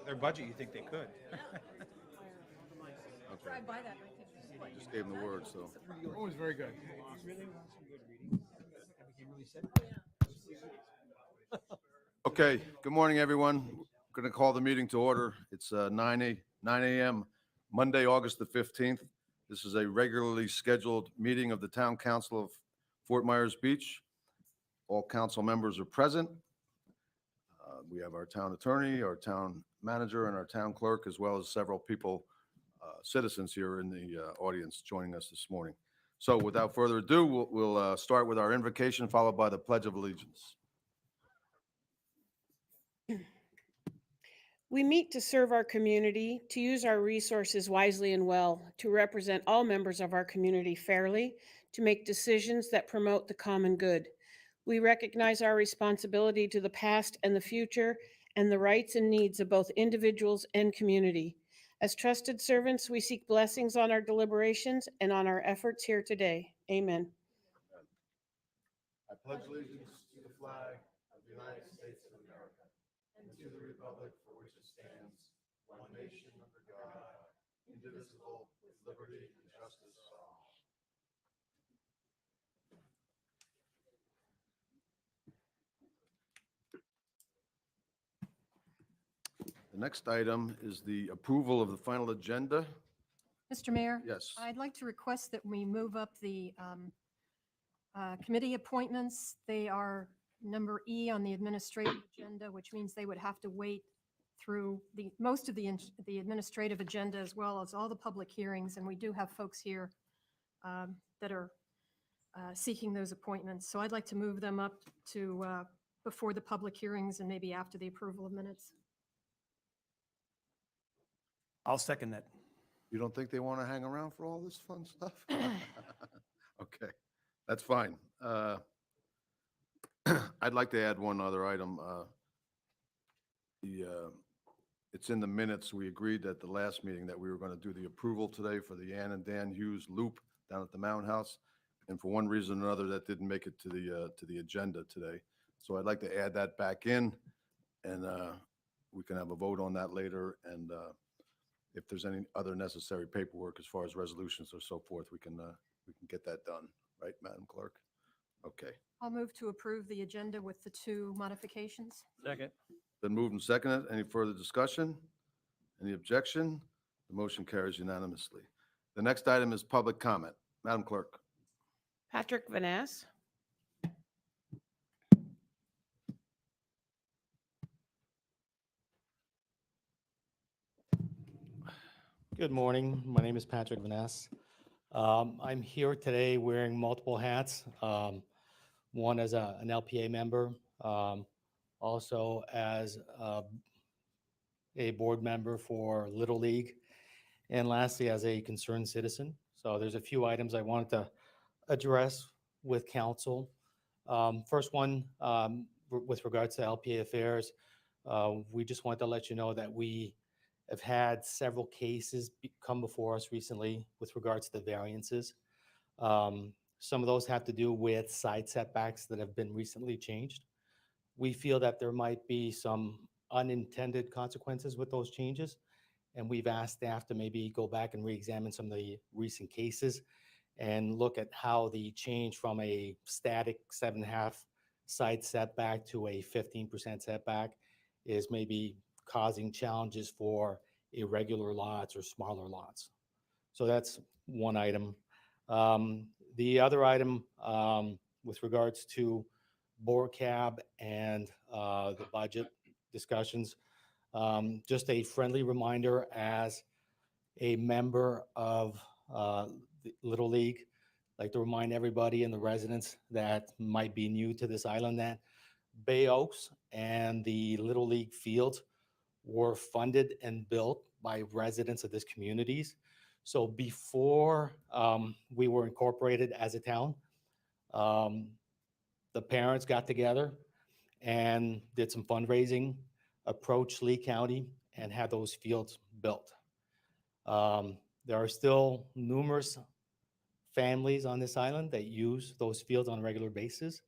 Their budget, you think they could. Okay. Drive by that, I think. Just gave him the word, so. Always very good. Okay, good morning, everyone. Going to call the meeting to order. It's 9 a.m., Monday, August the 15th. This is a regularly scheduled meeting of the Town Council of Fort Myers Beach. All council members are present. We have our town attorney, our town manager, and our town clerk, as well as several people, citizens here in the audience joining us this morning. So without further ado, we'll start with our invocation, followed by the Pledge of Allegiance. We meet to serve our community, to use our resources wisely and well, to represent all members of our community fairly, to make decisions that promote the common good. We recognize our responsibility to the past and the future, and the rights and needs of both individuals and community. As trusted servants, we seek blessings on our deliberations and on our efforts here today. Amen. I pledge allegiance to the flag of the United States of America and to the republic for which it stands, one nation under God, indivisible, with liberty and justice for all. The next item is the approval of the final agenda. Mr. Mayor? Yes. I'd like to request that we move up the committee appointments. They are number E on the administrative agenda, which means they would have to wait through most of the administrative agenda, as well as all the public hearings. And we do have folks here that are seeking those appointments. So I'd like to move them up to before the public hearings and maybe after the approval of minutes. I'll second that. You don't think they want to hang around for all this fun stuff? Okay, that's fine. I'd like to add one other item. It's in the minutes. We agreed at the last meeting that we were going to do the approval today for the Ann and Dan Hughes loop down at the Mountain House. And for one reason or another, that didn't make it to the agenda today. So I'd like to add that back in, and we can have a vote on that later. And if there's any other necessary paperwork as far as resolutions or so forth, we can get that done. Right, Madam Clerk? Okay. I'll move to approve the agenda with the two modifications. Second. Been moved and seconded. Any further discussion? Any objection? The motion carries unanimously. The next item is public comment. Madam Clerk. Patrick Vanass. Good morning. My name is Patrick Vanass. I'm here today wearing multiple hats. One as an LPA member, also as a board member for Little League, and lastly as a concerned citizen. So there's a few items I wanted to address with council. First one, with regards to LPA affairs, we just want to let you know that we have had several cases come before us recently with regards to the variances. Some of those have to do with side setbacks that have been recently changed. We feel that there might be some unintended consequences with those changes, and we've asked staff to maybe go back and re-examine some of the recent cases and look at how the change from a static 7.5 side setback to a 15% setback is maybe causing challenges for irregular lots or smaller lots. So that's one item. The other item with regards to board cab and the budget discussions, just a friendly reminder as a member of the Little League, I'd like to remind everybody and the residents that might be new to this island that Bay Oaks and the Little League fields were funded and built by residents of this communities. So before we were incorporated as a town, the parents got together and did some fundraising, approached Lee County, and had those fields built. There are still numerous families on this island that use those fields on a regular basis.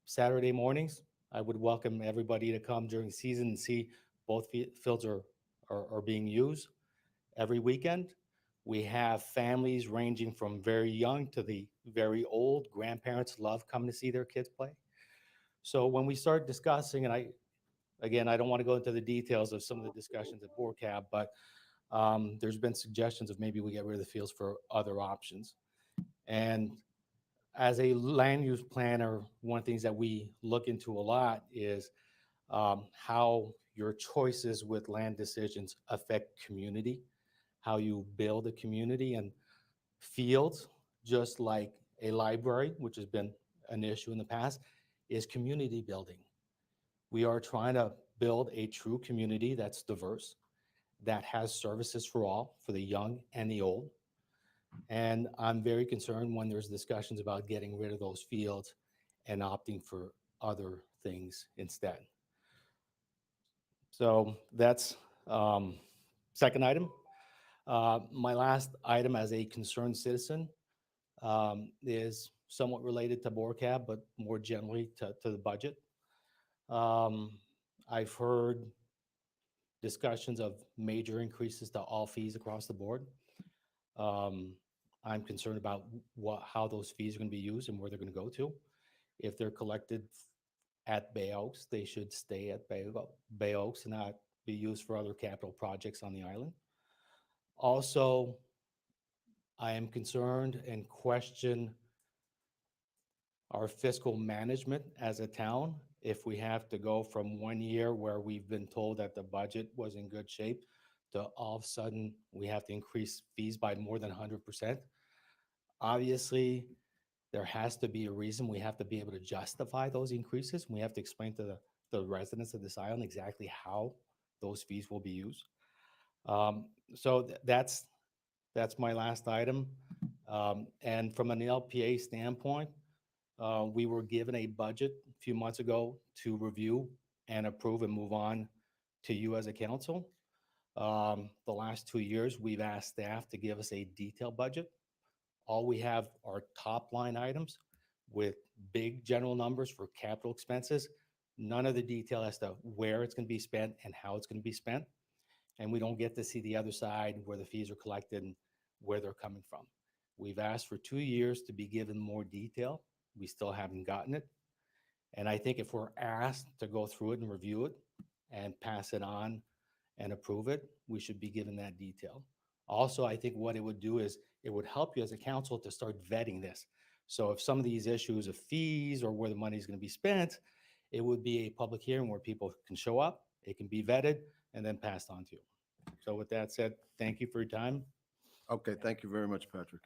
Saturday mornings, I would welcome everybody to come during season and see both fields are being used every weekend. We have families ranging from very young to the very old. Grandparents love coming to see their kids play. So when we start discussing, and I don't want to go into the details of some of the discussions at board cab, but there's been suggestions of maybe we get rid of the fields for other options. And as a land use planner, one of the things that we look into a lot is how your choices with land decisions affect community, how you build a community, and fields, just like a library, which has been an issue in the past, is community building. We are trying to build a true community that's diverse, that has services for all, for the young and the old. And I'm very concerned when there's discussions about getting rid of those fields and opting for other things instead. So that's second item. My last item as a concerned citizen is somewhat related to BORCAB, but more generally to the budget. I've heard discussions of major increases to all fees across the board. I'm concerned about how those fees are going to be used and where they're going to go to. If they're collected at Bay Oaks, they should stay at Bay Oaks and not be used for other capital projects on the island. Also, I am concerned and question our fiscal management as a town. If we have to go from 1 year where we've been told that the budget was in good shape to all of a sudden we have to increase fees by more than 100%. Obviously, there has to be a reason. We have to be able to justify those increases. We have to explain to the residents of this island exactly how those fees will be used. So that's my last item. And from an LPA standpoint, we were given a budget a few months ago to review and approve and move on to you as a council. The last 2 years, we've asked staff to give us a detailed budget. All we have are top line items with big general numbers for capital expenses, none of the detail as to where it's going to be spent and how it's going to be spent. And we don't get to see the other side where the fees are collected and where they're coming from. We've asked for 2 years to be given more detail. We still haven't gotten it. And I think if we're asked to go through it and review it and pass it on and approve it, we should be given that detail. Also, I think what it would do is it would help you as a council to start vetting this. So if some of these issues of fees or where the money is going to be spent, it would be a public hearing where people can show up, it can be vetted, and then passed on to you. So with that said, thank you for your time. Okay, thank you very much, Patrick.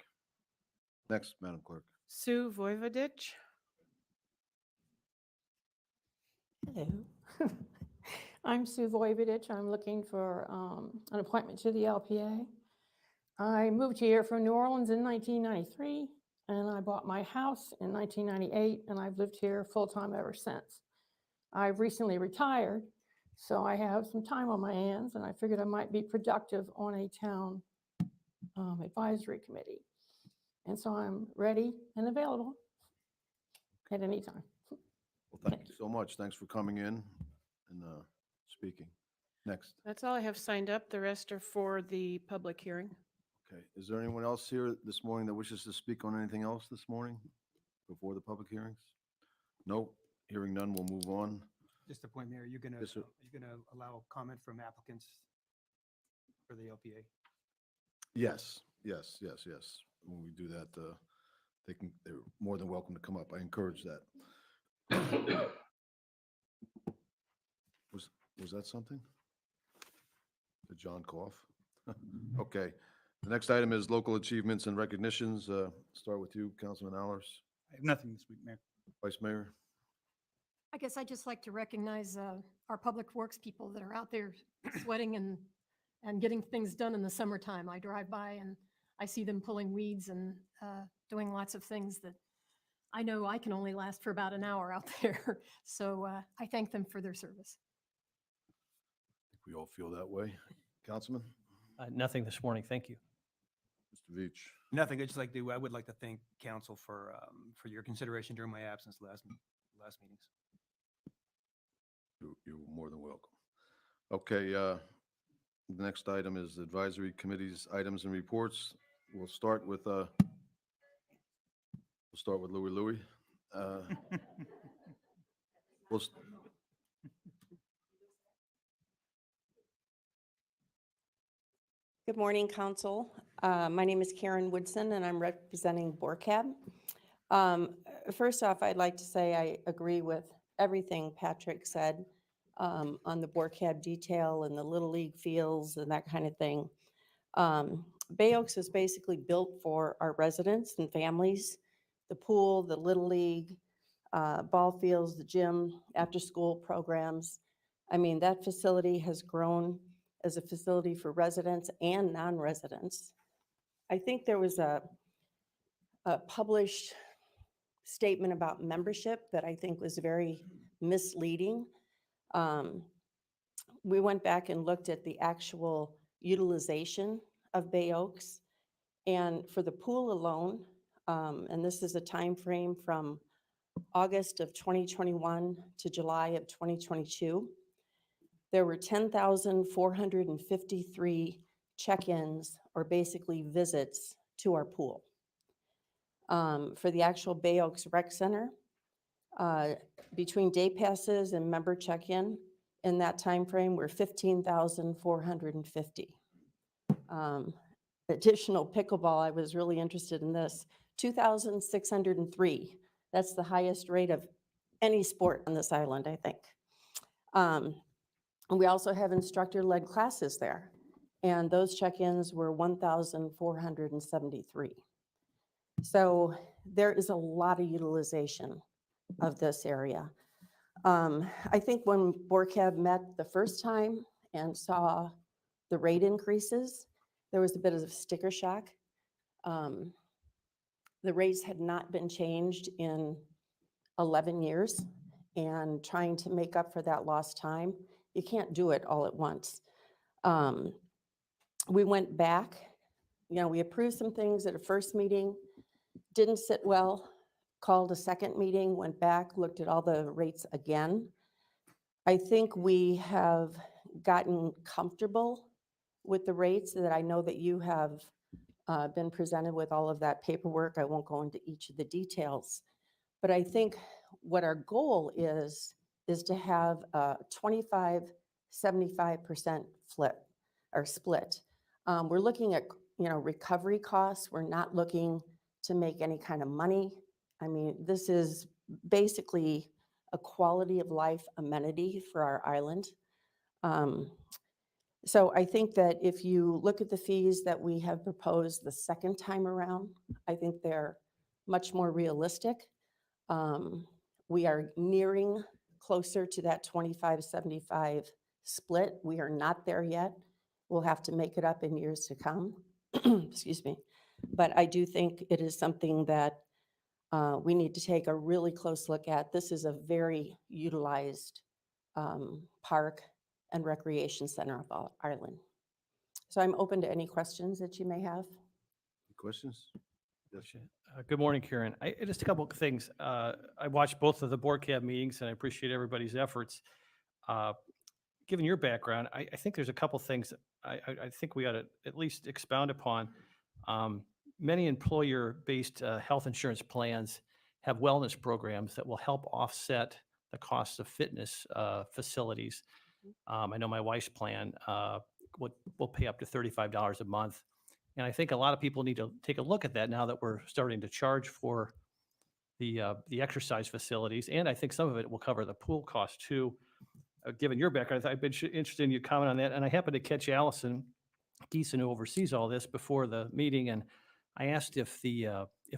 Next, Madam Clerk. Sue Voivodich. Hello. I'm Sue Voivodich. I'm looking for an appointment to the LPA. I moved here from New Orleans in 1993, and I bought my house in 1998, and I've lived here full-time ever since. I've recently retired, so I have some time on my hands, and I figured I might be productive on a town advisory committee. And so I'm ready and available at any time. Well, thank you so much. Thanks for coming in and speaking. Next. That's all I have signed up. The rest are for the public hearing. Okay, is there anyone else here this morning that wishes to speak on anything else this morning before the public hearings? No, hearing none, we'll move on. Just a point, Mayor, you're gonna, Yes, sir. you're gonna allow comment from applicants for the LPA? Yes. When we do that, they're more than welcome to come up. I encourage that. Was that something? Did John cough? Okay. The next item is local achievements and recognitions. Start with you, Councilman Allers. I have nothing this week, Mayor. Vice Mayor. I guess I'd just like to recognize our public works people that are out there sweating and getting things done in the summertime. I drive by and I see them pulling weeds and doing lots of things that I know I can only last for about an hour out there. So I thank them for their service. I think we all feel that way. Councilman? Nothing this morning, thank you. Mr. Veach? Nothing, I would like to thank council for your consideration during my absence last meetings. You're more than welcome. Okay, the next item is advisory committees, items and reports. We'll start with Louie Louie. We'll, s- Good morning, Council. My name is Karen Woodson, and I'm representing BORCAB. First off, I'd like to say I agree with everything Patrick said on the BORCAB detail and the Little League fields and that kind of thing. Bay Oaks is basically built for our residents and families. The pool, the Little League, ball fields, the gym, after-school programs. I mean, that facility has grown as a facility for residents and non-residents. I think there was a published statement about membership that I think was very misleading. We went back and looked at the actual utilization of Bay Oaks. And for the pool alone, and this is a time frame from August of 2021 to July of 2022, there were 10,453 check-ins, or basically visits, to our pool. For the actual Bay Oaks Rec Center, between day passes and member check-in, in that time frame were 15,450. Additional pickleball, I was really interested in this, 2,603. That's the highest rate of any sport on this island, I think. We also have instructor-led classes there, and those check-ins were 1,473. So there is a lot of utilization of this area. I think when BORCAB met the first time and saw the rate increases, there was a bit of sticker shock. The rates had not been changed in 11 years, and trying to make up for that lost time, you can't do it all at once. We went back, we approved some things at a first meeting, didn't sit well, called a second meeting, went back, looked at all the rates again. I think we have gotten comfortable with the rates that I know that you have been presented with all of that paperwork. I won't go into each of the details, but I think what our goal is to have a 25-75% split. We're looking at, recovery costs. We're not looking to make any kind of money. I mean, this is basically a quality of life amenity for our island. So I think that if you look at the fees that we have proposed the second time around, I think they're much more realistic. We are nearing closer to that 25-75 split. We are not there yet. We'll have to make it up in years to come. Excuse me. But I do think it is something that we need to take a really close look at. This is a very utilized park and recreation center of Ireland. So I'm open to any questions that you may have. questions? Yes. Good morning, Karen. Just a couple of things. I watched both of the BORCAB meetings, and I appreciate everybody's efforts. Given your background, I think there's a couple things I think we ought to at least expound upon. Many employer-based health insurance plans have wellness programs that will help offset the costs of fitness facilities. I know my wife's plan will pay up to $35 a month. And I think a lot of people need to take a look at that now that we're starting to charge for the exercise facilities. And I think some of it will cover the pool cost too. Given your background, I've been interested in your comment on that. And I happened to catch Allison Geeson, who oversees all this, before the meeting. And I asked if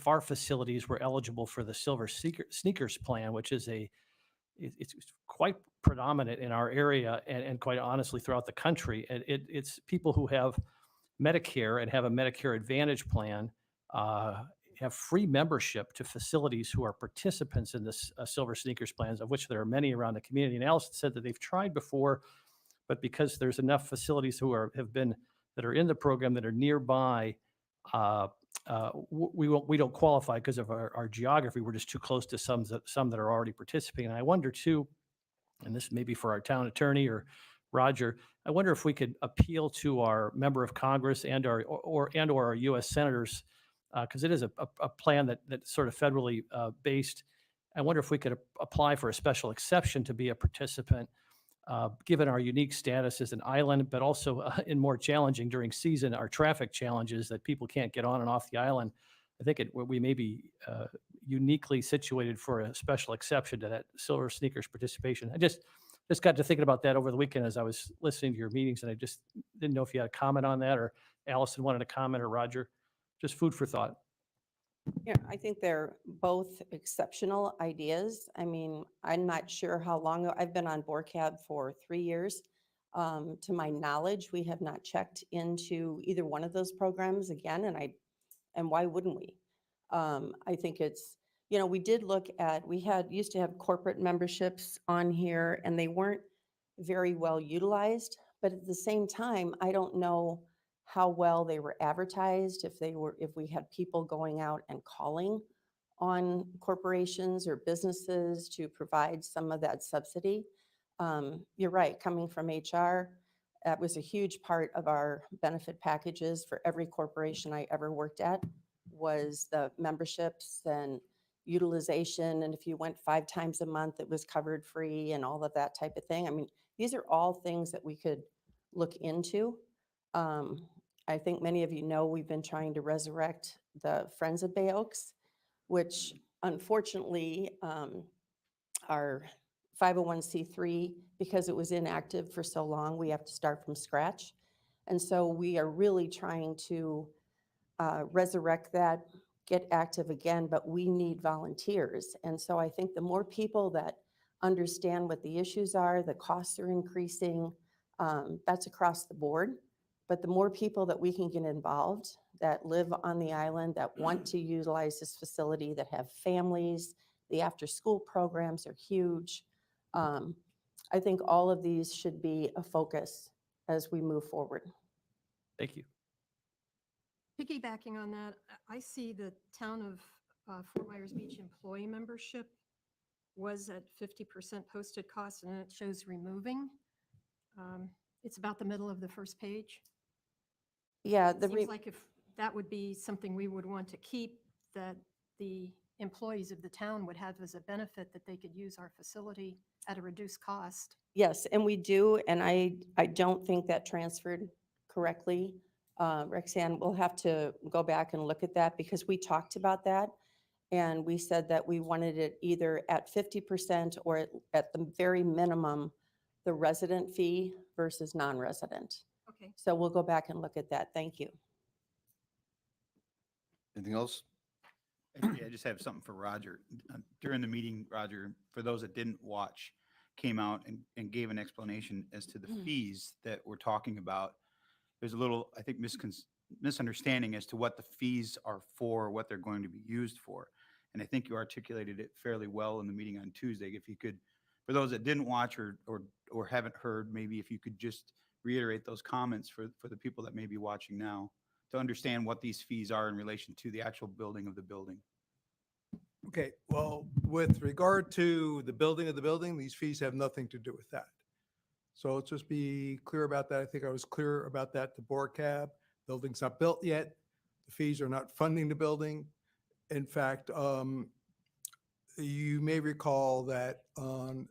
our facilities were eligible for the Silver Sneakers plan, which is it's quite predominant in our area and quite honestly throughout the country. It's people who have Medicare and have a Medicare Advantage plan have free membership to facilities who are participants in this Silver Sneakers plans, of which there are many around the community. And Allison said that they've tried before, but because there's enough facilities that are in the program that are nearby, we don't qualify because of our geography. We're just too close to some that are already participating. And I wonder too, and this may be for our town attorney or Roger, I wonder if we could appeal to our member of Congress and or our U.S. senators, because it is a plan that's sort of federally based. I wonder if we could apply for a special exception to be a participant, given our unique status as an island, but also in more challenging during season, our traffic challenges that people can't get on and off the island. I think we may be uniquely situated for a special exception to that Silver Sneakers participation. I just got to thinking about that over the weekend as I was listening to your meetings, and I just didn't know if you had a comment on that, or Allison wanted to comment, or Roger. Just food for thought. Yeah, I think they're both exceptional ideas. I mean, I'm not sure how long, I've been on BORCAB for 3 years. To my knowledge, we have not checked into either one of those programs again, and why wouldn't we? I think it's, we did look at, used to have corporate memberships on here, and they weren't very well utilized, but at the same time, I don't know how well they were advertised, if we had people going out and calling on corporations or businesses to provide some of that subsidy. You're right, coming from HR, that was a huge part of our benefit packages for every corporation I ever worked at, was the memberships and utilization. And if you went 5 times a month, it was covered free and all of that type of thing. I mean, these are all things that we could look into. I think many of you know we've been trying to resurrect the Friends of Bay Oaks, which unfortunately our 501c3, because it was inactive for so long, we have to start from scratch. And so we are really trying to resurrect that, get active again, but we need volunteers. And so I think the more people that understand what the issues are, the costs are increasing, that's across the board. But the more people that we can get involved, that live on the island, that want to utilize this facility, that have families, the after-school programs are huge. I think all of these should be a focus as we move forward. Thank you. Piggybacking on that, I see the town of Fort Myers Beach employee membership was at 50% posted cost, and it shows removing. It's about the middle of the first page. Yeah, It seems like if that would be something we would want to keep, that the employees of the town would have as a benefit, that they could use our facility at a reduced cost. yes, and we do, and I don't think that transferred correctly. Rexanne, we'll have to go back and look at that, because we talked about that, and we said that we wanted it either at 50% or at the very minimum, the resident fee versus non-resident. Okay. So we'll go back and look at that. Thank you. Anything else? Actually, I just have something for Roger. During the meeting, Roger, for those that didn't watch, came out and gave an explanation as to the fees that we're talking about. There's a little, I think, misunderstanding as to what the fees are for, what they're going to be used for. And I think you articulated it fairly well in the meeting on Tuesday. If you could, for those that didn't watch or haven't heard, maybe if you could just reiterate those comments for the people that may be watching now, to understand what these fees are in relation to the actual building of the building. Okay, well, with regard to the building of the building, these fees have nothing to do with that. So let's just be clear about that. I think I was clear about that to BORCAB. Building's not built yet. The fees are not funding the building. In fact, you may recall that on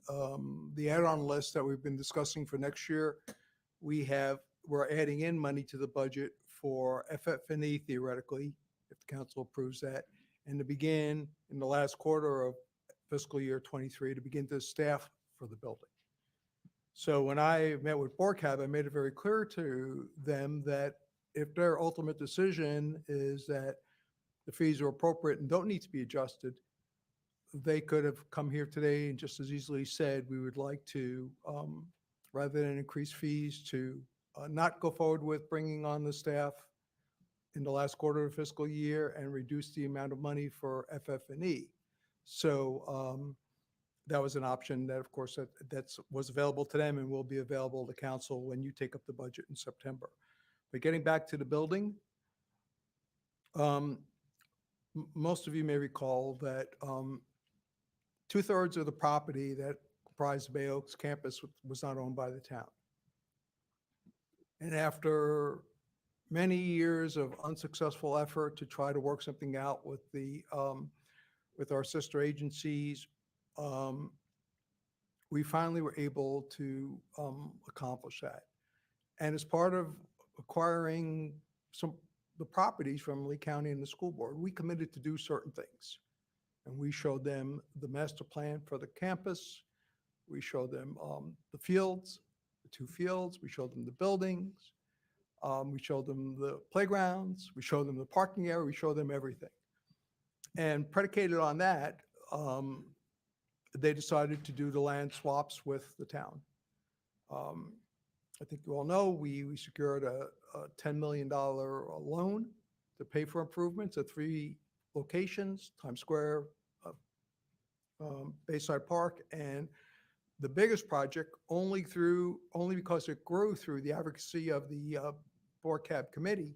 the add-on list that we've been discussing for next year, we're adding in money to the budget for FF&E theoretically, if the council approves that, and to begin in the last quarter of fiscal year 23 to begin to staff for the building. So when I met with BORCAB, I made it very clear to them that if their ultimate decision is that the fees are appropriate and don't need to be adjusted, they could have come here today and just as easily said, we would like to, rather than increase fees, to not go forward with bringing on the staff in the last quarter of the fiscal year and reduce the amount of money for FF&E. So that was an option that, of course, that was available to them and will be available to council when you take up the budget in September. But getting back to the building, most of you may recall that 2/3 of the property that comprised of Bay Oaks campus was not owned by the town. And after many years of unsuccessful effort to try to work something out with with our sister agencies, we finally were able to accomplish that. And as part of acquiring the properties from Lee County and the school board, we committed to do certain things. And we showed them the master plan for the campus. We showed them the fields, the 2 fields. We showed them the buildings. We showed them the playgrounds. We showed them the parking area. We showed them everything. And predicated on that, they decided to do the land swaps with the town. I think you all know, we secured a $10 million loan to pay for improvements at 3 locations, Times Square, Bayside Park, and the biggest project, only because it grew through the advocacy of the Board Cab Committee,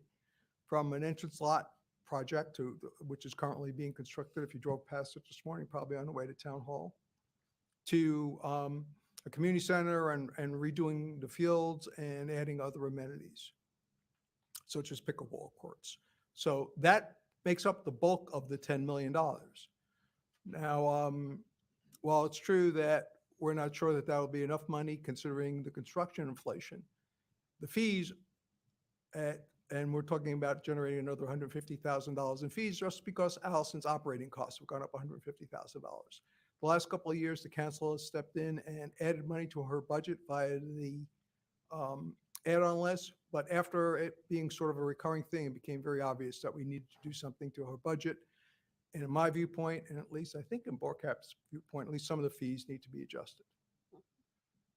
from an entrance lot project which is currently being constructed. If you drove past it this morning, probably on the way to Town Hall, to a community center and redoing the fields and adding other amenities, such as pickleball courts. So that makes up the bulk of the $10 million. Now, while it's true that we're not sure that will be enough money considering the construction inflation, the fees and we're talking about generating another $150,000 in fees just because Allison's operating costs have gone up $150,000. The last couple of years, the council has stepped in and added money to her budget via the add-on list. But after it being sort of a recurring thing, it became very obvious that we needed to do something to her budget. And in my viewpoint, and at least I think in BORCAP's viewpoint, at least some of the fees need to be adjusted.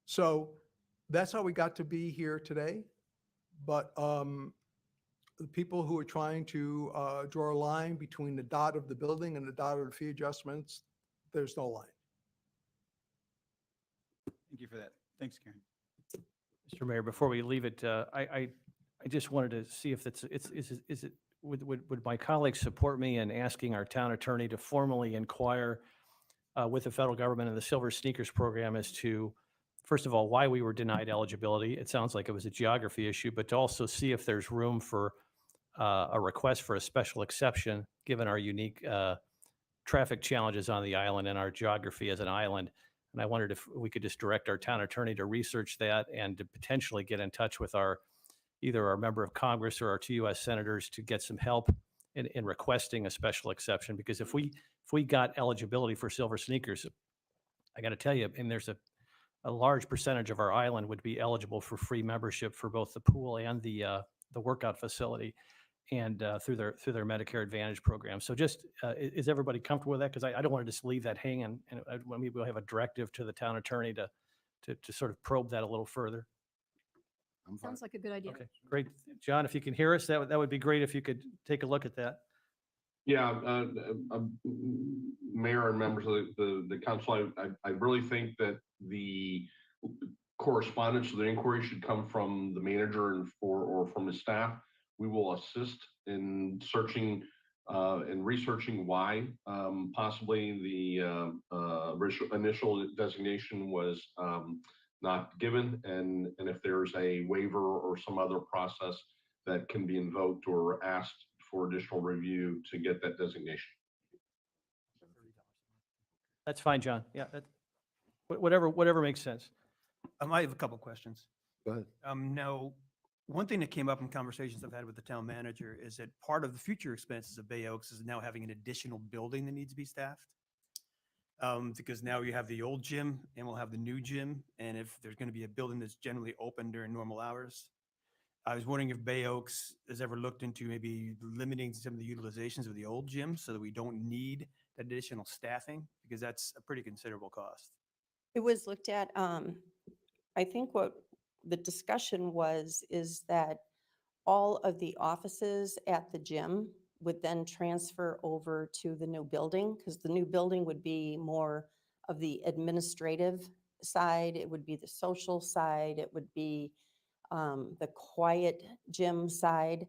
So that's how we got to be here today. But the people who are trying to draw a line between the dot of the building and the dot of the fee adjustments, there's no line. Thank you for that. Thanks, Karen. Mr. Mayor, before we leave it, I just wanted to see if would my colleagues support me in asking our town attorney to formally inquire with the federal government and the Silver Sneakers program as to, first of all, why we were denied eligibility. It sounds like it was a geography issue, but to also see if there's room for a request for a special exception, given our unique traffic challenges on the island and our geography as an island. And I wondered if we could just direct our town attorney to research that and to potentially get in touch with either our member of Congress or our 2 U.S. senators to get some help in requesting a special exception. Because if we got eligibility for Silver Sneakers, I got to tell you, and there's a large percentage of our island would be eligible for free membership for both the pool and the workout facility, and through their Medicare Advantage program. So just, is everybody comfortable with that? Because I don't want to just leave that hanging, and maybe we'll have a directive to the town attorney to sort of probe that a little further. Sounds like a good idea. Okay, great. John, if you can hear us, that would be great if you could take a look at that. Yeah, Mayor and members of the council, I really think that the correspondence to the inquiry should come from the manager or from his staff. We will assist in searching and researching why possibly the initial designation was not given, and if there's a waiver or some other process that can be invoked or asked for additional review to get that designation. That's fine, John. Yeah, whatever makes sense. I have a couple questions. Go ahead. Now, one thing that came up in conversations I've had with the town manager is that part of the future expenses of Bay Oaks is now having an additional building that needs to be staffed. Because now you have the old gym and we'll have the new gym. And if there's going to be a building that's generally open during normal hours, I was wondering if Bay Oaks has ever looked into maybe limiting some of the utilizations of the old gym so that we don't need additional staffing, because that's a pretty considerable cost. It was looked at, I think what the discussion is that all of the offices at the gym would then transfer over to the new building, because the new building would be more of the administrative side. It would be the social side. It would be the quiet gym side,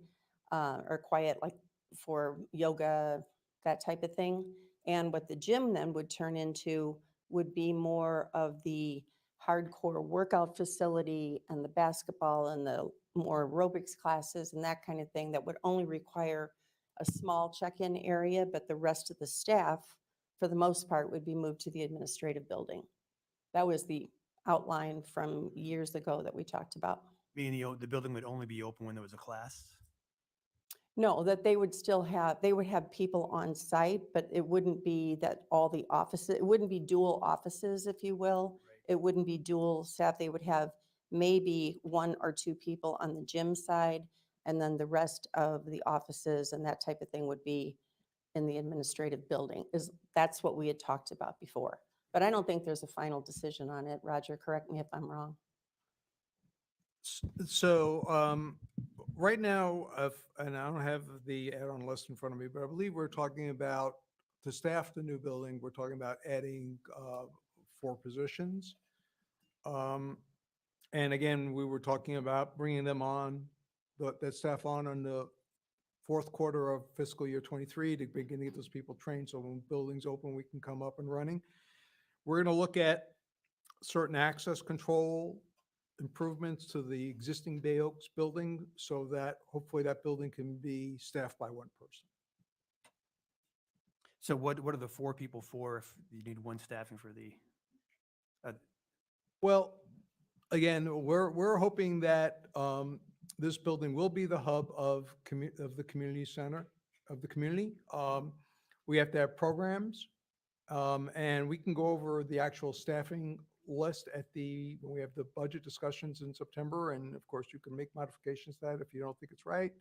or quiet like for yoga, that type of thing. And what the gym then would turn into would be more of the hardcore workout facility and the basketball and the more aerobics classes and that kind of thing that would only require a small check-in area, but the rest of the staff, for the most part, would be moved to the administrative building. That was the outline from years ago that we talked about. Meaning the building would only be open when there was a class? No, that they would still have, they would have people on site, but it wouldn't be that all the offices, it wouldn't be dual offices, if you will. It wouldn't be dual staff. They would have maybe 1 or 2 people on the gym side, and then the rest of the offices and that type of thing would be in the administrative building. That's what we had talked about before. But I don't think there's a final decision on it. Roger, correct me if I'm wrong. So, right now, and I don't have the add-on list in front of me, but I believe we're talking about, to staff the new building, we're talking about adding 4 positions. And again, we were talking about bringing them on, that staff on the fourth quarter of fiscal year '23 to begin to get those people trained, so when buildings open, we can come up and running. We're going to look at certain access control improvements to the existing Bay Oaks building so that hopefully that building can be staffed by 1 person. So what are the 4 people for if you need 1 staffing for the, Well, again, we're hoping that this building will be the hub of the community center, of the community. We have to have programs, and we can go over the actual staffing list when we have the budget discussions in September. And of course, you can make modifications to that if you don't think it's right.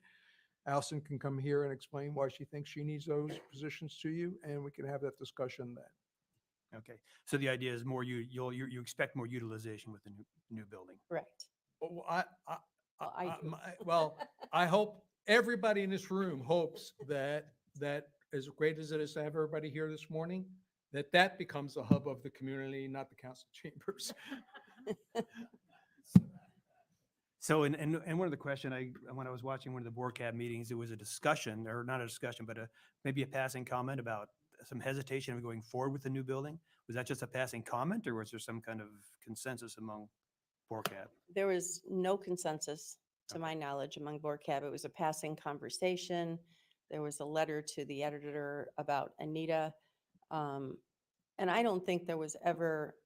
Allison can come here and explain why she thinks she needs those positions to you, and we can have that discussion then. okay. So the idea is more you expect more utilization with the new building. Correct. Well, Well, I do. well, I hope everybody in this room hopes that as great as it is to have everybody here this morning, that becomes the hub of the community, not the council chambers. So, and one of the question when I was watching one of the board cab meetings, there was a discussion, or not a discussion, but maybe a passing comment about some hesitation of going forward with the new building. Was that just a passing comment, or was there some kind of consensus among board cab? There was no consensus, to my knowledge, among board cab. It was a passing conversation. There was a letter to the editor about Anita. And I don't think there was ever,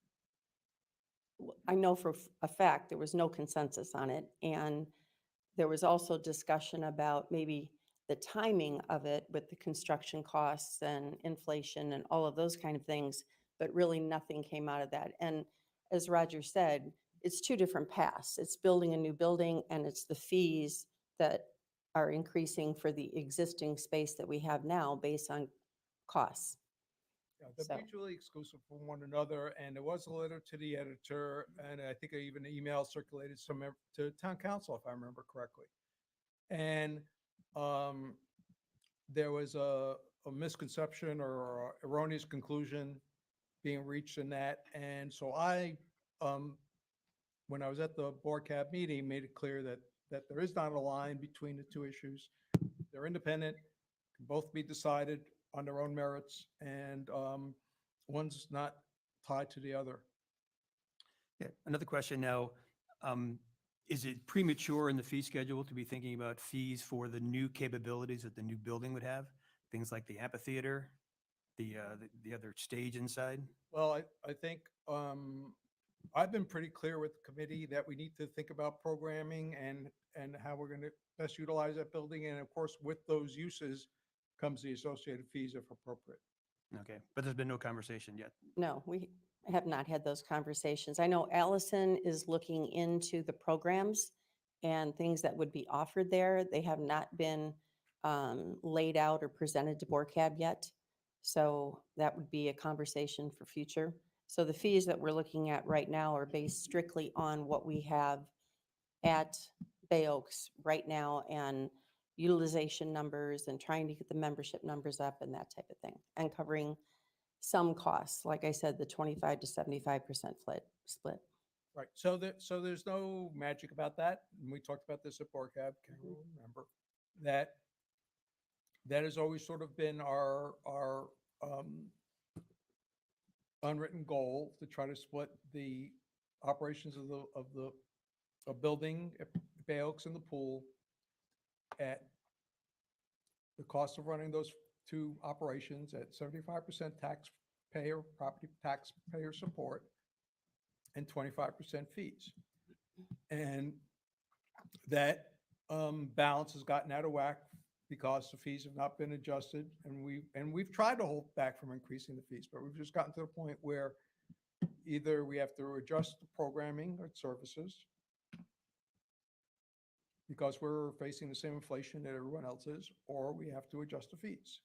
I know for a fact, there was no consensus on it. And there was also discussion about maybe the timing of it with the construction costs and inflation and all of those kind of things, but really nothing came out of that. And as Roger said, it's 2 different paths. It's building a new building, and it's the fees that are increasing for the existing space that we have now based on costs. Yeah, they're So- mutually exclusive from one another, and there was a letter to the editor, and I think even an email circulated to town council, if I remember correctly. And there was a misconception or erroneous conclusion being reached in that, and so when I was at the board cab meeting, made it clear that there is not a line between the 2 issues. They're independent, can both be decided on their own merits, and one's not tied to the other. Yeah. Another question now, is it premature in the fee schedule to be thinking about fees for the new capabilities that the new building would have? Things like the amphitheater, the other stage inside? Well, I think I've been pretty clear with the committee that we need to think about programming and how we're going to best utilize that building. And of course, with those uses comes the associated fees if appropriate. Okay, but there's been no conversation yet. No, we have not had those conversations. I know Allison is looking into the programs and things that would be offered there. They have not been laid out or presented to board cab yet. So that would be a conversation for future. So the fees that we're looking at right now are based strictly on what we have at Bay Oaks right now and utilization numbers and trying to get the membership numbers up and that type of thing, and covering some costs, like I said, the 25 to 75% split. Right. So there's no magic about that. And we talked about this at board cab, can you remember? That has always sort of been our unwritten goal to try to split the operations of a building at Bay Oaks and the pool at the cost of running those two operations at 75% taxpayer, property taxpayer support and 25% fees. And that balance has gotten out of whack because the fees have not been adjusted, and we've tried to hold back from increasing the fees, but we've just gotten to the point where either we have to adjust the programming or services because we're facing the same inflation that everyone else is, or we have to adjust the fees,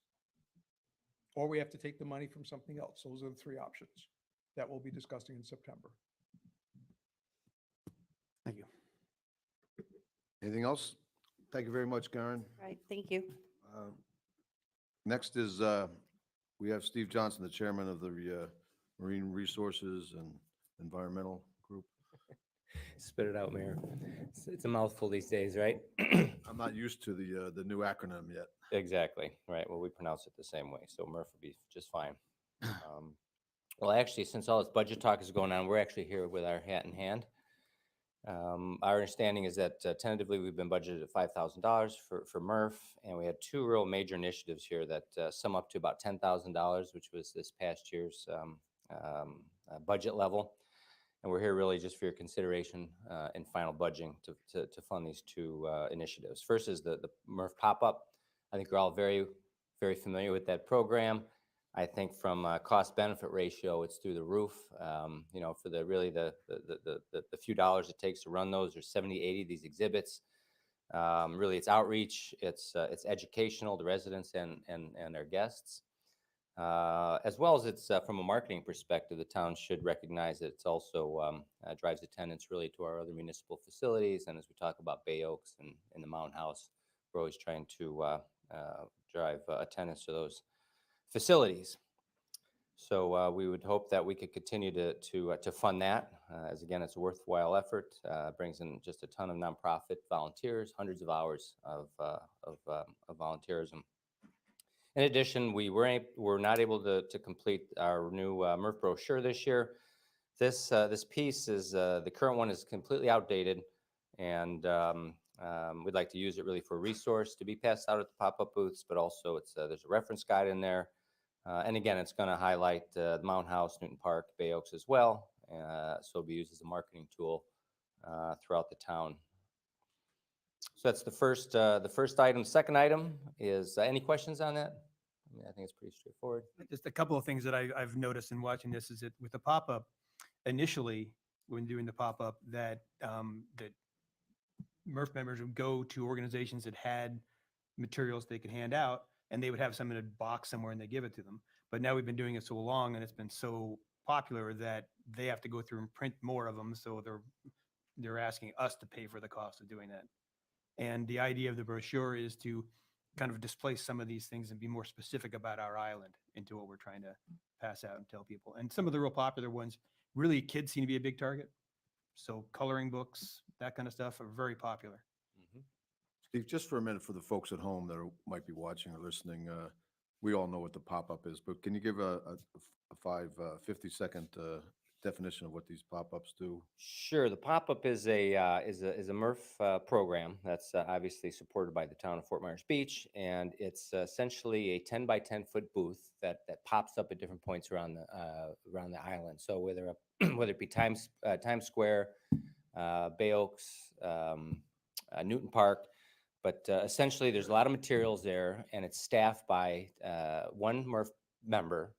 or we have to take the money from something else. Those are the three options that we'll be discussing in September. Thank you. Anything else? Thank you very much, Karen. Right, thank you. Next is, we have Steve Johnson, the chairman of the Marine Resources and Environmental Group. Spit it out, Mayor. It's a mouthful these days, right? I'm not used to the new acronym yet. Exactly, right. Well, we pronounce it the same way, so Murph would be just fine. Well, actually, since all this budget talk is going on, we're actually here with our hat in hand. Our understanding is that tentatively we've been budgeted at $5,000 for Murph, and we had two real major initiatives here that sum up to about $10,000, which was this past year's budget level. And we're here really just for your consideration in final budgeting to fund these two initiatives. First is the Murph pop-up. I think we're all very, very familiar with that program. I think from a cost-benefit ratio, it's through the roof. You know, for the few dollars it takes to run those, there's 70, 80 of these exhibits. Really, it's outreach, it's educational to residents and their guests. As well as it's from a marketing perspective, the town should recognize that it's also drives attendance really to our other municipal facilities. And as we talk about Bay Oaks and the Mountain House, we're always trying to drive attendance to those facilities. So we would hope that we could continue to fund that. As again, it's a worthwhile effort. Brings in just a ton of nonprofit volunteers, hundreds of hours of volunteerism. In addition, we were not able to complete our new Murph brochure this year. This piece is the current one is completely outdated, and we'd like to use it really for a resource to be passed out at the pop-up booths, but also there's a reference guide in there. And again, it's going to highlight the Mountain House, Newton Park, Bay Oaks as well. So it'll be used as a marketing tool throughout the town. So that's the first item. Second item is any questions on that? I mean, I think it's pretty straightforward. Just a couple of things that I've noticed in watching this is that with the pop-up, initially, when doing the pop-up, that Murph members would go to organizations that had materials they could hand out, and they would have some in a box somewhere and they give it to them. But now we've been doing it so long and it's been so popular that they have to go through and print more of them. So they're asking us to pay for the cost of doing that. And the idea of the brochure is to kind of displace some of these things and be more specific about our island into what we're trying to pass out and tell people. And some of the real popular ones, really kids seem to be a big target. So coloring books, that kind of stuff are very popular. Steve, just for a minute, for the folks at home that might be watching or listening, we all know what the pop-up is, but can you give a 50-second definition of what these pop-ups do? Sure. The pop-up is a Murph program that's obviously supported by the town of Fort Myers Beach, and it's essentially a 10 by 10 foot booth that pops up at different points around the island. So whether it be Times Square, Bay Oaks, Newton Park. But essentially, there's a lot of materials there, and it's staffed by one Murph member,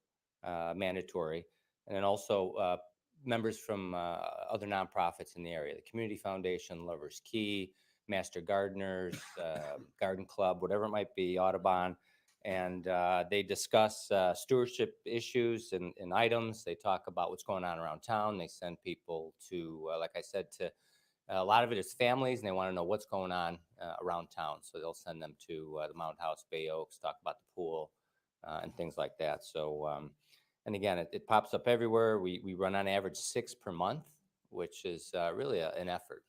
mandatory, and then also members from other nonprofits in the area, the Community Foundation, Lover's Key, Master Gardeners, Garden Club, whatever it might be, Audubon. And they discuss stewardship issues and items. They talk about what's going on around town. They send people to, like I said, to a lot of it is families, and they want to know what's going on around town. So they'll send them to the Mountain House, Bay Oaks, talk about the pool and things like that. So, and again, it pops up everywhere. We run on average 6 per month, which is really an effort.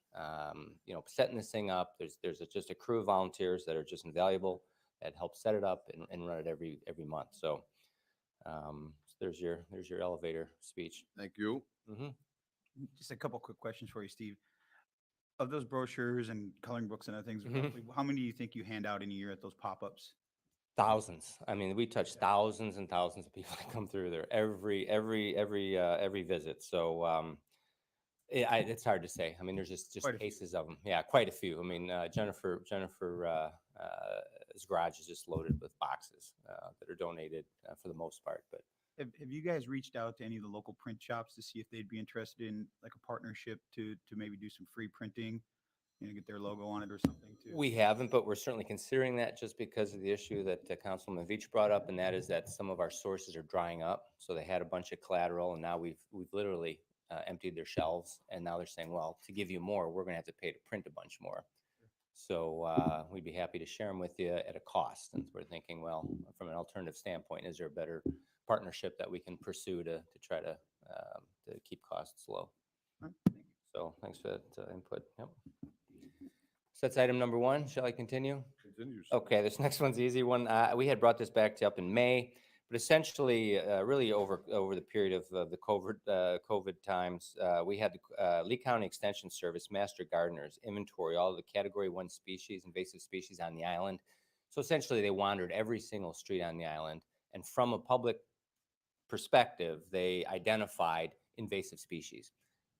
You know, setting this thing up, there's just a crew of volunteers that are just invaluable that help set it up and run it every month. So there's your elevator speech. Thank you. Mhm. Just a couple quick questions for you, Steve. Of those brochures and coloring books and other things, Mhm. roughly, how many do you think you hand out in a year at those pop-ups? Thousands. I mean, we touch thousands and thousands of people that come through there every visit. So it's hard to say. I mean, there's just Quite a few. cases of them. Yeah, quite a few. I mean, Jennifer's garage is just loaded with boxes that are donated for the most part. But Have you guys reached out to any of the local print shops to see if they'd be interested in like a partnership to maybe do some free printing, get their logo on it or something too? we haven't, but we're certainly considering that just because of the issue that Councilman Veach brought up, and that is that some of our sources are drying up. So they had a bunch of collateral, and now we've literally emptied their shelves, and now they're saying, well, to give you more, we're going to have to pay to print a bunch more. So we'd be happy to share them with you at a cost. And we're thinking, well, from an alternative standpoint, is there a better partnership that we can pursue to try to keep costs low? All right, thank you. So thanks for that input. Yep. So that's item number one. Shall I continue? Continues. Okay, this next one's the easy one. We had brought this back to you up in May, but essentially, really over the period of the COVID times, we had the Lee County Extension Service Master Gardeners inventory all of the Category 1 species, invasive species on the island. So essentially, they wandered every single street on the island, and from a public perspective, they identified invasive species.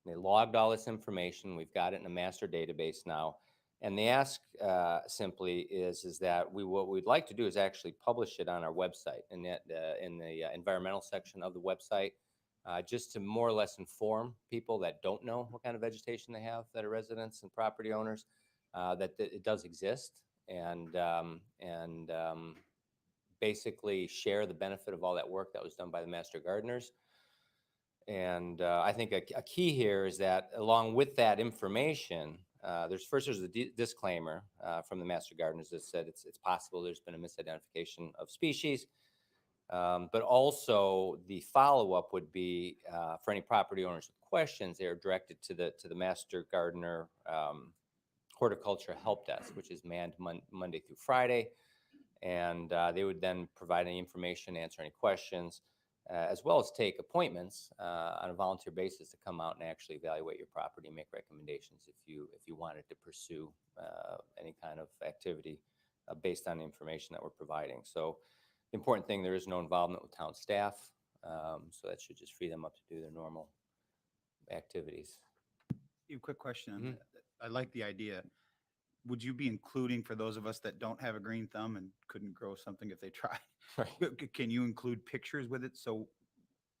They logged all this information. We've got it in a master database now. And the ask simply is that what we'd like to do is actually publish it on our website in the environmental section of the website, just to more or less inform people that don't know what kind of vegetation they have, that are residents and property owners, that it does exist, and basically share the benefit of all that work that was done by the master gardeners. And I think a key here is that along with that information, there's a disclaimer from the master gardeners that said it's possible there's been a misidentification of species, but also the follow-up would be for any property owners with questions, they are directed to the master gardener horticulture help desk, which is manned Monday through Friday, and they would then provide any information, answer any questions, as well as take appointments on a volunteer basis to come out and actually evaluate your property and make recommendations if you wanted to pursue any kind of activity based on the information that we're providing. So the important thing, there is no involvement with town staff, so that should just free them up to do their normal activities. Steve, quick question on Mhm. that. I like the idea. Would you be including, for those of us that don't have a green thumb and couldn't grow something if they tried, Right. can you include pictures with it? So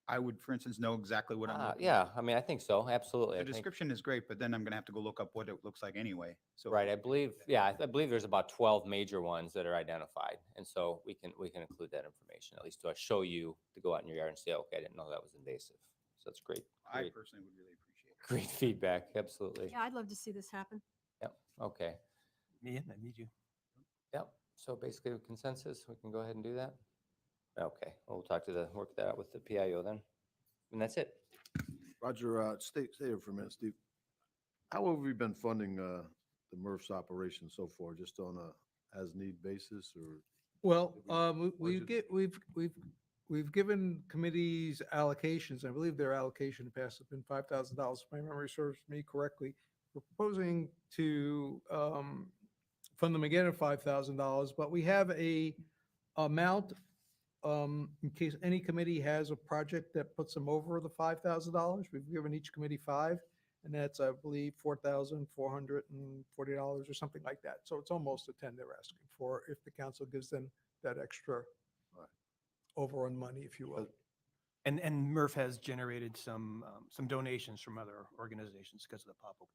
I would, for instance, know exactly what I'm looking at. Yeah, I mean, I think so, absolutely. The I think- description is great, but then I'm going to have to go look up what it looks like anyway. So Right, I believe, yeah, I believe there's about 12 major ones that are identified. And so we can include that information, at least to show you, to go out in your yard and say, okay, I didn't know that was invasive. So that's great. I Great, personally would really appreciate it. great feedback, absolutely. Yeah, I'd love to see this happen. Yep, okay, Me and I need you. yep. So basically with consensus, we can go ahead and do that? Okay, well, we'll work that out with the PIO then. And that's it. Roger, stay here for a minute, Steve. How have we been funding the MRF's operation so far, just on a as-need basis, or? Well, Did we we've given committees allocations. I believe their allocation in the past has been $5,000. If my memory serves me correctly. We're proposing to fund them again at $5,000, but we have a amount in case any committee has a project that puts them over the $5,000. We've given each committee 5, and that's, I believe, $4,440 or something like that. So it's almost a 10 they're asking for if the council gives them that extra Right. overrun money, if you will. And Murph has generated some donations from other organizations because of the pop-up.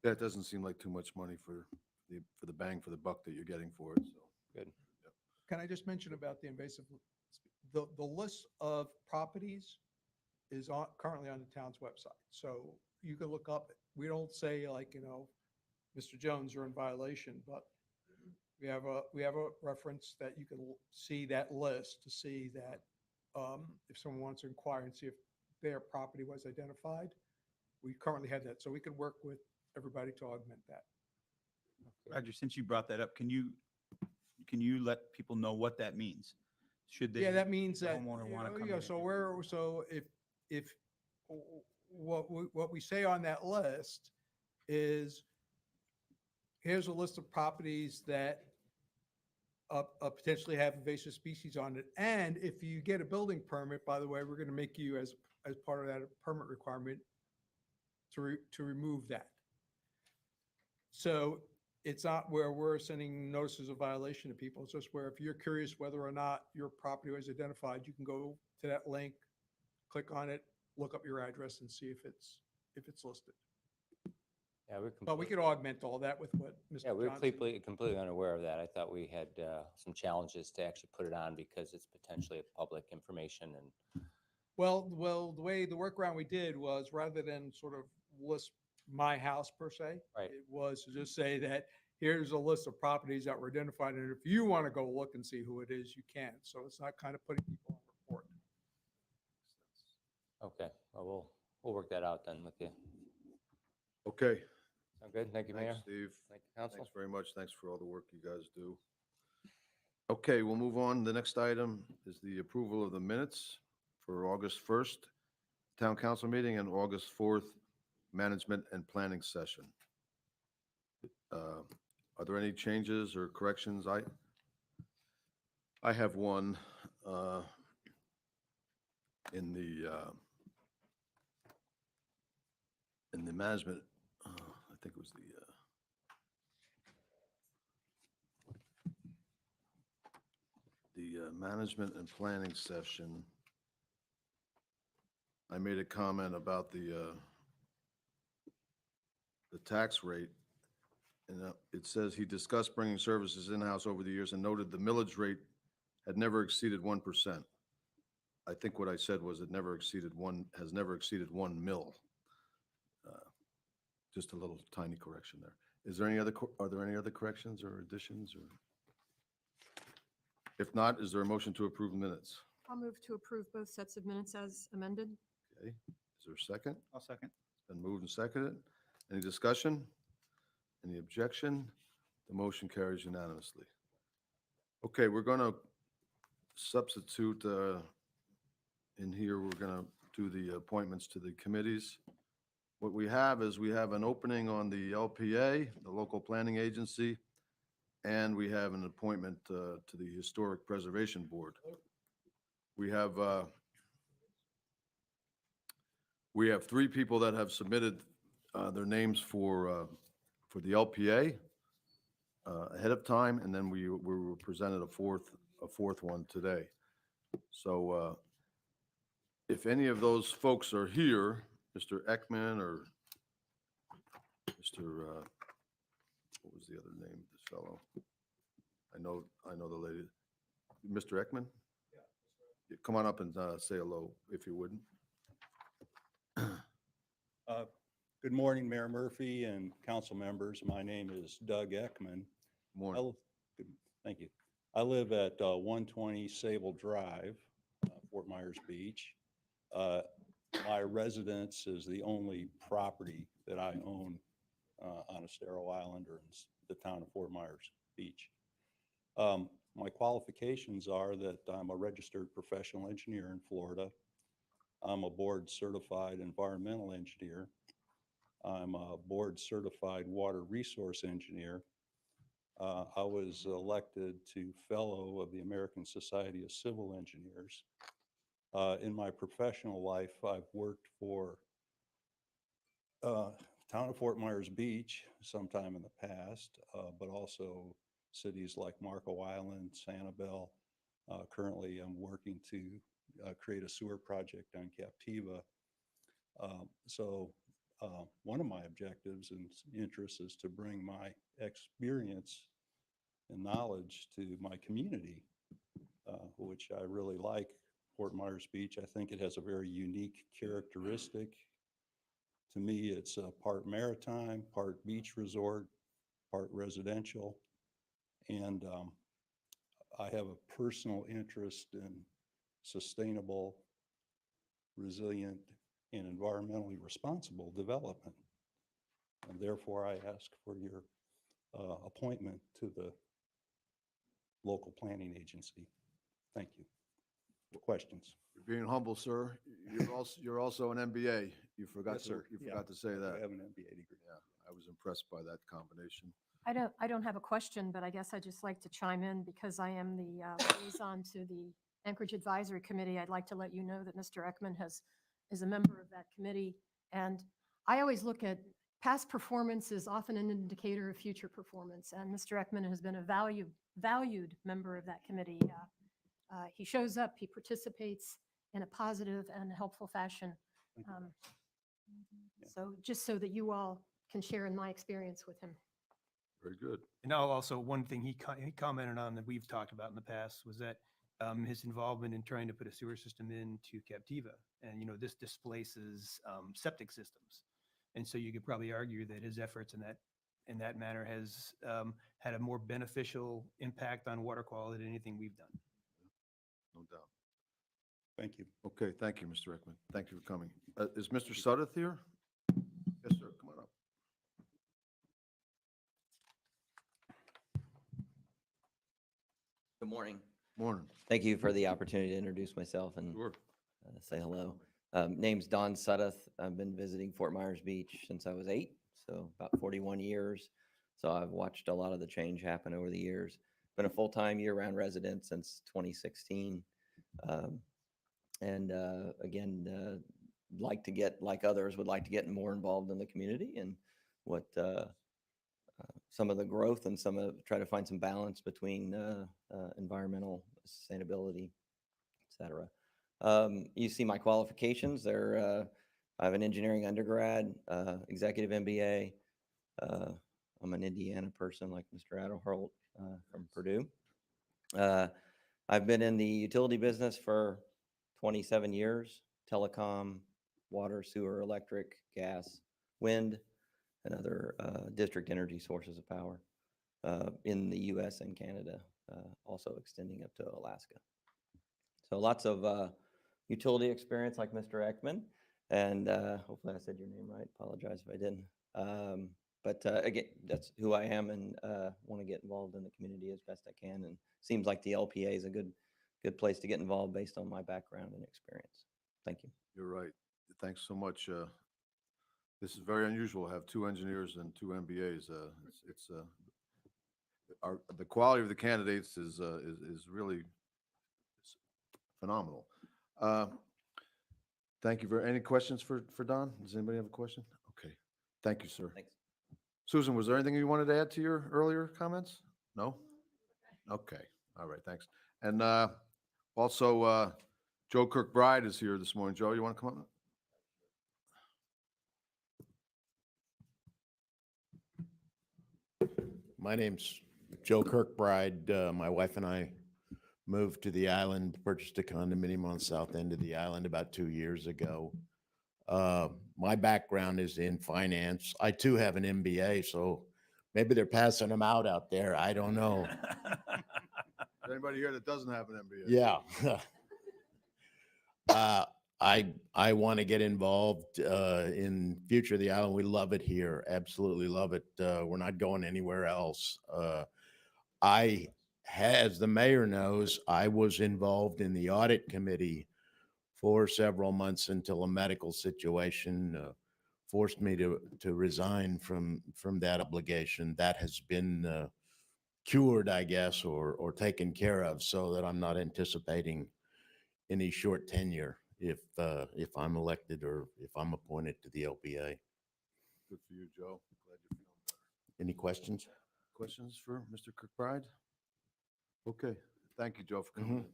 That doesn't seem like too much money for the bang for the buck that you're getting for it, so. Good. Can I just mention about the invasive, the list of properties is currently on the town's website. So you can look up, we don't say like, Mr. Jones, you're in violation, but we have a reference that you can see that list to see that if someone wants to inquire and see if their property was identified, we currently have that. So we could work with everybody to augment that. Roger, since you brought that up, can you let people know what that means? Should they? Yeah, that means the that, homeowner you wanna know, come yeah, in and so do- we're, so if what we say on that list is, here's a list of properties that potentially have invasive species on it. And if you get a building permit, by the way, we're going to make you as part of that permit requirement to remove that. So it's not where we're sending notices of violation to people. It's just where if you're curious whether or not your property was identified, you can go to that link, click on it, look up your address and see if it's listed. Yeah, we're But we complete- could augment all that with what Mr. Yeah, we're Johnson. completely unaware of that. I thought we had some challenges to actually put it on because it's potentially public information and Well, the way the workaround we did was, rather than sort of list my house per se, Right. it was to just say that here's a list of properties that were identified, and if you want to go look and see who it is, you can. So it's not kind of putting people on report. okay, well, we'll work that out then with you. Okay. Sound good? Thank you, Mayor. Thanks, Steve. Thank you, Council. Thanks very much. Thanks for all the work you guys do. Okay, we'll move on. The next item is the approval of the minutes for August 1st Town Council meeting and August 4th Management and Planning session. Are there any changes or corrections? I have one in the management, I think it was the management and planning session. I made a comment about the tax rate. And it says he discussed bringing services in-house over the years and noted the millage rate had never exceeded 1%. I think what I said was it never exceeded has never exceeded 1 mil. Just a little tiny correction there. Are there any other corrections or additions or? If not, is there a motion to approve minutes? I'll move to approve both sets of minutes as amended. Okay, is there a second? I'll second. It's been moved and seconded. Any discussion? Any objection? The motion carries unanimously. Okay, we're going to substitute in here, we're going to do the appointments to the committees. What we have is we have an opening on the LPA, the Local Planning Agency, and we have an appointment to the Historic Preservation Board. We have 3 people that have submitted their names for the LPA ahead of time, and then we were presented a fourth one today. So if any of those folks are here, Mr. Ekman or Mr. What was the other name of this fellow? I know the lady. Mr. Ekman? Yeah. Come on up and say hello, if you wouldn't. Good morning, Mayor Murphy and council members. My name is Doug Ekman. Morning. Thank you. I live at 120 Sable Drive, Fort Myers Beach. My residence is the only property that I own on Estero Island or in the town of Fort Myers Beach. My qualifications are that I'm a registered professional engineer in Florida. I'm a board certified environmental engineer. I'm a board certified water resource engineer. I was elected to fellow of the American Society of Civil Engineers. In my professional life, I've worked for town of Fort Myers Beach sometime in the past, but also cities like Marco Island, Sanibel. Currently, I'm working to create a sewer project on Captiva. One of my objectives and interests is to bring my experience and knowledge to my community, which I really like. Fort Myers Beach, I think it has a very unique characteristic. To me, it's a part maritime, part beach resort, part residential. And I have a personal interest in sustainable, resilient, and environmentally responsible development. And therefore, I ask for your appointment to the local planning agency. Thank you. questions. You're being humble, sir. You're also an MBA. You forgot Yes, to, sir. you Yeah, forgot to say I that. have an MBA degree. Yeah, I was impressed by that combination. I don't have a question, but I guess I'd just like to chime in because I am the liaison to the Anchorage Advisory Committee. I'd like to let you know that Mr. Ekman is a member of that committee. And I always look at past performance is often an indicator of future performance. And Mr. Ekman has been a valued member of that committee. He shows up, he participates in a positive and helpful fashion. Thank you. So just so that you all can share in my experience with him. Very good. And also, one thing he commented on that we've talked about in the past was that his involvement in trying to put a sewer system into Captiva. And, you know, this displaces septic systems. And so you could probably argue that his efforts in that manner has had a more beneficial impact on water quality than anything we've done. No doubt. Thank you. Okay, thank you, Mr. Ekman. Thank you for coming. Is Mr. Sudduth here? Yes, sir. Come on up. Good morning. Morning. Thank you for the opportunity to introduce myself and Sure. say hello. Name's Don Sudduth. I've been visiting Fort Myers Beach since I was 8, so about 41 years. So I've watched a lot of the change happen over the years. Been a full-time year-round resident since 2016. Again, like to get, like others, would like to get more involved in the community and what some of the growth and try to find some balance between environmental sustainability, et cetera. You see my qualifications. I have an engineering undergrad, executive MBA. I'm an Indiana person like Mr. Adelholt from Purdue. I've been in the utility business for 27 years, telecom, water, sewer, electric, gas, wind, and other district energy sources of power in the US and Canada, also extending up to Alaska. So lots of utility experience like Mr. Ekman, and hopefully I said your name right. Apologize if I didn't. Again, that's who I am, and want to get involved in the community as best I can. And seems like the LPA is a good place to get involved based on my background and experience. Thank you. You're right. Thanks so much. This is very unusual to have 2 engineers and 2 MBAs. The quality of the candidates is really phenomenal. Thank you. Any questions for Don? Does anybody have a question? Okay. Thank you, sir. Thanks. Susan, was there anything you wanted to add to your earlier comments? No? Okay. All right. Thanks. And also, Joe Kirkbride is here this morning. Joe, you want to come up? My name's Joe Kirkbride. My wife and I moved to the island, purchased a condominium on the south end of the island about 2 years ago. My background is in finance. I too have an MBA, so maybe they're passing them out there. I don't know. Anybody here that doesn't have an MBA? Yeah. I want to get involved in future of the island. We love it here. Absolutely love it. We're not going anywhere else. As the mayor knows, I was involved in the audit committee for several months until a medical situation forced me to resign from that obligation. That has been cured, I guess, or taken care of, so that I'm not anticipating any short tenure if I'm elected or if I'm appointed to the LPA. Good for you, Joe. Glad you're feeling better. Any questions? Questions for Mr. Kirkbride? Okay. Thank you, Joe, for coming in.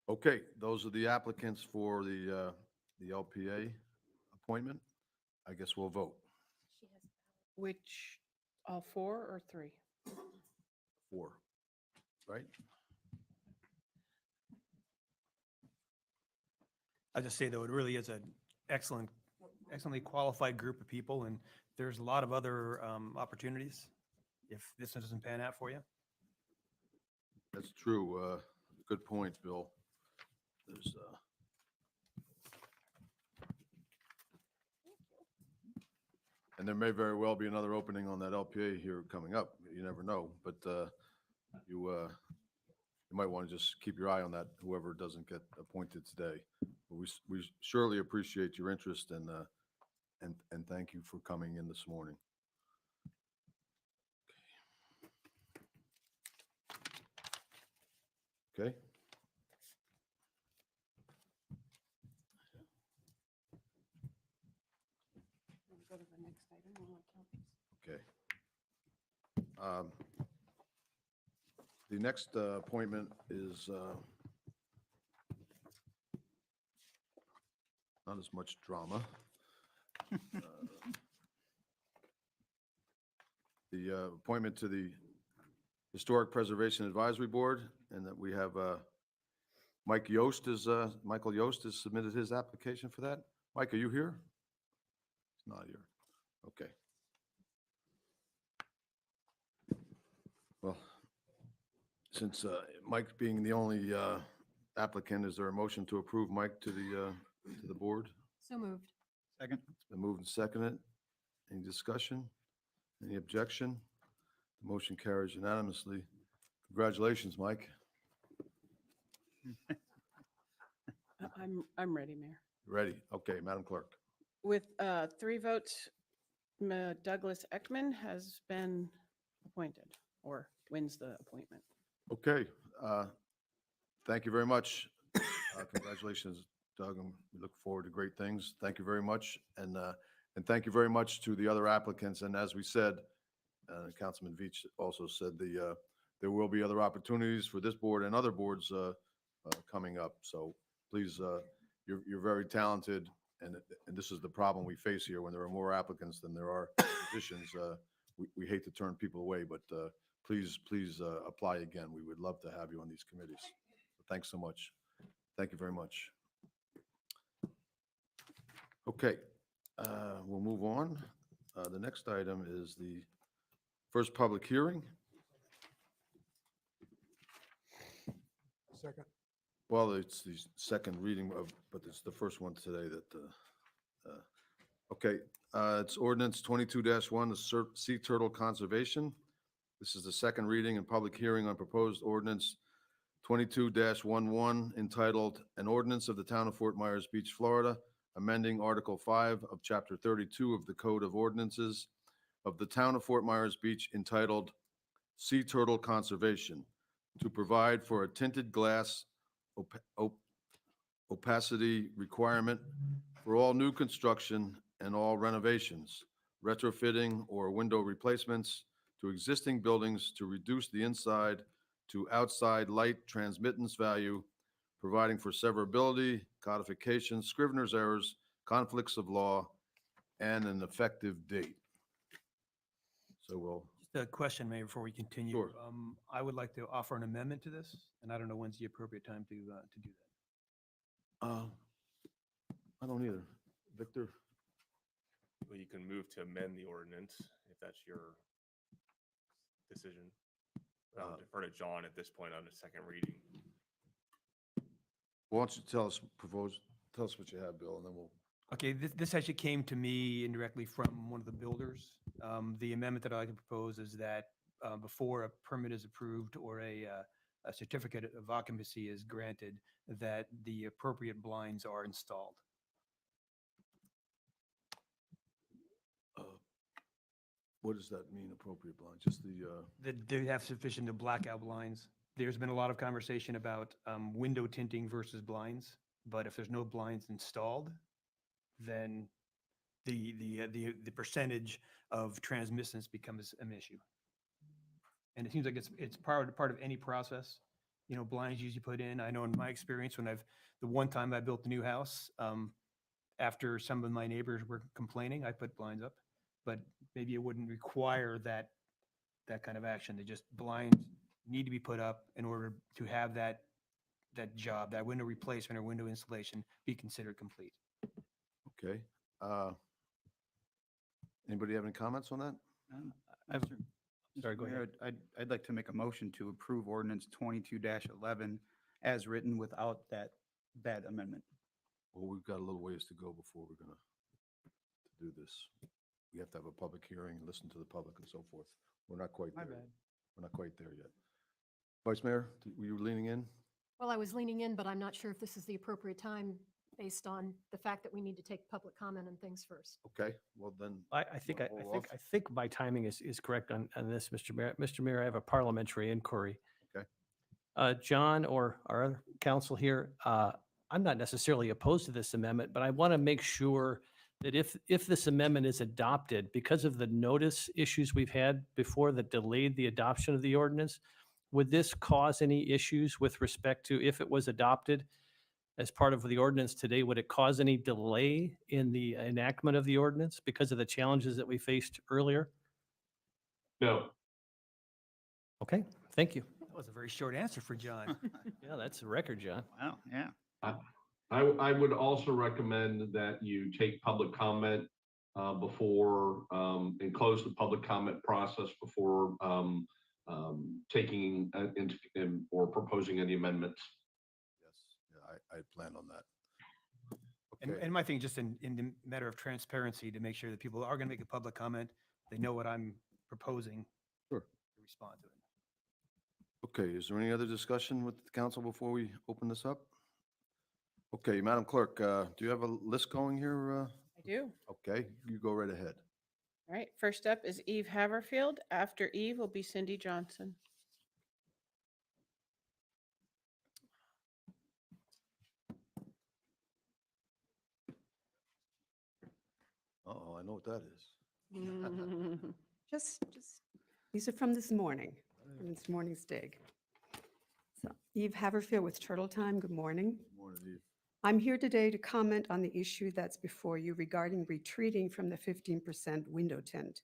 Okay, those are the applicants for the LPA appointment. I guess we'll vote. Which, all 4 or 3? 4, right? I just say though, it really is an excellently qualified group of people, and there's a lot of other opportunities if this doesn't pan out for you. That's true. Good point, Bill. There's and there may very well be another opening on that LPA here coming up. You never know, but you you might want to just keep your eye on that, whoever doesn't get appointed today. But we surely appreciate your interest and thank you for coming in this morning. Okay. Go to the next item. You want copies? Okay. The next appointment is not as much drama. The appointment to the Historic Preservation Advisory Board, and that we have Michael Yost has submitted his application for that. Mike, are you here? He's not here. Okay. Well, since Mike being the only applicant, is there a motion to approve Mike to the board? So moved. Second? It's been moved and seconded. Any discussion? Any objection? The motion carries unanimously. Congratulations, Mike. I'm ready, Mayor. Ready? Okay, Madam Clerk. With 3 votes, Douglas Ekman has been appointed or wins the appointment. Okay, thank you very much. Congratulations, Doug, and we look forward to great things. Thank you very much, and thank you very much to the other applicants. And as we said, Councilman Veach also said there will be other opportunities for this board and other boards coming up. So please, you're very talented, and this is the problem we face here. When there are more applicants than there are positions, we hate to turn people away, but please apply again. We would love to have you on these committees. So thanks so much. Thank you very much. Okay, we'll move on. The next item is the first public hearing. Second. Well, it's the second reading of, but it's the first one today that, okay, it's ordinance 22-1, the sea turtle conservation. This is the second reading and public hearing on proposed ordinance 22-11 entitled An Ordinance of the Town of Fort Myers Beach, Florida, amending Article 5 of Chapter 32 of the Code of Ordinances of the Town of Fort Myers Beach entitled Sea Turtle Conservation to provide for a tinted glass opacity requirement for all new construction and all renovations, retrofitting or window replacements to existing buildings to reduce the inside to outside light transmittance value, providing for severability, codification, scrivener's errors, conflicts of law, and an effective date. So we'll. Just a question, Mayor, before we continue. Sure. I would like to offer an amendment to this, and I don't know when's the appropriate time to do that. I don't either. Victor? Well, you can move to amend the ordinance if that's your decision. I'll defer to John at this point on the second reading. Why don't you tell us what you have, Bill, and then we'll. Okay, this actually came to me indirectly from one of the builders. The amendment that I like to propose is that before a permit is approved or a certificate of occupancy is granted, that the appropriate blinds are installed. What does that mean, appropriate blind? Just the, That they have sufficient to blackout blinds. There's been a lot of conversation about window tinting versus blinds, but if there's no blinds installed, then the percentage of transmittance becomes an issue. And it seems like it's part of any process. You know, blinds usually put in. I know in my experience when the one time I built a new house, after some of my neighbors were complaining, I put blinds up, but maybe it wouldn't require that kind of action. They just blinds need to be put up in order to have that job, that window replacement or window installation be considered complete. okay. Anybody have any comments on that? Sorry, go ahead. I'd like to make a motion to approve ordinance 22-11 as written without that amendment. Well, we've got a little ways to go before we're gonna do this. We have to have a public hearing, listen to the public and so forth. We're not quite My there. bad. We're not quite there yet. Vice Mayor, were you leaning in? Well, I was leaning in, but I'm not sure if this is the appropriate time based on the fact that we need to take public comment and things first. Okay, well then. I think, wanna hold off? I think my timing is correct on this, Mr. Mayor. Mr. Mayor, I have a parliamentary inquiry. Okay. John or our other counsel here, I'm not necessarily opposed to this amendment, but I want to make sure that if this amendment is adopted, because of the notice issues we've had before that delayed the adoption of the ordinance, would this cause any issues with respect to if it was adopted as part of the ordinance today? Would it cause any delay in the enactment of the ordinance because of the challenges that we faced earlier? No. Okay, thank you. That was a very short answer for John. Yeah, that's a record, John. Wow, yeah. I would also recommend that you take public comment before, and close the public comment process before taking into, or proposing any amendments. Yes, yeah, I planned on that. And, Okay. and my thing, just in the matter of transparency, to make sure that people are going to make a public comment, they know what I'm proposing. Sure. To respond to it. Okay, is there any other discussion with the council before we open this up? Okay, Madam Clerk, do you have a list going here? I do. Okay, you go right ahead. All right, first up is Eve Haverfield. After Eve will be Cindy Johnson. Uh-oh, I know what that is. Just, these are from this morning, from this morning's dig. So Eve Haverfield with Turtle Time, good morning. Morning, Eve. I'm here today to comment on the issue that's before you regarding retreating from the 15% window tint.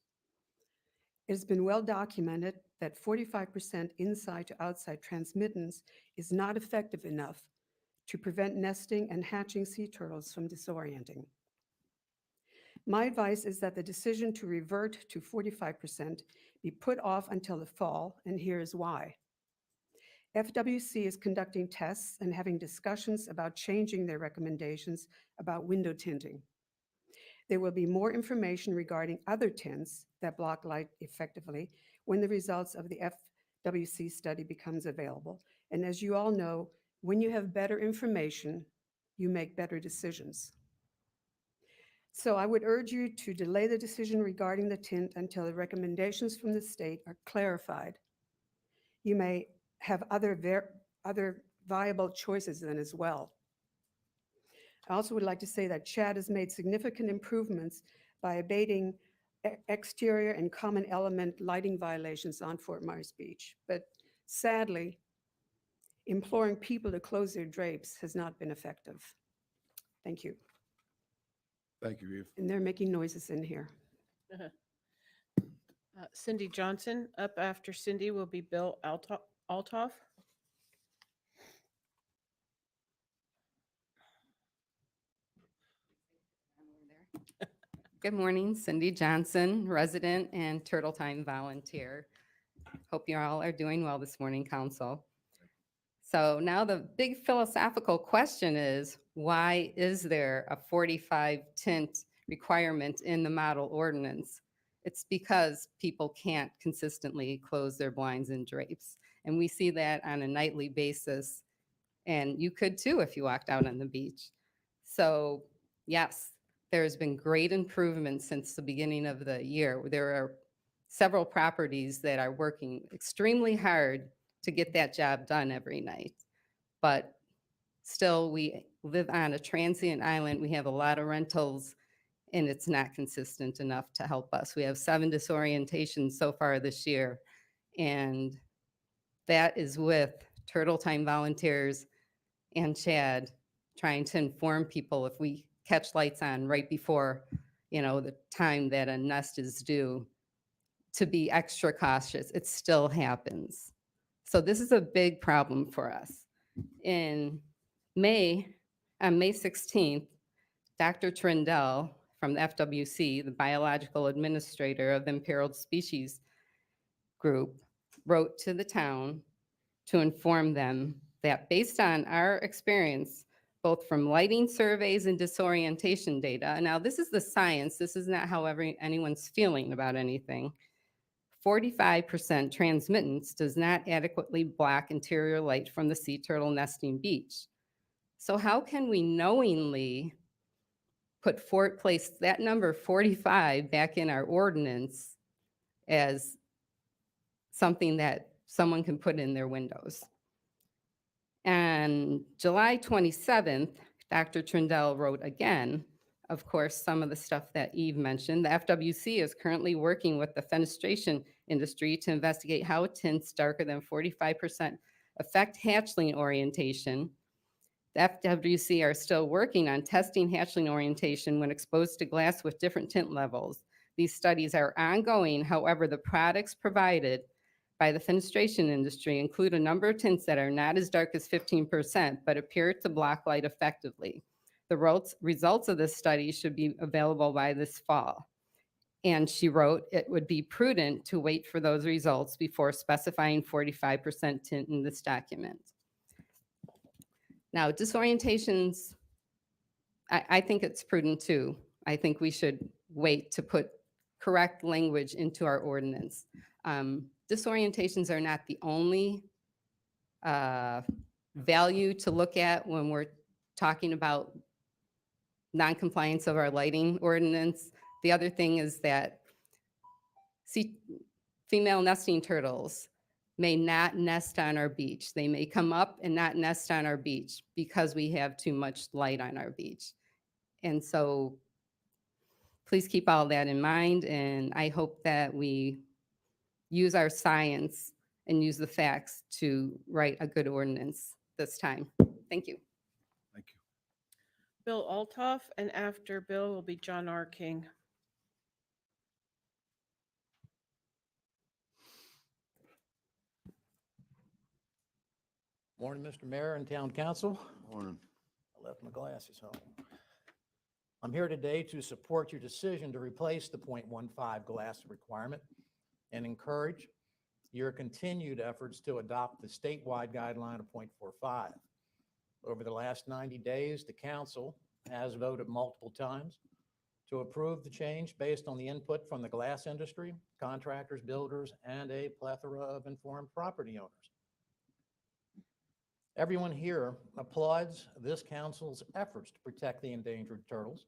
It has been well documented that 45% inside to outside transmittance is not effective enough to prevent nesting and hatching sea turtles from disorienting. My advice is that the decision to revert to 45% be put off until the fall, and here is why. FWC is conducting tests and having discussions about changing their recommendations about window tinting. There will be more information regarding other tints that block light effectively when the results of the FWC study becomes available. And as you all know, when you have better information, you make better decisions. So I would urge you to delay the decision regarding the tint until the recommendations from the state are clarified. You may have other viable choices then as well. I also would like to say that Chad has made significant improvements by abating exterior and common element lighting violations on Fort Myers Beach. But sadly, imploring people to close their drapes has not been effective. Thank you. Thank you, Eve. And they're making noises in here. Cindy Johnson. Up after Cindy will be Bill Althoff. Good morning, Cindy Johnson, resident and Turtle Time volunteer. Hope you all are doing well this morning, Council. So now the big philosophical question is, why is there a 45 tint requirement in the model ordinance? It's because people can't consistently close their blinds and drapes. And we see that on a nightly basis. And you could too if you walked out on the beach. So yes, there's been great improvement since the beginning of the year. There are several properties that are working extremely hard to get that job done every night. But still, we live on a transient island. We have a lot of rentals, and it's not consistent enough to help us. We have 7 disorientations so far this year, and that is with Turtle Time volunteers and Chad trying to inform people if we catch lights on right before, the time that a nest is due, to be extra cautious. It still happens. So this is a big problem for us. On May 16th, Dr. Trindell from the FWC, the biological administrator of the Imperiled Species Group, wrote to the town to inform them that based on our experience, both from lighting surveys and disorientation data, now this is the science, this is not how anyone's feeling about anything. 45% transmittance does not adequately block interior light from the sea turtle nesting beach. So how can we knowingly place that number 45 back in our ordinance as something that someone can put in their windows? And July 27th, Dr. Trindle wrote again, of course, some of the stuff that Eve mentioned. The FWC is currently working with the fenestration industry to investigate how tints darker than 45% affect hatchling orientation. The FWC are still working on testing hatchling orientation when exposed to glass with different tint levels. These studies are ongoing. However, the products provided by the fenestration industry include a number of tints that are not as dark as 15%, but appear to block light effectively. The results of this study should be available by this fall. And she wrote, it would be prudent to wait for those results before specifying 45% tint in this document. Now, disorientations, I think it's prudent too. I think we should wait to put correct language into our ordinance. Disorientations are not the only value to look at when we're talking about noncompliance of our lighting ordinance. The other thing is that female nesting turtles may not nest on our beach. They may come up and not nest on our beach because we have too much light on our beach. And so please keep all that in mind, and I hope that we use our science and use the facts to write a good ordinance this time. Thank you. Thank you. Bill Altoff, and after Bill will be John R. King. Morning, Mr. Mayor and Town Council. Morning. I left my glasses home. I'm here today to support your decision to replace the .15 glass requirement and encourage your continued efforts to adopt the statewide guideline of .45. Over the last 90 days, the council has voted multiple times to approve the change based on the input from the glass industry, contractors, builders, and a plethora of informed property owners. Everyone here applauds this council's efforts to protect the endangered turtles.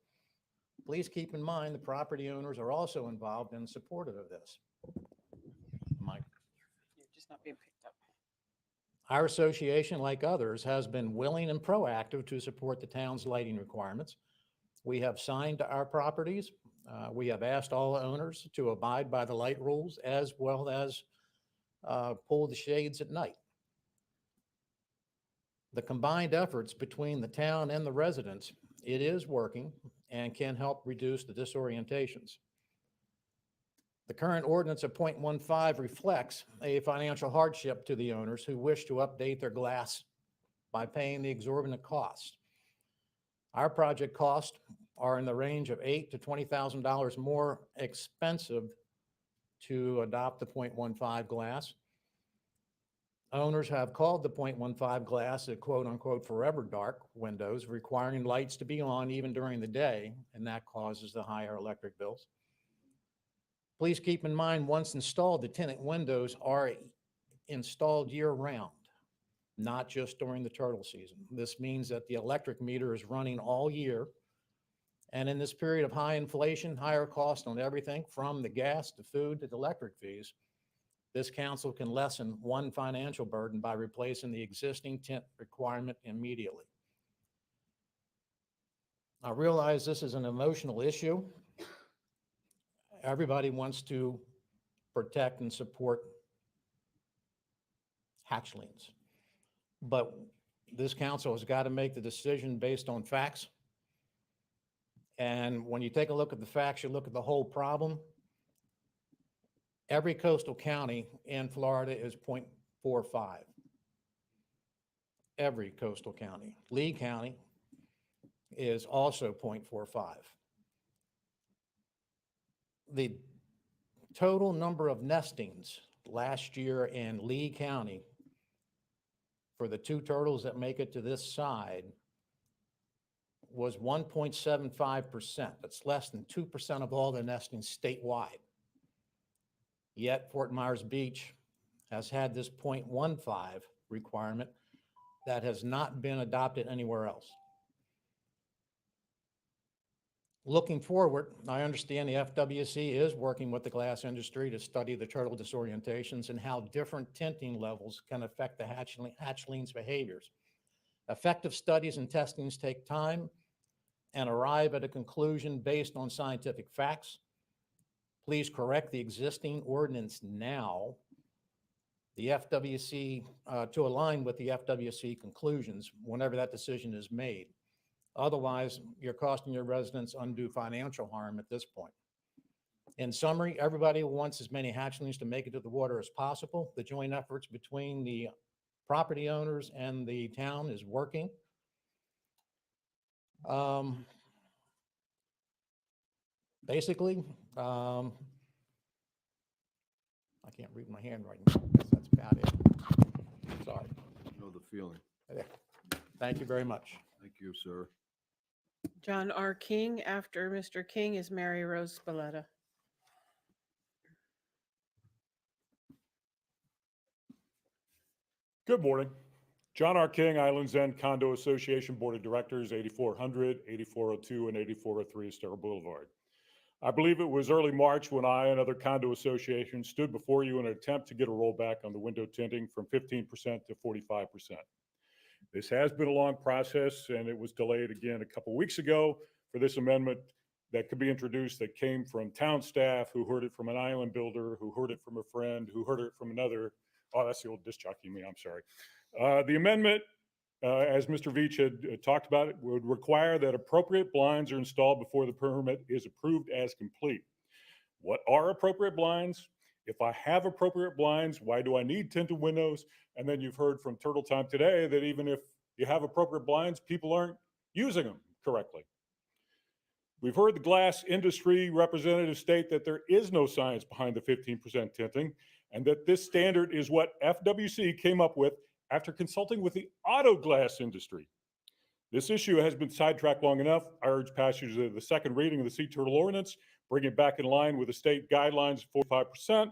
Please keep in mind the property owners are also involved and supportive of this. Mike. You're just not being picked up. Our association, like others, has been willing and proactive to support the town's lighting requirements. We have signed our properties. We have asked all owners to abide by the light rules as well as pull the shades at night. The combined efforts between the town and the residents, it is working and can help reduce the disorientations. The current ordinance of .15 reflects a financial hardship to the owners who wish to update their glass by paying the exorbitant costs. Our project costs are in the range of $8,000 to $20,000 more expensive to adopt the .15 glass. Owners have called the .15 glass a quote unquote forever dark windows, requiring lights to be on even during the day, and that causes the higher electric bills. Please keep in mind, once installed, the tinted windows are installed year round, not just during the turtle season. This means that the electric meter is running all year. And in this period of high inflation, higher cost on everything from the gas to food to the electric fees, this council can lessen one financial burden by replacing the existing tint requirement immediately. I realize this is an emotional issue. Everybody wants to protect and support hatchlings, but this council has got to make the decision based on facts. And when you take a look at the facts, you look at the whole problem. Every coastal county in Florida is .45. Every coastal county. Lee County is also .45. The total number of nestings last year in Lee County for the two turtles that make it to this side was 1.75%. That's less than 2% of all the nesting statewide. Yet Fort Myers Beach has had this 0.15 requirement that has not been adopted anywhere else. Looking forward, I understand the FWC is working with the glass industry to study the turtle disorientations and how different tinting levels can affect the hatchlings' behaviors. Effective studies and testings take time and arrive at a conclusion based on scientific facts. Please correct the existing ordinance now, the FWC, to align with the FWC conclusions whenever that decision is made. Otherwise, you're costing your residents undue financial harm at this point. In summary, everybody wants as many hatchlings to make it to the water as possible. The joint efforts between the property owners and the town is working. Basically, I can't read my handwriting. That's about it. Sorry. You know the feeling. Thank you very much. Thank you, sir. John R. King. After Mr. King is Mary Rose Spalletta. Good morning. John R. King, Islands End Condo Association Board of Directors, 8400, 8402, and 8403 Estero Boulevard. I believe it was early March when I and other condo associations stood before you in an attempt to get a rollback on the window tinting from 15% to 45%. This has been a long process, and it was delayed again a couple weeks ago for this amendment that could be introduced that came from town staff who heard it from an island builder, who heard it from a friend, who heard it from another. Oh, that's the old disc jockey me, I'm sorry. The amendment, as Mr. Veach had talked about, it would require that appropriate blinds are installed before the permit is approved as complete. What are appropriate blinds? If I have appropriate blinds, why do I need tinted windows? And then you've heard from Turtle Time today that even if you have appropriate blinds, people aren't using them correctly. We've heard the glass industry representatives state that there is no science behind the 15% tinting, and that this standard is what FWC came up with after consulting with the auto glass industry. This issue has been sidetracked long enough. I urge passage of the second reading of the Sea Turtle Ordinance, bring it back in line with the state guidelines of 45%,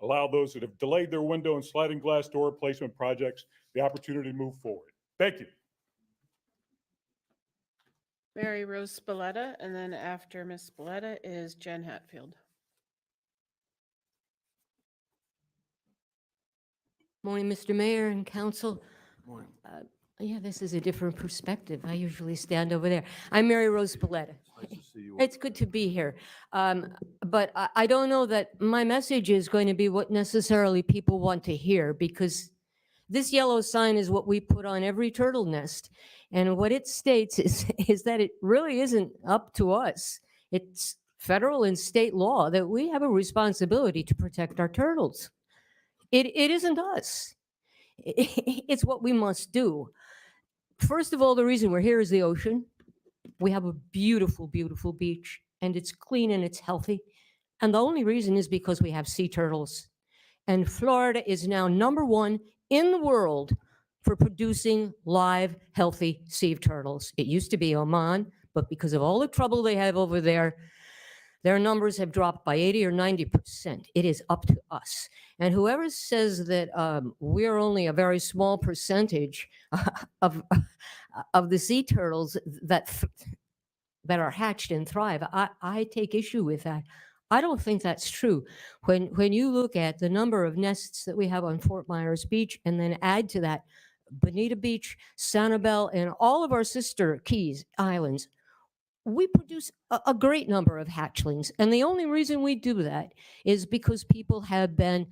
allow those that have delayed their window and sliding glass door replacement projects the opportunity to move forward. Thank you. Mary Rose Spalletta, and then after Miss Spalletta is Jen Hatfield. Morning, Mr. Mayor and council. Morning. Yeah, this is a different perspective. I usually stand over there. I'm Mary Rose Spalletta. Nice to see you. It's good to be here. But I don't know that my message is going to be what necessarily people want to hear, because this yellow sign is what we put on every turtle nest. And what it states is that it really isn't up to us. It's federal and state law that we have a responsibility to protect our turtles. It isn't us. It's what we must do. First of all, the reason we're here is the ocean. We have a beautiful, beautiful beach, and it's clean and it's healthy. And the only reason is because we have sea turtles. And Florida is now #1 in the world for producing live, healthy sea turtles. It used to be Oman, but because of all the trouble they have over there, their numbers have dropped by 80 or 90%. It is up to us. And whoever says that we're only a very small percentage of the sea turtles that are hatched and thrive, I take issue with that. I don't think that's true. When you look at the number of nests that we have on Fort Myers Beach, and then add to that Bonita Beach, Sanibel, and all of our sister keys, islands, we produce a great number of hatchlings. And the only reason we do that is because people have been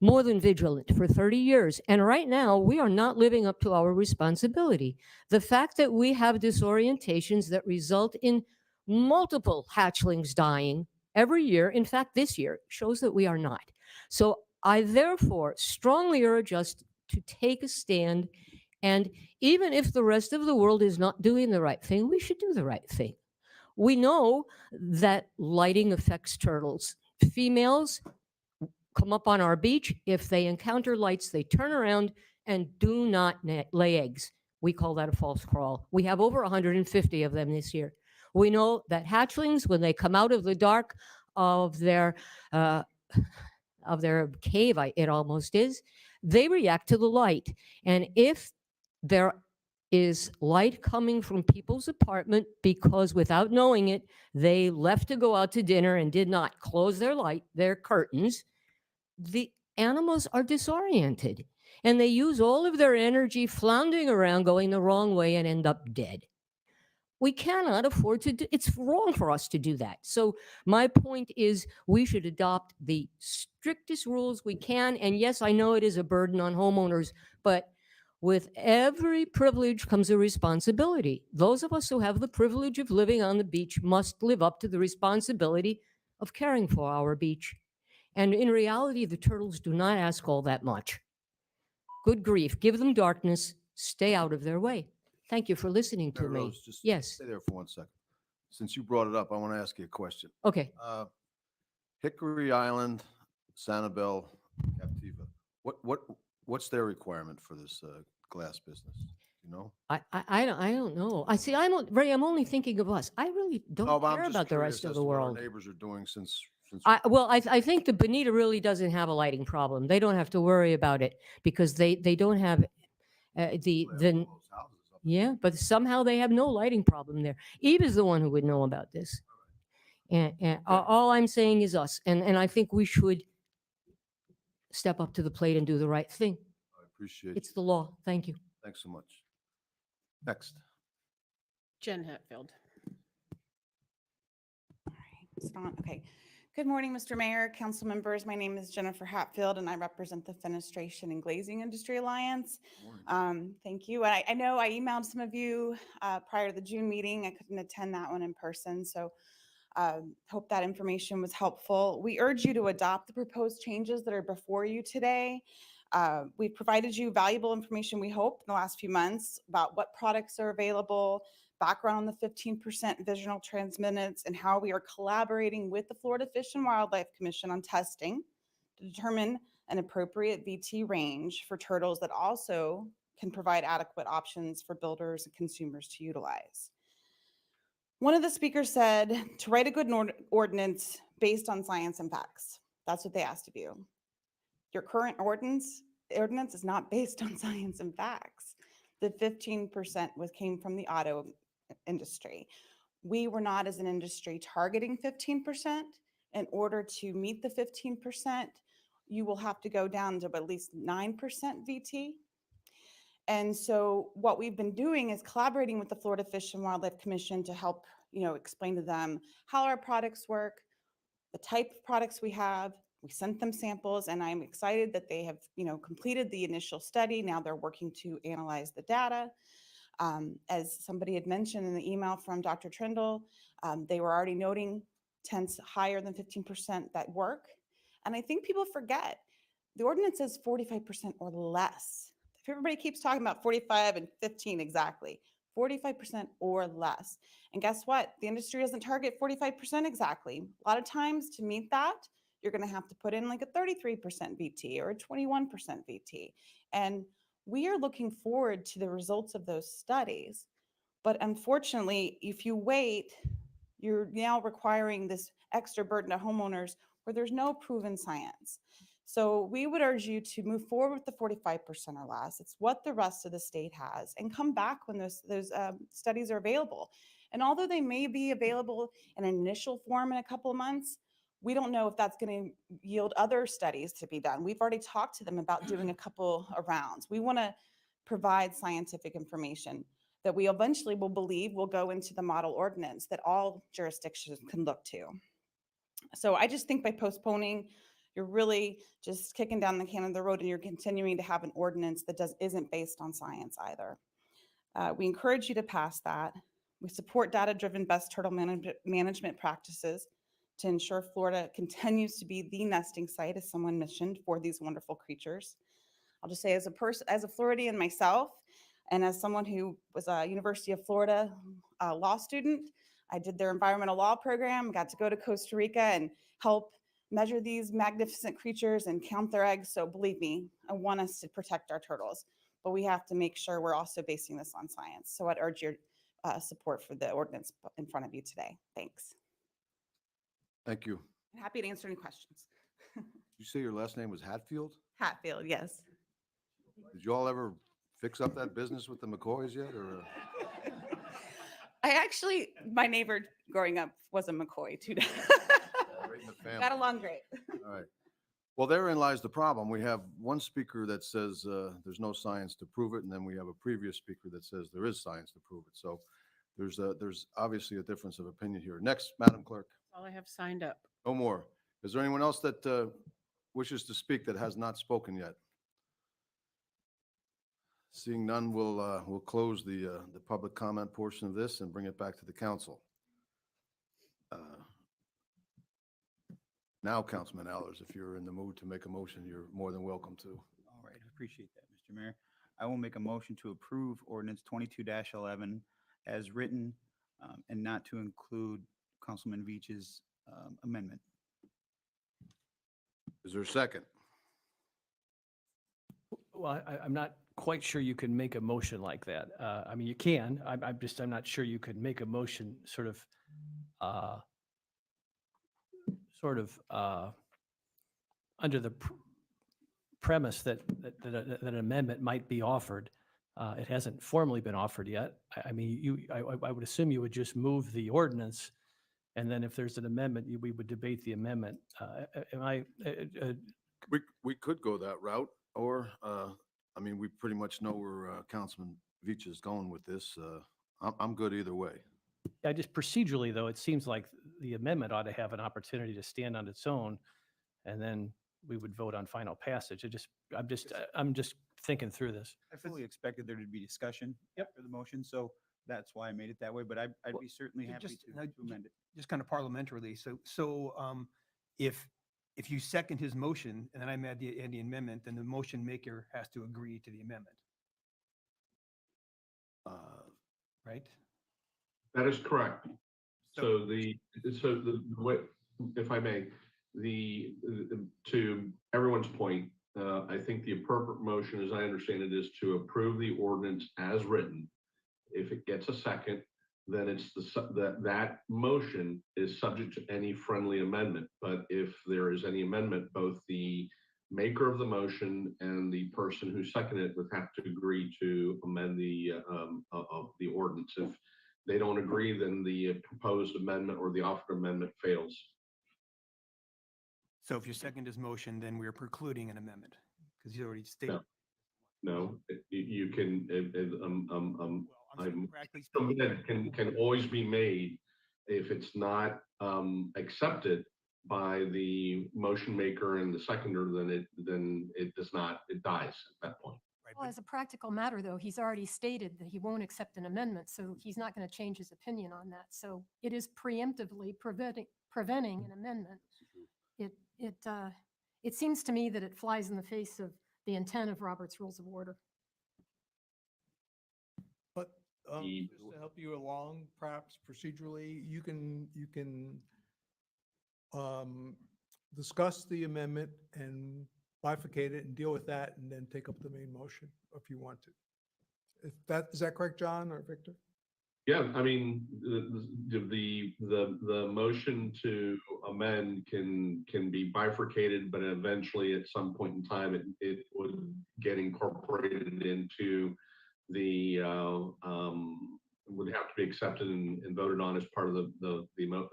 more than vigilant for 30 years. And right now, we are not living up to our responsibility. The fact that we have disorientations that result in multiple hatchlings dying every year, in fact, this year, shows that we are not. So I therefore strongly urge us to take a stand. And even if the rest of the world is not doing the right thing, we should do the right thing. We know that lighting affects turtles. Females come up on our beach. If they encounter lights, they turn around and do not lay eggs. We call that a false crawl. We have over 150 of them this year. We know that hatchlings, when they come out of the dark of their cave, it almost is, they react to the light. And if there is light coming from people's apartment because without knowing it, they left to go out to dinner and did not close their curtains, the animals are disoriented and they use all of their energy floundering around going the wrong way and end up dead. We cannot afford to do, it's wrong for us to do that. So my point is we should adopt the strictest rules we can. And yes, I know it is a burden on homeowners, but with every privilege comes a responsibility. Those of us who have the privilege of living on the beach must live up to the responsibility of caring for our beach. And in reality, the turtles do not ask all that much. Good grief, give them darkness, stay out of their way. Thank you for listening to Mary me. Rose, just Yes. stay there for 1 second. Since you brought it up, I want to ask you a question. Okay. Hickory Island, Sanibel, Captiva, what's their requirement for this glass business? You know? I don't know. I see. I'm only thinking of us. I really don't No, but I'm care just about the curious rest of as the to what our world. neighbors are doing since. Well, I think the Bonita really doesn't have a lighting problem. They don't have to worry about it because they don't have yeah, but somehow they have no lighting problem there. Eve is the one who would know about this. And all I'm saying is us. And I think we should step up to the plate and do the right thing. I appreciate It's you. the law. Thank you. Thanks so much. Next. Jen Hatfield. It's not, okay. Good morning, Mr. Mayor, council members. My name is Jennifer Hatfield and I represent the Fenestration and Glazing Industry Alliance. Thank you. And I know I emailed some of you prior to the June meeting. I couldn't attend that one in person, so hope that information was helpful. We urge you to adopt the proposed changes that are before you today. We've provided you valuable information, we hope, in the last few months about what products are available, background on the 15% visual transmittance, and how we are collaborating with the Florida Fish and Wildlife Commission on testing to determine an appropriate VT range for turtles that also can provide adequate options for builders and consumers to utilize. One of the speakers said to write a good ordinance based on science and facts. That's what they asked of you. Your current ordinance is not based on science and facts. The 15% came from the auto industry. We were not, as an industry, targeting 15%. In order to meet the 15%, you will have to go down to at least 9% VT. And so what we've been doing is collaborating with the Florida Fish and Wildlife Commission to help, explain to them how our products work, the type of products we have. We sent them samples, and I'm excited that they have, completed the initial study. Now they're working to analyze the data. As somebody had mentioned in the email from Dr. Trindle, they were already noting tents higher than 15% that work. And I think people forget the ordinance says 45% or less. If everybody keeps talking about 45 and 15 exactly, 45% or less. And guess what? The industry doesn't target 45% exactly. A lot of times to meet that, you're going to have to put in like a 33% VT or a 21% VT. And we are looking forward to the results of those studies. But unfortunately, if you wait, you're now requiring this extra burden to homeowners where there's no proven science. So we would urge you to move forward with the 45% or less. It's what the rest of the state has, and come back when those studies are available. And although they may be available in an initial form in a couple of months, we don't know if that's going to yield other studies to be done. We've already talked to them about doing a couple of rounds. We want to provide scientific information that we eventually will believe will go into the model ordinance that all jurisdictions can look to. So I just think by postponing, you're really just kicking down the can of the road, and you're continuing to have an ordinance that isn't based on science either. We encourage you to pass that. We support data-driven best turtle management practices to ensure Florida continues to be the nesting site, as someone mentioned, for these wonderful creatures. I'll just say, as a Floridian myself, and as someone who was a University of Florida law student, I did their environmental law program, got to go to Costa Rica and help measure these magnificent creatures and count their eggs. So believe me, I want us to protect our turtles, but we have to make sure we're also basing this on science. So I'd urge your support for the ordinance in front of you today. Thanks. Thank you. I'm happy to answer any questions. you say your last name was Hatfield? Hatfield, yes. Did you all ever fix up that business with the McCoys yet, or? I actually, my neighbor growing up was a McCoy too. Right in the family. Got along great. All right. Well, therein lies the problem. We have one speaker that says there's no science to prove it, and then we have a previous speaker that says there is science to prove it. So there's obviously a difference of opinion here. Next, Madam Clerk. That's all I have signed up. No more. Is there anyone else that wishes to speak that has not spoken yet? Seeing none, we'll close the public comment portion of this and bring it back to the council. Now, Councilman Allers, if you're in the mood to make a motion, you're more than welcome to. All right, I appreciate that, Mr. Mayor. I will make a motion to approve ordinance 22-11 as written and not to include Councilman Veach's amendment. Is there a second? Well, I'm not quite sure you can make a motion like that. I mean, you can. I'm not sure you could make a motion sort of under the premise that an amendment might be offered. It hasn't formally been offered yet. I mean, I would assume you would just move the ordinance, and then if there's an amendment, we would debate the amendment. We could go that route, or, I mean, we pretty much know where Councilman Veach is going with this. I'm good either way. Yeah, just procedurally, though, it seems like the amendment ought to have an opportunity to stand on its own, and then we would vote on final passage. I'm just thinking through this. I fully expected there to be discussion after the motion, so that's why I made it that way, but I'd be certainly happy to amend it. Just kind of parliamentarily. So if you second his motion and then I add the amendment, then the motion maker has to agree to the amendment. Right? That is correct. So the way, if I may, to everyone's point, I think the appropriate motion, as I understand it, is to approve the ordinance as written. If it gets a second, then it's that motion is subject to any friendly amendment. But if there is any amendment, both the maker of the motion and the person who seconded it would have to agree to amend the ordinance. If they don't agree, then the proposed amendment or the offered amendment fails. So if you second his motion, then we're precluding an amendment because he's already stated. No, you can, Practically amendment can always be made if it's not accepted by the motion maker and the seconder, then it does not, it dies at that point. Well, as a practical matter, though, he's already stated that he won't accept an amendment, so he's not going to change his opinion on that. So it is preemptively preventing an amendment. It seems to me that it flies in the face of the intent of Robert's Rules of Order. But just to help you along, perhaps procedurally, you can discuss the amendment and bifurcate it and deal with that, and then take up the main motion if you want to. Is that correct, John or Victor? Yeah, I mean, the motion to amend can be bifurcated, but eventually at some point in time, it would get incorporated into the, would have to be accepted and voted on as part of the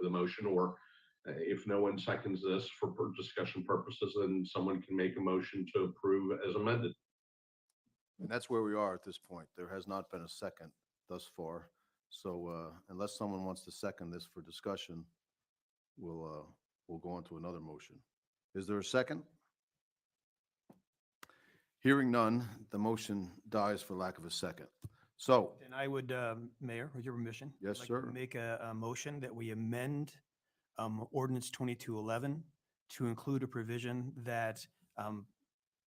motion, or if no one seconds this for discussion purposes, then someone can make a motion to approve as amended. And that's where we are at this point. There has not been a second thus far. So unless someone wants to second this for discussion, we'll go on to another motion. Is there a second? Hearing none, the motion dies for lack of a second. So. And I would, Mayor, with your permission. Yes, I'd like sir. to make a motion that we amend ordinance 2211 to include a provision that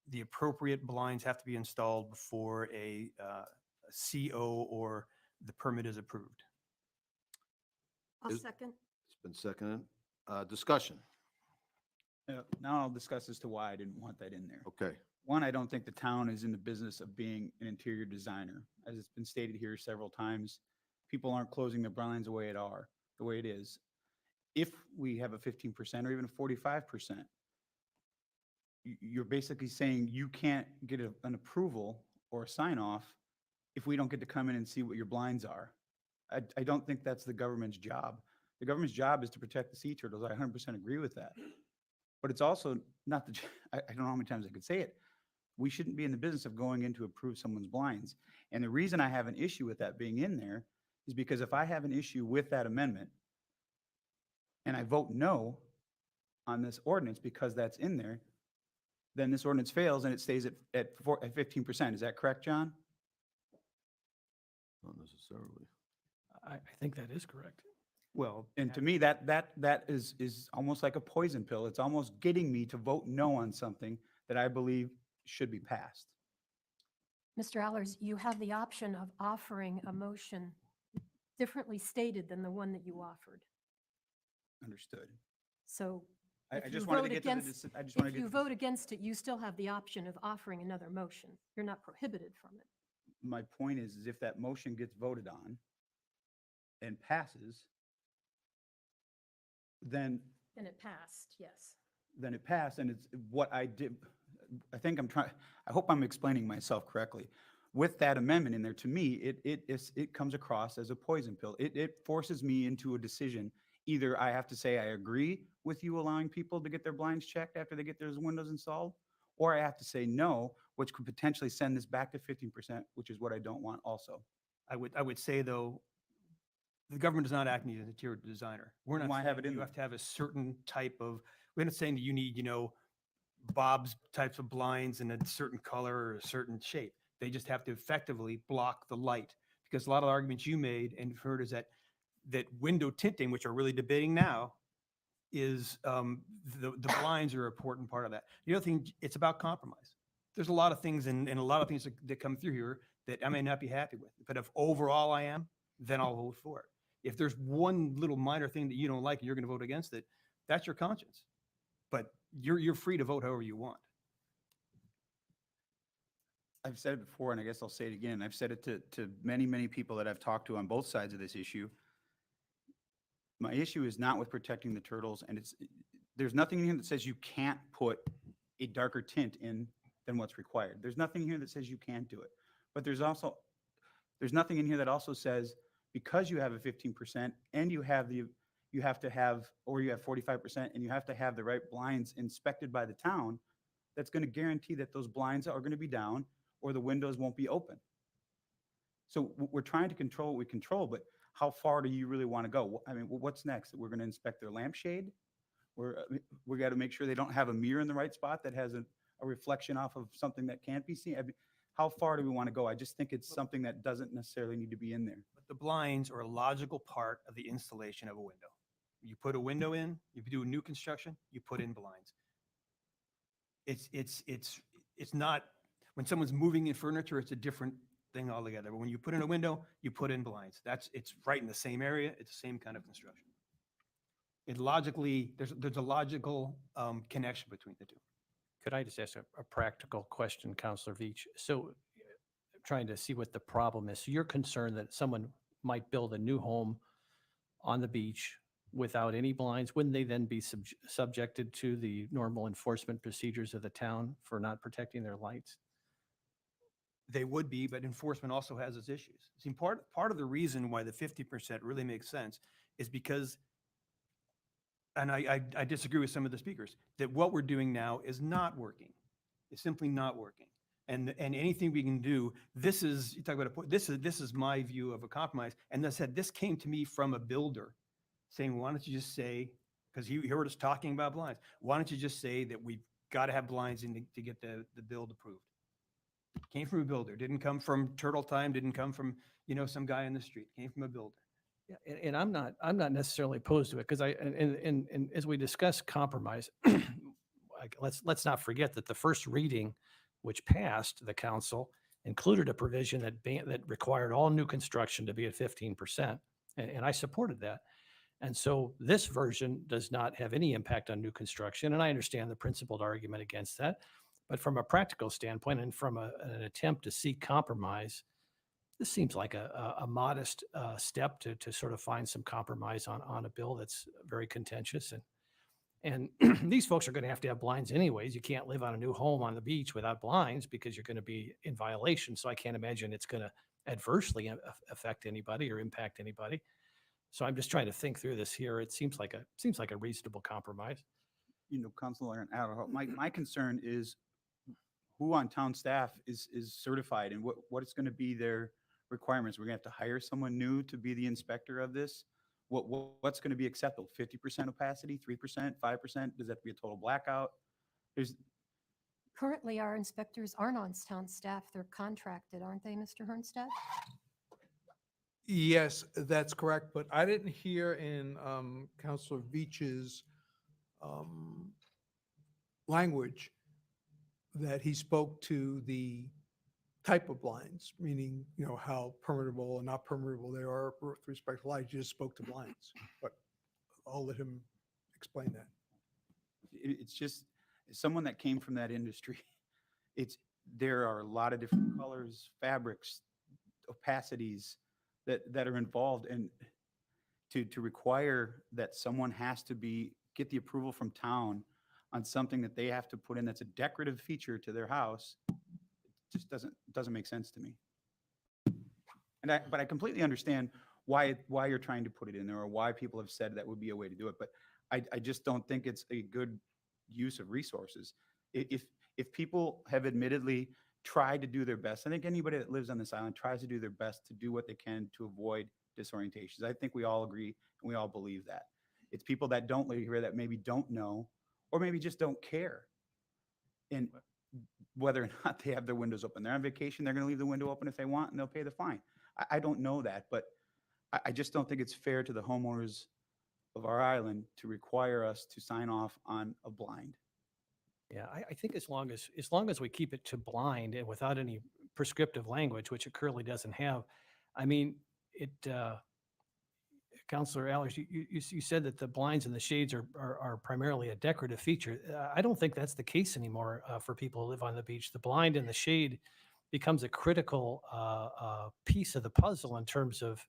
the appropriate blinds have to be installed before a CO or the permit is approved. I'll Is- second. It's been seconded. Discussion. Now I'll discuss as to why I didn't want that in there. Okay. One, I don't think the town is in the business of being an interior designer. As it's been stated here several times, people aren't closing their blinds the way it is. If we have a 15% or even a 45%, you're basically saying you can't get an approval or a sign off if we don't get to come in and see what your blinds are. I don't think that's the government's job. The government's job is to protect the sea turtles. I 100% agree with that. But it's also not the, I don't know how many times I could say it. We shouldn't be in the business of going in to approve someone's blinds. And the reason I have an issue with that being in there is because if I have an issue with that amendment and I vote no on this ordinance because that's in there, then this ordinance fails and it stays at 15%. Is that correct, John? Not necessarily. I think that is correct. Well, and to me, that is almost like a poison pill. It's almost getting me to vote no on something that I believe should be passed. Mr. Allers, you have the option of offering a motion differently stated than the one that you offered. Understood. So I if you just wanted to vote get to the, against, I just want to if you get, vote against it, you still have the option of offering another motion. You're not prohibited from it. my point is if that motion gets voted on and passes, then And it passed, yes. it passed, and it's what I did. I think I'm trying, I hope I'm explaining myself correctly. With that amendment in there, to me, it comes across as a poison pill. It forces me into a decision. Either I have to say I agree with you allowing people to get their blinds checked after they get their windows installed, or I have to say no, which could potentially send this back to 15%, which is what I don't want also. I would say, though, the government is not acting as an interior designer. We're not Why saying have it in you there? have to have a certain type of, we're not saying that you need, Bob's types of blinds in a certain color or a certain shape. They just have to effectively block the light. Because a lot of the arguments you made and heard is that window tinting, which are really debating now, is the blinds are an important part of that. The other thing, it's about compromise. There's a lot of things and a lot of things that come through here that I may not be happy with. But if overall I am, then I'll vote for it. If there's one little minor thing that you don't like and you're going to vote against it, that's your conscience. But you're free to vote however you want. I've said it before, and I guess I'll say it again. I've said it to many, many people that I've talked to on both sides of this issue. My issue is not with protecting the turtles, and there's nothing in here that says you can't put a darker tint in than what's required. There's nothing here that says you can't do it. But there's nothing in here that also says because you have a 15% and you have 45% and you have to have the right blinds inspected by the town, that's going to guarantee that those blinds are going to be down or the windows won't be open. So we're trying to control what we control, but how far do you really want to go? I mean, what's next? We're going to inspect their lampshade? We got to make sure they don't have a mirror in the right spot that has a reflection off of something that can't be seen. I mean, how far do we want to go? I just think it's something that doesn't necessarily need to be in there. But the blinds are a logical part of the installation of a window. You put a window in, you do a new construction, you put in blinds. It's not, when someone's moving in furniture, it's a different thing altogether. But when you put in a window, you put in blinds. It's right in the same area. It's the same kind of construction. It logically, there's a logical connection between the two. Could I just ask a practical question, Counselor Veach? So trying to see what the problem is. So you're concerned that someone might build a new home on the beach without any blinds. Wouldn't they then be subjected to the normal enforcement procedures of the town for not protecting their lights? They would be, but enforcement also has its issues. See, part of the reason why the 50% really makes sense is because, and I disagree with some of the speakers, that what we're doing now is not working. It's simply not working. And anything we can do, this is, you talk about a point, this is my view of a compromise. And that said, this came to me from a builder saying, why don't you just say, because he heard us talking about blinds, why don't you just say that we've got to have blinds in to get the build approved? Came from a builder, didn't come from Turtle Time, didn't come from, some guy in the street, came from a builder. Yeah, and I'm not necessarily opposed to it because and as we discuss compromise, let's not forget that the first reading, which passed the council, included a provision that required all new construction to be at 15%, and I supported that. And so this version does not have any impact on new construction, and I understand the principled argument against that. But from a practical standpoint and from an attempt to seek compromise, this seems like a modest step to sort of find some compromise on a bill that's very contentious. And these folks are going to have blinds anyways. You can't live on a new home on the beach without blinds because you're going to be in violation. So I can't imagine it's going to adversely affect anybody or impact anybody. So I'm just trying to think through this here. It seems like a reasonable compromise. You know, Councilor Adderall, my concern is who on town staff is certified and what is going to be their requirements. We're going to have to hire someone new to be the inspector of this. What's going to be acceptable? 50% opacity, 3%, 5%? Does that have to be a total blackout? There's, Currently, our inspectors aren't on town staff. They're contracted, aren't they, Mr. Hernstead? Yes, that's correct, but I didn't hear in Councilor Veach's language that he spoke to the type of blinds, meaning, how permeable and not permeable they are with respect to light. You just spoke to blinds, but I'll let him explain that. it's just someone that came from that industry. There are a lot of different colors, fabrics, opacities that are involved, and to require that someone has to get the approval from town on something that they have to put in that's a decorative feature to their house just doesn't make sense to me. But I completely understand why you're trying to put it in there, or why people have said that would be a way to do it. But I just don't think it's a good use of resources. If people have admittedly tried to do their best, I think anybody that lives on this island tries to do their best to do what they can to avoid disorientations. I think we all agree and we all believe that. It's people that don't live here that maybe don't know, or maybe just don't care. And whether or not they have their windows open. They're on vacation, they're going to leave the window open if they want, and they'll pay the fine. I don't know that, but I just don't think it's fair to the homeowners of our island to require us to sign off on a blind. Yeah, I think as long as we keep it to blind and without any prescriptive language, which it currently doesn't have, I mean, Councilor Allers, you said that the blinds and the shades are primarily a decorative feature. I don't think that's the case anymore for people who live on the beach. The blind and the shade becomes a critical piece of the puzzle in terms of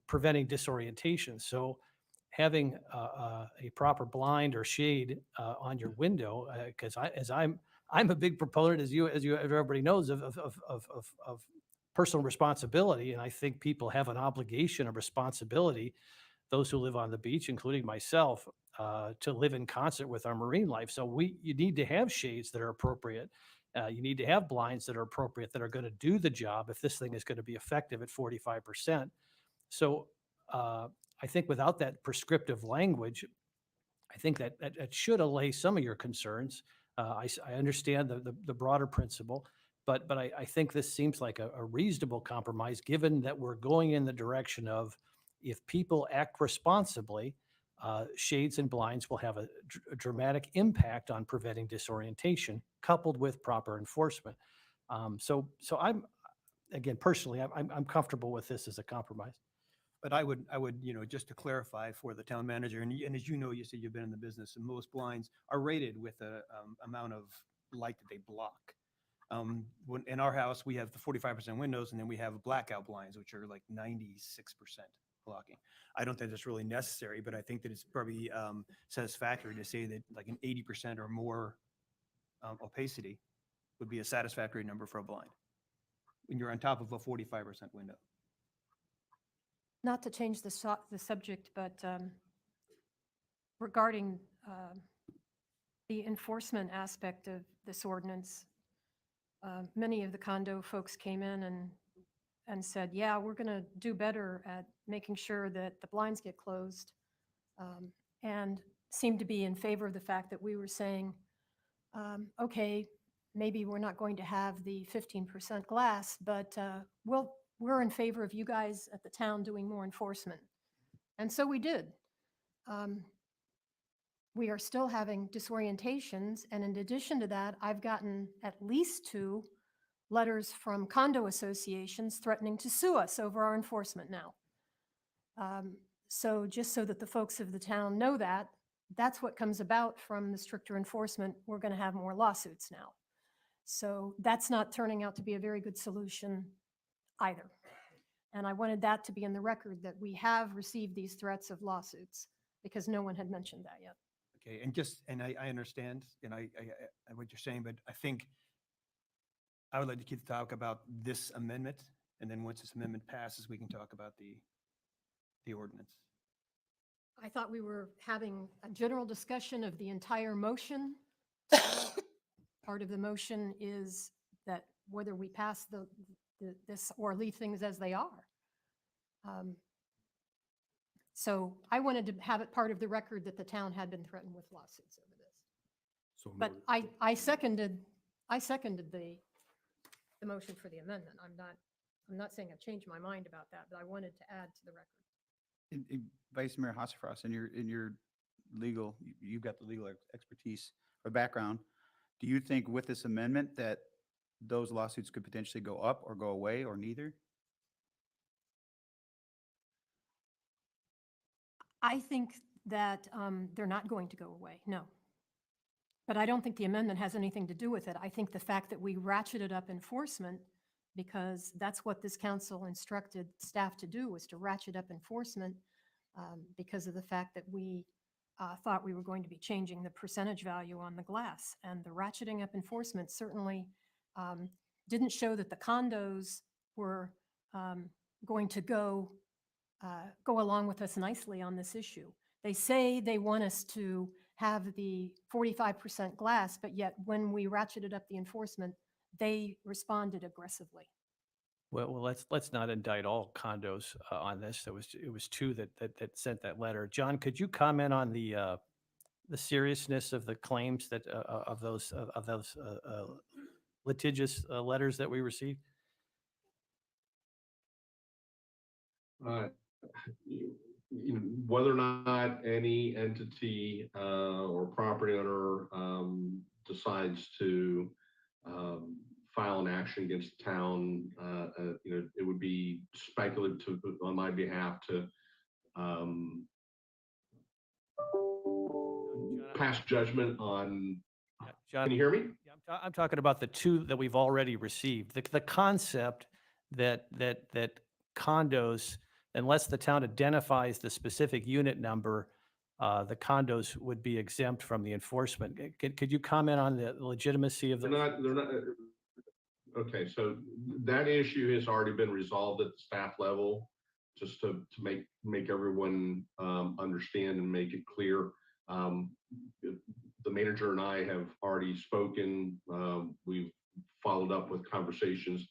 preventing disorientation. So having a proper blind or shade on your window, because I'm a big proponent, as everybody knows, of personal responsibility, and I think people have an obligation, a responsibility, those who live on the beach, including myself, to live in concert with our marine life. So you need to have shades that are appropriate. You need to have blinds that are appropriate, that are going to do the job if this thing is going to be effective at 45%. So I think without that prescriptive language, I think that should allay some of your concerns. I understand the broader principle, but I think this seems like a reasonable compromise, given that we're going in the direction of, if people act responsibly, shades and blinds will have a dramatic impact on preventing disorientation, coupled with proper enforcement. So again, personally, I'm comfortable with this as a compromise. But I would, just to clarify for the town manager, and as you know, you said you've been in the business, and most blinds are rated with a amount of light that they block. In our house, we have the 45% windows, and then we have blackout blinds, which are like 96% blocking. I don't think that's really necessary, but I think that it's probably satisfactory to say that like an 80% or more opacity would be a satisfactory number for a blind when you're on top of a 45% window. Not to change the subject, but regarding the enforcement aspect of this ordinance, many of the condo folks came in and said, yeah, we're going to do better at making sure that the blinds get closed, and seemed to be in favor of the fact that we were saying, okay, maybe we're not going to have the 15% glass, but we're in favor of you guys at the town doing more enforcement. And so we did. We are still having disorientations. And in addition to that, I've gotten at least 2 letters from condo associations threatening to sue us over our enforcement now. So just so that the folks of the town know that, that's what comes about from the stricter enforcement. We're going to have more lawsuits now. So that's not turning out to be a very good solution either. And I wanted that to be in the record, that we have received these threats of lawsuits, because no one had mentioned that yet. Okay, and I understand, and I what you're saying, but I think I would like to keep the talk about this amendment, and then once this amendment passes, we can talk about the ordinance. I thought we were having a general discussion of the entire motion. Part of the motion is that whether we pass this or leave things as they are. So I wanted to have it part of the record that the town had been threatened with lawsuits over this. So But noted. I seconded the motion for the amendment. I'm not saying I've changed my mind about that, but I wanted to add to the record. Vice Mayor Hasselfrost, in your legal, you've got the legal expertise or background. Do you think with this amendment that those lawsuits could potentially go up or go away or neither? I think that they're not going to go away, no. But I don't think the amendment has anything to do with it. I think the fact that we ratcheted up enforcement, because that's what this council instructed staff to do, was to ratchet up enforcement because of the fact that we thought we were going to be changing the percentage value on the glass. And the ratcheting up enforcement certainly didn't show that the condos were going to go along with us nicely on this issue. They say they want us to have the 45% glass, but yet when we ratcheted up the enforcement, they responded aggressively. Well, let's not indict all condos on this. It was two that sent that letter. John, could you comment on the seriousness of the claims that of those litigious letters that we received? Whether or not any entity or property owner decides to file an action against the town, it would be speculative on my behalf to pass judgment on. John, Can you hear me? yeah, I'm talking about the two that we've already received. The concept that condos, unless the town identifies the specific unit number, the condos would be exempt from the enforcement. Could you comment on the legitimacy of They're those? not. Okay, so that issue has already been resolved at the staff level, just to make everyone understand and make it clear. The manager and I have already spoken. We've followed up with conversations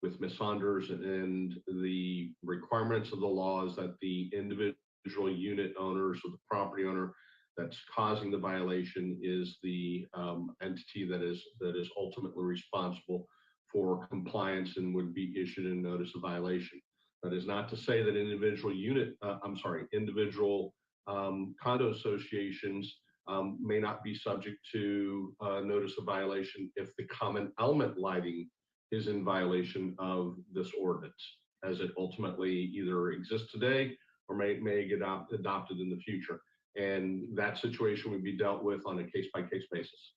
with Ms. Saunders, and the requirements of the law is that the individual unit owners or the property owner that's causing the violation is the entity that is ultimately responsible for compliance and would be issued a notice of violation. That is not to say that individual condo associations may not be subject to notice of violation if the common element lighting is in violation of this ordinance, as it ultimately either exists today or may get adopted in the future. And that situation would be dealt with on a case-by-case basis.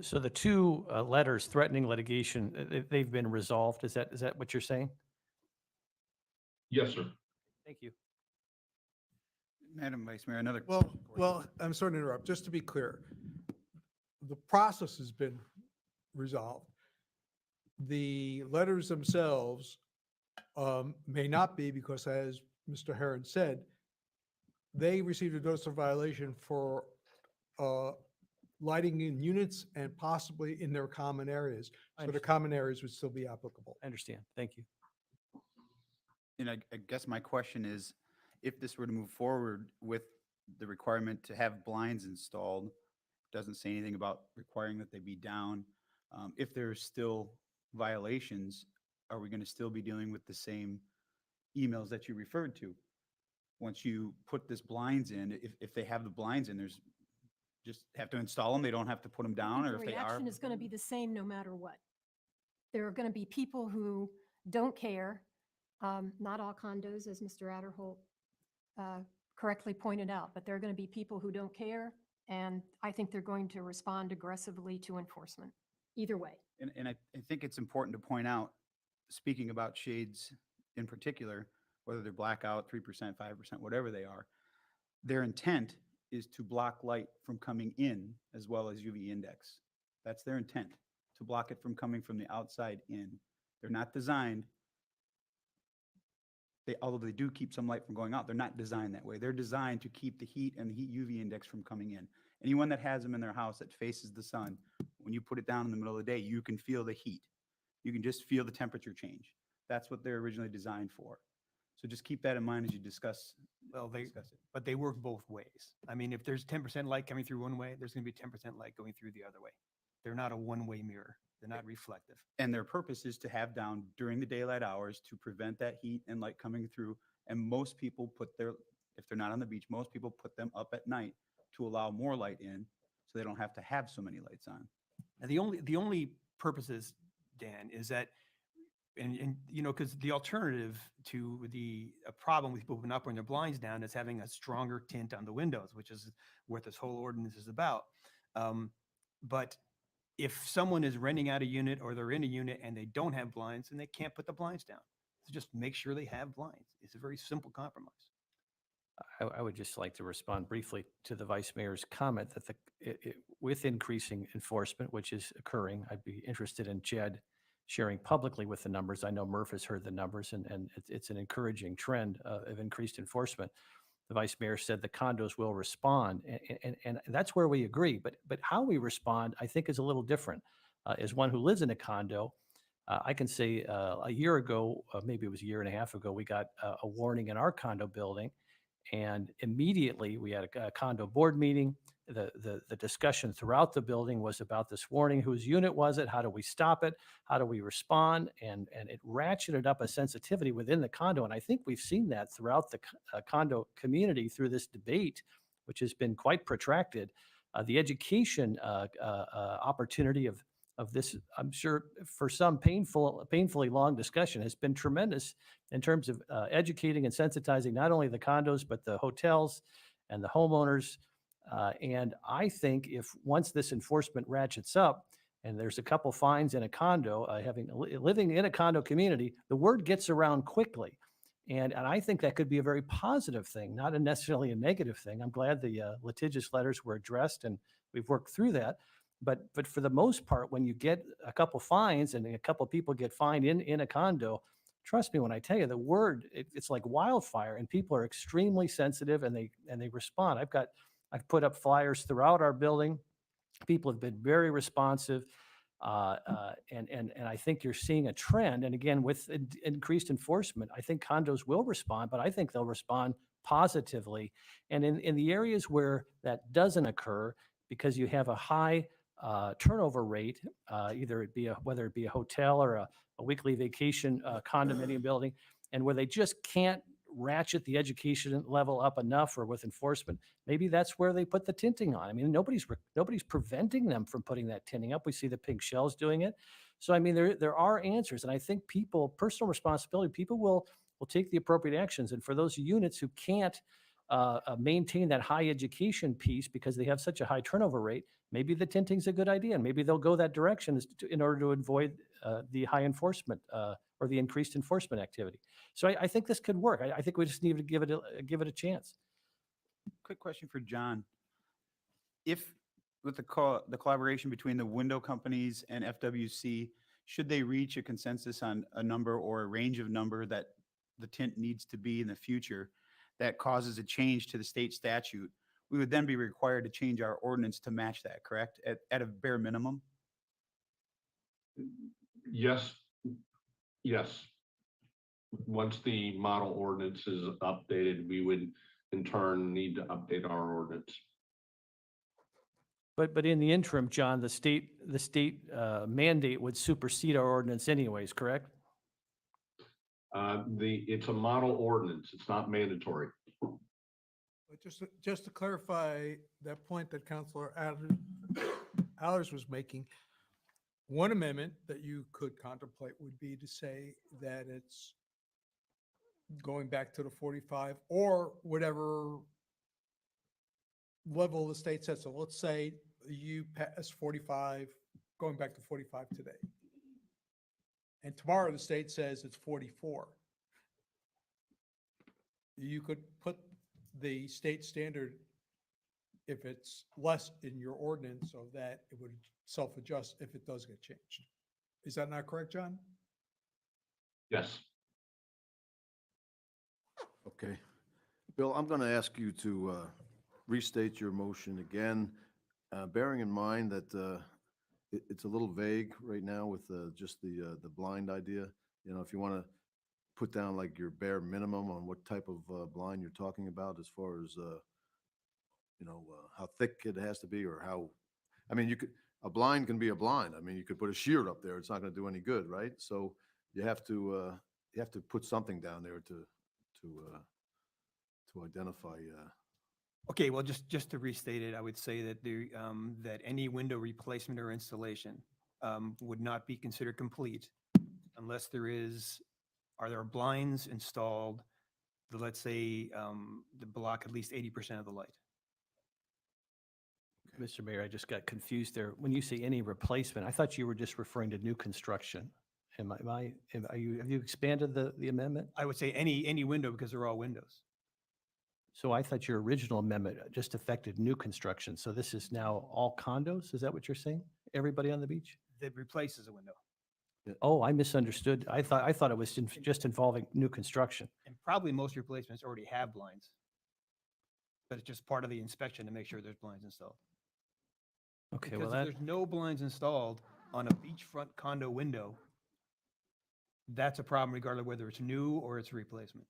So the two letters threatening litigation, they've been resolved. Is that what you're saying? Yes, sir. Thank you. Madam Vice Mayor, another. Well, I'm sorry to interrupt. Just to be clear, the process has been resolved. The letters themselves may not be, because as Mr. Heron said, they received a notice of violation for lighting in units and possibly in their common areas. So the common areas would still be applicable. I understand. Thank you. And I guess my question is, if this were to move forward with the requirement to have blinds installed, doesn't say anything about requiring that they be down. If there's still violations, are we going to still be dealing with the same emails that you referred to? Once you put this blinds in, if they have the blinds in, there's just have to install them. They don't have to put them down, or The if they are. reaction is going to be the same no matter what. There are going to be people who don't care. Not all condos, as Mr. Adderholt correctly pointed out, but there are going to be people who don't care. And I think they're going to respond aggressively to enforcement, either way. And I think it's important to point out, speaking about shades in particular, whether they're blackout, 3%, 5%, whatever they are, their intent is to block light from coming in as well as UV index. That's their intent, to block it from coming from the outside in. They're not designed, although they do keep some light from going out, they're not designed that way. They're designed to keep the heat and the heat UV index from coming in. Anyone that has them in their house that faces the sun, when you put it down in the middle of the day, you can feel the heat. You can just feel the temperature change. That's what they're originally designed for. So just keep that in mind as you discuss. Well, discuss it. but they work both ways. I mean, if there's 10% light coming through one way, there's going to be 10% light going through the other way. They're not a one-way mirror. They're not reflective. And their purpose is to have down during the daylight hours to prevent that heat and light coming through. And most people put their, if they're not on the beach, most people put them up at night to allow more light in so they don't have to have so many lights on. And the only purposes, Dan, is that, and you know, because the alternative to the a problem with people not putting their blinds down is having a stronger tint on the windows, which is what this whole ordinance is about. But if someone is renting out a unit or they're in a unit and they don't have blinds, then they can't put the blinds down. So just make sure they have blinds. It's a very simple compromise. I would just like to respond briefly to the Vice Mayor's comment that with increasing enforcement, which is occurring, I'd be interested in Jed sharing publicly with the numbers. I know Murph has heard the numbers, and it's an encouraging trend of increased enforcement. The Vice Mayor said the condos will respond, and that's where we agree. But how we respond, I think, is a little different. As one who lives in a condo, I can say a year ago, maybe it was a year and a half ago, we got a warning in our condo building. And immediately we had a condo board meeting. The discussion throughout the building was about this warning. Whose unit was it? How do we stop it? How do we respond? And it ratcheted up a sensitivity within the condo. And I think we've seen that throughout the condo community through this debate, which has been quite protracted. The education opportunity of this, I'm sure for some painfully long discussion, has been tremendous in terms of educating and sensitizing not only the condos, but the hotels and the homeowners. And I think if once this enforcement ratchets up and there's a couple fines in a condo, living in a condo community, the word gets around quickly. And I think that could be a very positive thing, not necessarily a negative thing. I'm glad the litigious letters were addressed and we've worked through that. But for the most part, when you get a couple fines and a couple people get fined in a condo, trust me when I tell you, the word, it's like wildfire, and people are extremely sensitive and they respond. I've put up flyers throughout our building. People have been very responsive. And I think you're seeing a trend. And again, with increased enforcement, I think condos will respond, but I think they'll respond positively. And in the areas where that doesn't occur, because you have a high turnover rate, whether it be a hotel or a weekly vacation condominium building, and where they just can't ratchet the education level up enough, or with enforcement, maybe that's where they put the tinting on. I mean, nobody's preventing them from putting that tinting up. We see the pink shells doing it. So I mean, there are answers, and I think personal responsibility, people will take the appropriate actions. And for those units who can't maintain that high education piece because they have such a high turnover rate, maybe the tinting's a good idea, and maybe they'll go that direction in order to avoid the high enforcement or the increased enforcement activity. So I think this could work. I think we just need to give it a chance. Quick question for John. If with the collaboration between the window companies and FWC, should they reach a consensus on a number or a range of number that the tint needs to be in the future that causes a change to the state statute, we would then be required to change our ordinance to match that, correct? At a bare minimum? Yes. Once the model ordinance is updated, we would in turn need to update our ordinance. But in the interim, John, the state mandate would supersede our ordinance anyways, correct? It's a model ordinance. It's not mandatory. But just to clarify that point that Councilor Allers was making, one amendment that you could contemplate would be to say that it's going back to the 45 or whatever level the state says. So let's say you pass 45, going back to 45 today. And tomorrow the state says it's 44. You could put the state standard if it's less in your ordinance, so that it would self-adjust if it does get changed. Is that not correct, John? Yes. Okay. Bill, I'm going to ask you to restate your motion again, bearing in mind that it's a little vague right now with just the blind idea. You know, if you want to put down like your bare minimum on what type of blind you're talking about as far as, how thick it has to be or how, I mean, a blind can be a blind. I mean, you could put a shield up there. It's not going to do any good, right? So you have to put something down there to identify. Okay, well, just to restate it, I would say that that any window replacement or installation would not be considered complete unless are there blinds installed that, let's say, that block at least 80% of the light. Mr. Mayor, I just got confused there. When you say any replacement, I thought you were just referring to new construction. Have you expanded the amendment? I would say any window because they're all windows. So I thought your original amendment just affected new construction. So this is now all condos? Is that what you're saying? Everybody on the beach? That replaces a window. Oh, I misunderstood. I thought it was just involving new construction. And probably most replacements already have blinds. But it's just part of the inspection to make sure there's blinds installed. Okay, Because well, if there's no blinds installed on a beachfront condo window, that's a problem regardless of whether it's new or it's a replacement.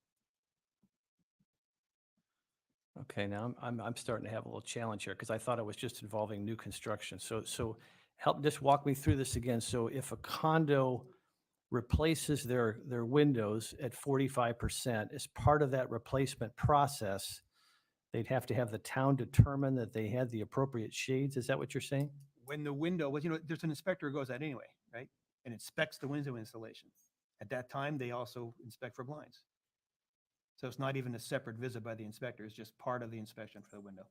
okay, now I'm starting to have a little challenge here because I thought it was just involving new construction. So help just walk me through this again. So if a condo replaces their windows at 45%, as part of that replacement process, they'd have to have the town determine that they had the appropriate shades. Is that what you're saying? When the window, well, there's an inspector who goes out anyway, right? And inspects the window installation. At that time, they also inspect for blinds. So it's not even a separate visit by the inspector. It's just part of the inspection for the window.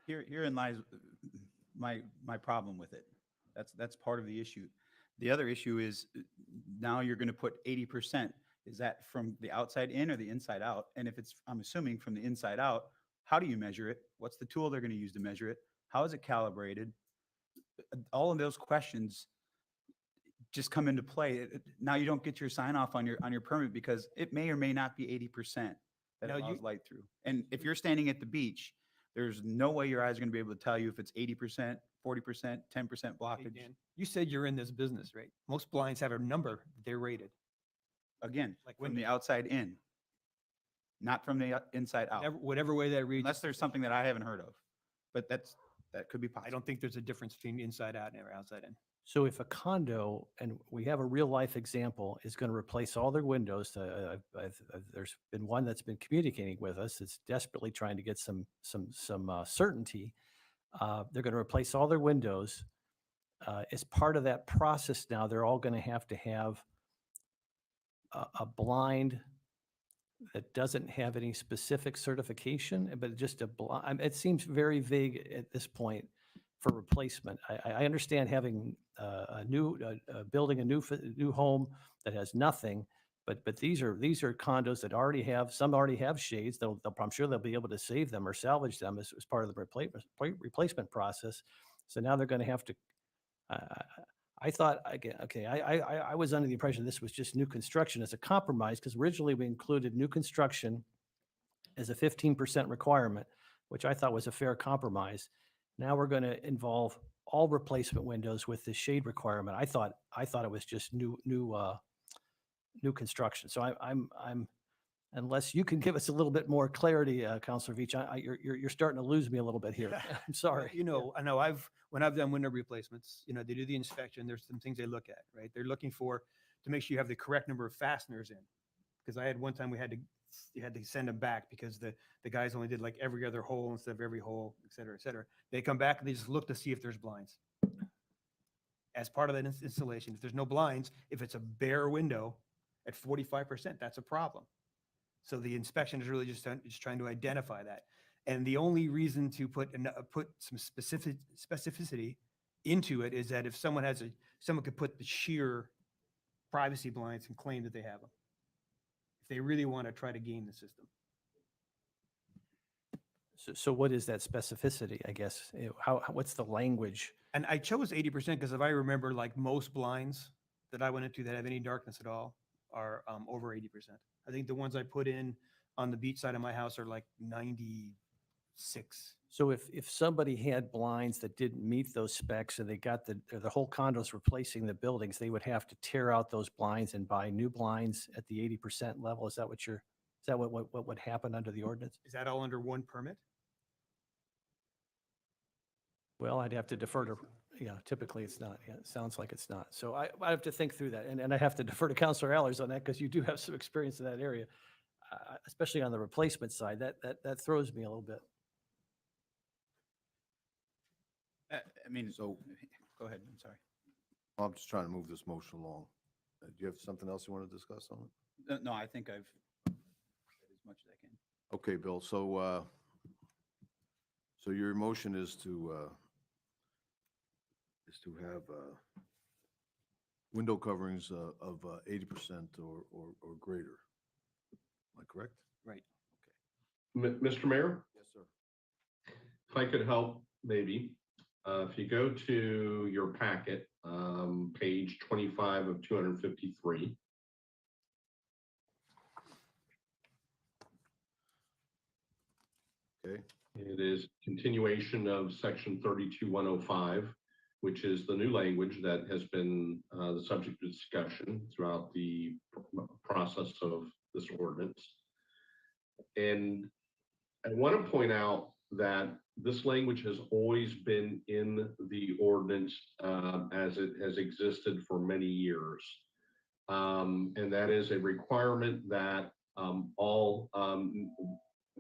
Herein lies my problem with it. That's part of the issue. The other issue is now you're going to put 80%. Is that from the outside in or the inside out? And if it's, I'm assuming from the inside out, how do you measure it? What's the tool they're going to use to measure it? How is it calibrated? All of those questions just come into play. Now you don't get your sign off on your permit because it may or may not be 80% that Now allows light through. And if you're standing at the beach, there's no way your eyes are going to be able to tell you if it's 80%, 40%, 10% Hey, blockage. Dan, you said you're in this business, right? Most blinds have a number they're rated. Again, Like from the outside in, not from the inside out. Whatever way that reads. Unless there's something that I haven't heard of, but that could be possible. I don't think there's a difference between inside out and outside in. So if a condo, and we have a real life example, is going to replace all their windows, there's been one that's been communicating with us. That's desperately trying to get some certainty. They're going to replace all their windows. As part of that process now, they're all going to have a blind that doesn't have any specific certification, but just a blind. It seems very vague at this point for replacement. I understand having building a new home that has nothing, but these are condos that some already have shades. I'm sure they'll be able to save them or salvage them as part of the replacement process. So now they're going to have to. I thought, okay, I was under the impression this was just new construction as a compromise because originally we included new construction as a 15% requirement, which I thought was a fair compromise. Now we're going to involve all replacement windows with the shade requirement. I thought it was just new construction. So I'm unless you can give us a little bit more clarity, Councilor Veach, you're starting to lose me a little bit here. I'm sorry. I know when I've done window replacements, they do the inspection. There's some things they look at, right? They're looking to make sure you have the correct number of fasteners in. Because I had one time you had to send them back because the guys only did like every other hole instead of every hole, et cetera, et cetera. They come back and they just look to see if there's blinds. As part of that installation, if there's no blinds, if it's a bare window at 45%, that's a problem. So the inspection is really just trying to identify that. And the only reason to put some specificity into it is that if someone could put the sheer privacy blinds and claim that they have them. they really want to try to game the system. So what is that specificity, I guess? What's the language? And I chose 80% because if I remember, like most blinds that I went into that have any darkness at all are over 80%. I think the ones I put in on the beach side of my house are like 96. So if somebody had blinds that didn't meet those specs and they got the whole condo's replacing the buildings, they would have to tear out those blinds and buy new blinds at the 80% level? Is that what would happen under the ordinance? Is that all under one permit? Well, I'd have to defer to, yeah, typically it's not. Yeah, it sounds like it's not. So I have to think through that. And I have to defer to Counselor Allers on that because you do have some experience in that area, especially on the replacement side. That throws me a little bit. I mean, So- go ahead, I'm sorry. I'm just trying to move this motion along. Do you have something else you want to discuss on it? No, I think I've said as much as I can. Okay, Bill, so your motion is to have window coverings of 80% or greater. Am I correct? Right. Mr. Mayor, Yes, sir. if I could help, maybe, if you go to your packet, page 25 of 253. Okay. It is continuation of section 32105, which is the new language that has been the subject of discussion throughout the process of this ordinance. And I want to point out that this language has always been in the ordinance as it has existed for many years. And that is a requirement that all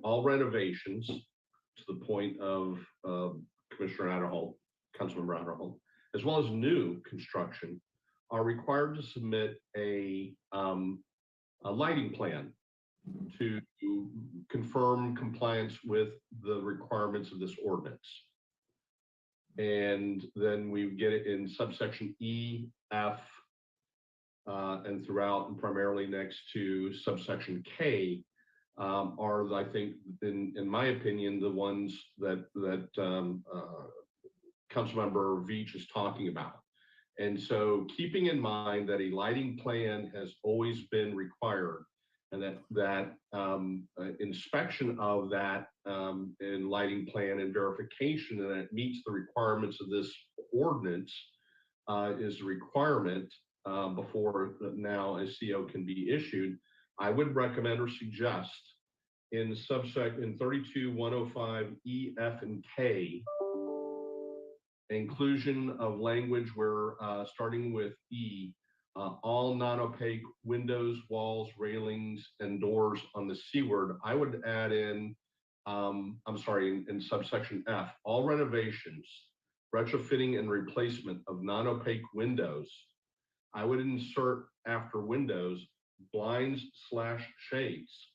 renovations, to the point of Commissioner Adderholt, Councilmember Adderholt, as well as new construction, are required to submit a lighting plan to confirm compliance with the requirements of this ordinance. And then we get it in subsection E, F, and throughout, and primarily next to subsection K, are, I think, in my opinion, the ones that Councilmember Veach is talking about. And so keeping in mind that a lighting plan has always been required, and that inspection of that and lighting plan and verification that it meets the requirements of this ordinance is a requirement before now a CO can be issued. I would recommend or suggest in subsection 32105 E, F, and K, inclusion of language where starting with E, all non-opaque windows, walls, railings, and doors on the seaward. I would add in, in subsection F, all renovations, retrofitting, and replacement of non-opaque windows. I would insert after windows, blinds/shades.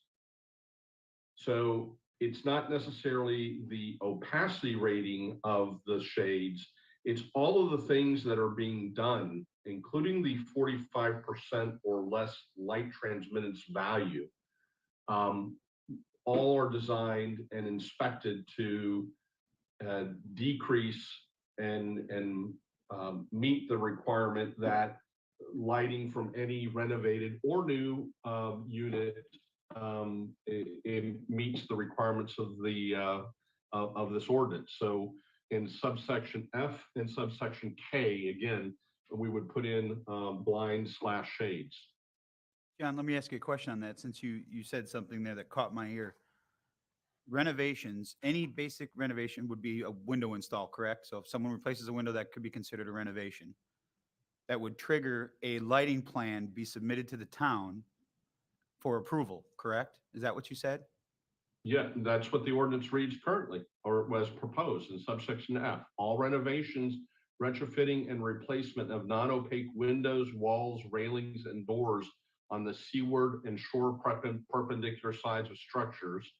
So it's not necessarily the opacity rating of the shades. It's all of the things that are being done, including the 45% or less light transmittance value. All are designed and inspected to decrease and meet the requirement that lighting from any renovated or new unit it meets the requirements of the of this ordinance. So in subsection F and subsection K, again, we would put in blinds/shades. John, let me ask you a question on that, since you said something there that caught my ear. Renovations, any basic renovation would be a window install, correct? So if someone replaces a window, that could be considered a renovation. That would trigger a lighting plan be submitted to the town for approval, correct? Is that what you said? Yeah, that's what the ordinance reads currently, or was proposed in subsection F. All renovations, retrofitting, and replacement of non-opaque windows, walls, railings, and doors on the seaward and shore perpendicular sides of structures,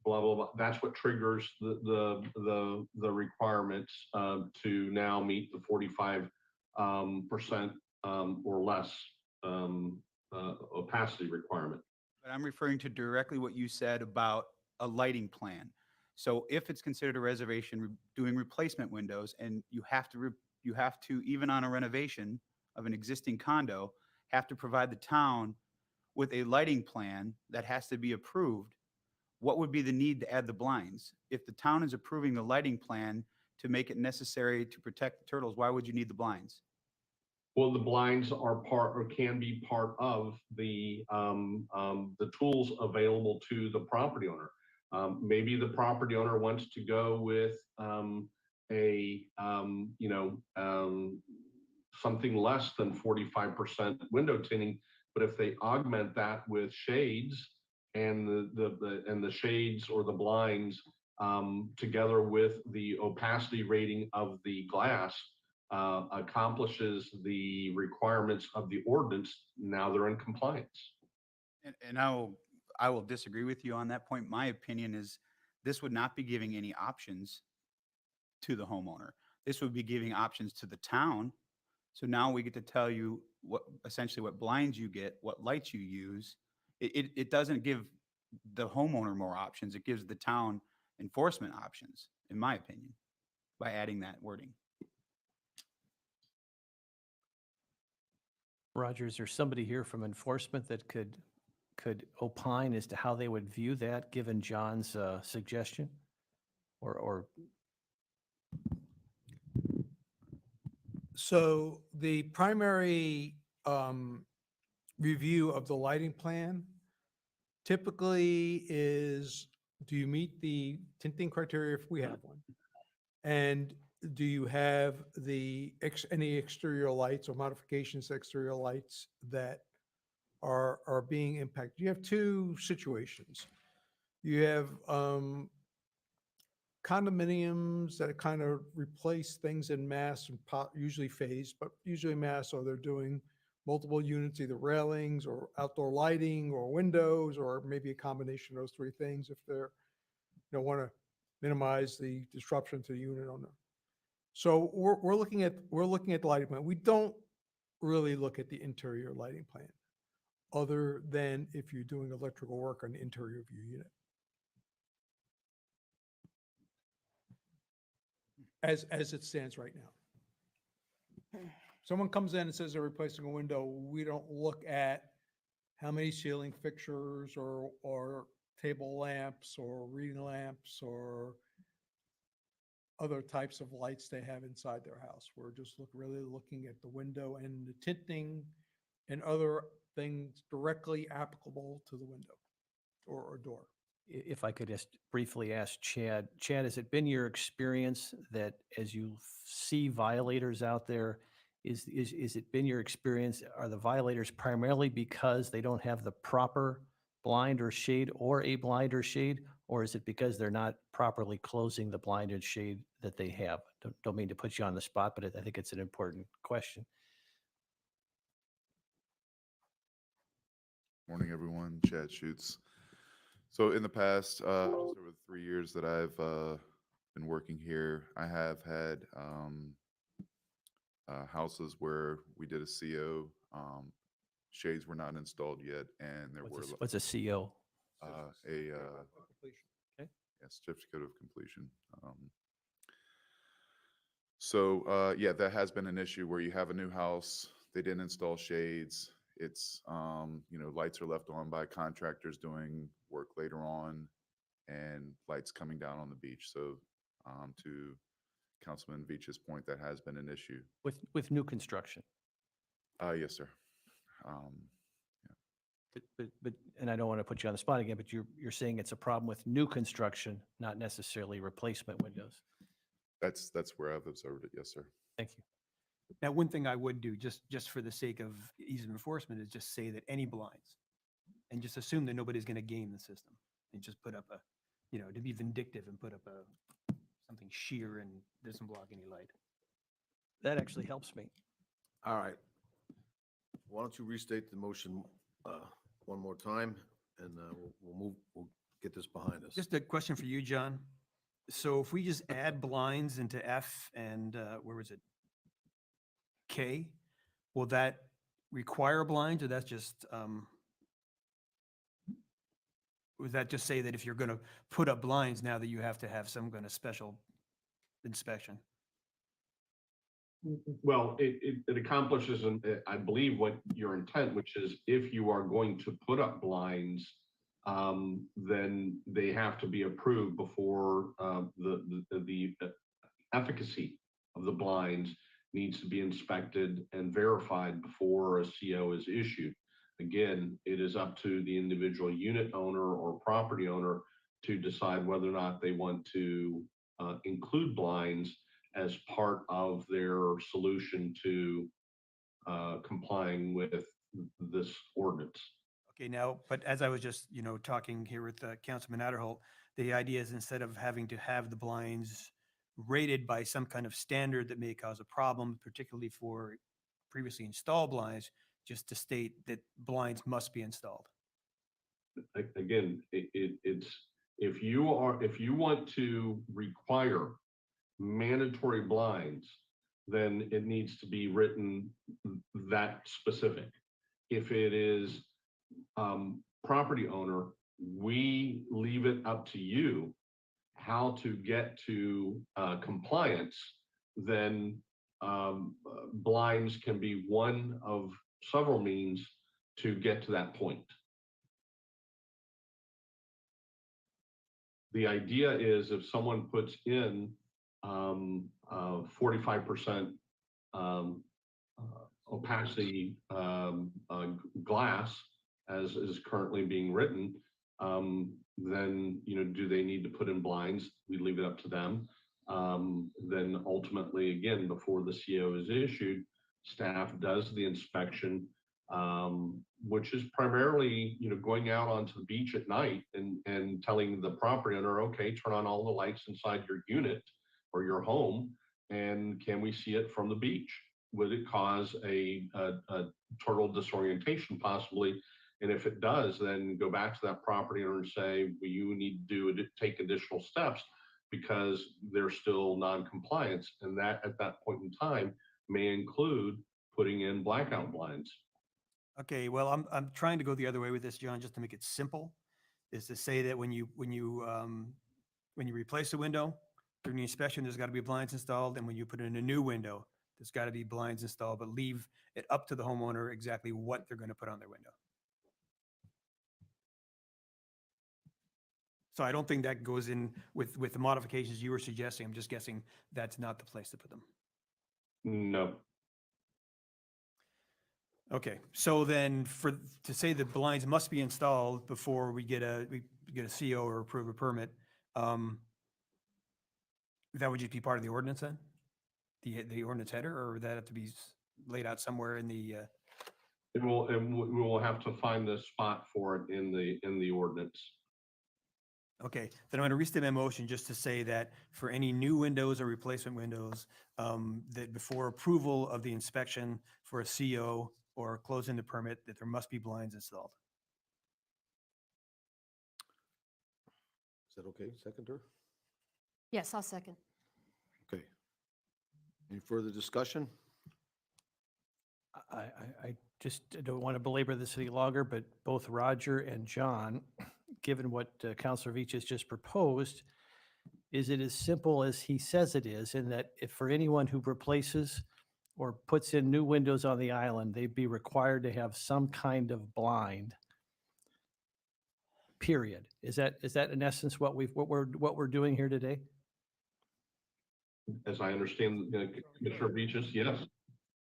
blah, blah, blah. That's what triggers the requirements to now meet the 45% or less opacity requirement. But I'm referring to directly what you said about a lighting plan. So if it's considered a reservation, doing replacement windows, and you have to, even on a renovation of an existing condo, have to provide the town with a lighting plan that has to be approved, what would be the need to add the blinds? If the town is approving the lighting plan to make it necessary to protect the turtles, why would you need the blinds? Well, the blinds are part or can be part of the tools available to the property owner. Maybe the property owner wants to go with something less than 45% window tinting, but if they augment that with shades and the shades or the blinds together with the opacity rating of the glass, accomplishes the requirements of the ordinance, now they're in compliance. And I will disagree with you on that point. My opinion is this would not be giving any options to the homeowner. This would be giving options to the town. So now we get to tell you essentially what blinds you get, what lights you use. It doesn't give the homeowner more options. It gives the town enforcement options, in my opinion, by adding that wording. Roger, is there somebody here from enforcement that could opine as to how they would view that, given John's suggestion? Or So the primary review of the lighting plan typically is, do you meet the tinting criteria if we have one? And do you have any exterior lights or modifications to exterior lights that are being impacted? You have two situations. You have condominiums that kind of replace things in mass and usually phased, but usually mass, or they're doing multiple units, either railings or outdoor lighting or windows, or maybe a combination of those three things if they're, want to minimize the disruption to the unit owner. So we're looking at the lighting plan. We don't really look at the interior lighting plan, other than if you're doing electrical work on the interior of your unit. As it stands right now. Someone comes in and says they're replacing a window, we don't look at how many ceiling fixtures or table lamps or reading lamps or other types of lights they have inside their house. We're just really looking at the window and the tinting and other things directly applicable to the window or door. if I could just briefly ask Chad, has it been your experience that as you see violators out there, is it been your experience, are the violators primarily because they don't have the proper blind or shade or a blind or shade? Or is it because they're not properly closing the blind and shade that they have? Don't mean to put you on the spot, but I think it's an important question. Morning, everyone. Chad Schutz. So in the past, just over the 3 years that I've been working here, I have had houses where we did a CO. Shades were not installed yet, and there were What's a CO? Certificate of completion. Yeah, that has been an issue where you have a new house, they didn't install shades. It's, lights are left on by contractors doing work later on, and lights coming down on the beach. So to Councilman Veach's point, that has been an issue. With new construction? Yes, sir. But and I don't want to put you on the spot again, but you're saying it's a problem with new construction, not necessarily replacement windows. That's where I've observed it. Yes, sir. Thank you. Now, one thing I would do, just for the sake of ease of enforcement, is just say that any blinds, and just assume that nobody's going to game the system, and just put up to be vindictive and put up something sheer and doesn't block any light. That actually helps me. All right. Why don't you restate the motion one more time, and we'll get this behind us. Just a question for you, John. So if we just add blinds into F and where was it? K, will that require blinds, or that's just Was that just say that if you're going to put up blinds now that you have to have some kind of special inspection? Well, it accomplishes, I believe, what your intent, which is if you are going to put up blinds, then they have to be approved before the efficacy of the blinds needs to be inspected and verified before a CO is issued. Again, it is up to the individual unit owner or property owner to decide whether or not they want to include blinds as part of their solution to complying with this ordinance. Okay, now, but as I was just, talking here with Councilman Adderholt, the idea is instead of having to have the blinds rated by some kind of standard that may cause a problem, particularly for previously installed blinds, just to state that blinds must be installed. Again, it's if you want to require mandatory blinds, then it needs to be written that specific. If it is property owner, we leave it up to you how to get to compliance. Then blinds can be one of several means to get to that point. The idea is if someone puts in 45% opacity glass, as is currently being written, then do they need to put in blinds? We leave it up to them. Then ultimately, again, before the CO is issued, staff does the inspection, which is primarily going out onto the beach at night and telling the property owner, okay, turn on all the lights inside your unit or your home, and can we see it from the beach? Would it cause a total disorientation possibly? And if it does, then go back to that property owner and say, well, you need to take additional steps because they're still non-compliance. And that at that point in time may include putting in blackout blinds. Okay, well, I'm trying to go the other way with this, John, just to make it simple, is to say that when you replace a window during the inspection, there's got to be blinds installed, and when you put in a new window, there's got to be blinds installed, but leave it up to the homeowner exactly what they're going to put on their window. So I don't think that goes in with the modifications you were suggesting. I'm just guessing that's not the place to put them. No. Okay, so then to say that blinds must be installed before we get a CO or approve a permit, that would just be part of the ordinance then? The ordinance header, or would that have to be laid out somewhere in the? We will have to find the spot for it in the ordinance. Okay, then I'm going to restate my motion just to say that for any new windows or replacement windows, that before approval of the inspection for a CO or closing the permit, that there must be blinds installed. Is that okay, seconder? Yes, I'll second. Okay. Any further discussion? I just don't want to belabor this any longer, but both Roger and John, given what Councilor Veach has just proposed, is it as simple as he says it is, in that if for anyone who replaces or puts in new windows on the island, they'd be required to have some kind of blind, period. Is that in essence what we're doing here today? As I understand, Commissioner Beaches, yes.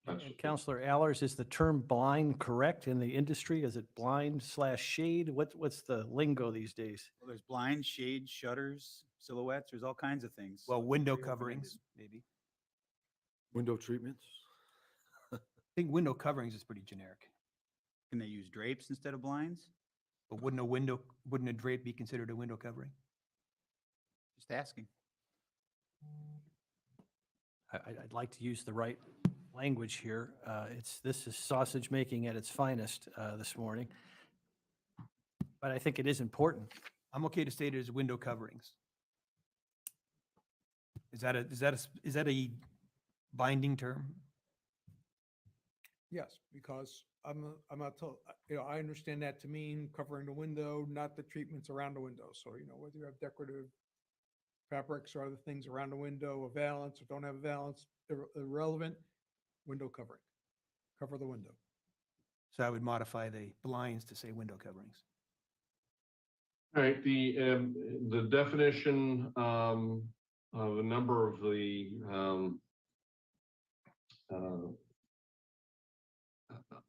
And Councilor Allers, is the term blind correct in the industry? Is it blind/shade? What's the lingo these days? Well, there's blinds, shades, shutters, silhouettes, there's all kinds of things. Well, So window very open-ended. coverings, maybe. Window treatments? I think window coverings is pretty generic. Can they use drapes instead of blinds? But wouldn't a drape be considered a window covering? Just asking. I'd like to use the right language here. This is sausage making at its finest this morning. But I think it is important. I'm okay to state it as window coverings. Is that a binding term? Yes, because I'm not told, I understand that to mean covering the window, not the treatments around the window. So, whether you have decorative fabrics or other things around the window, a valance or don't have a valance, irrelevant, window covering. Cover the window. So I would modify the blinds to say window coverings. All right, the definition of a number of the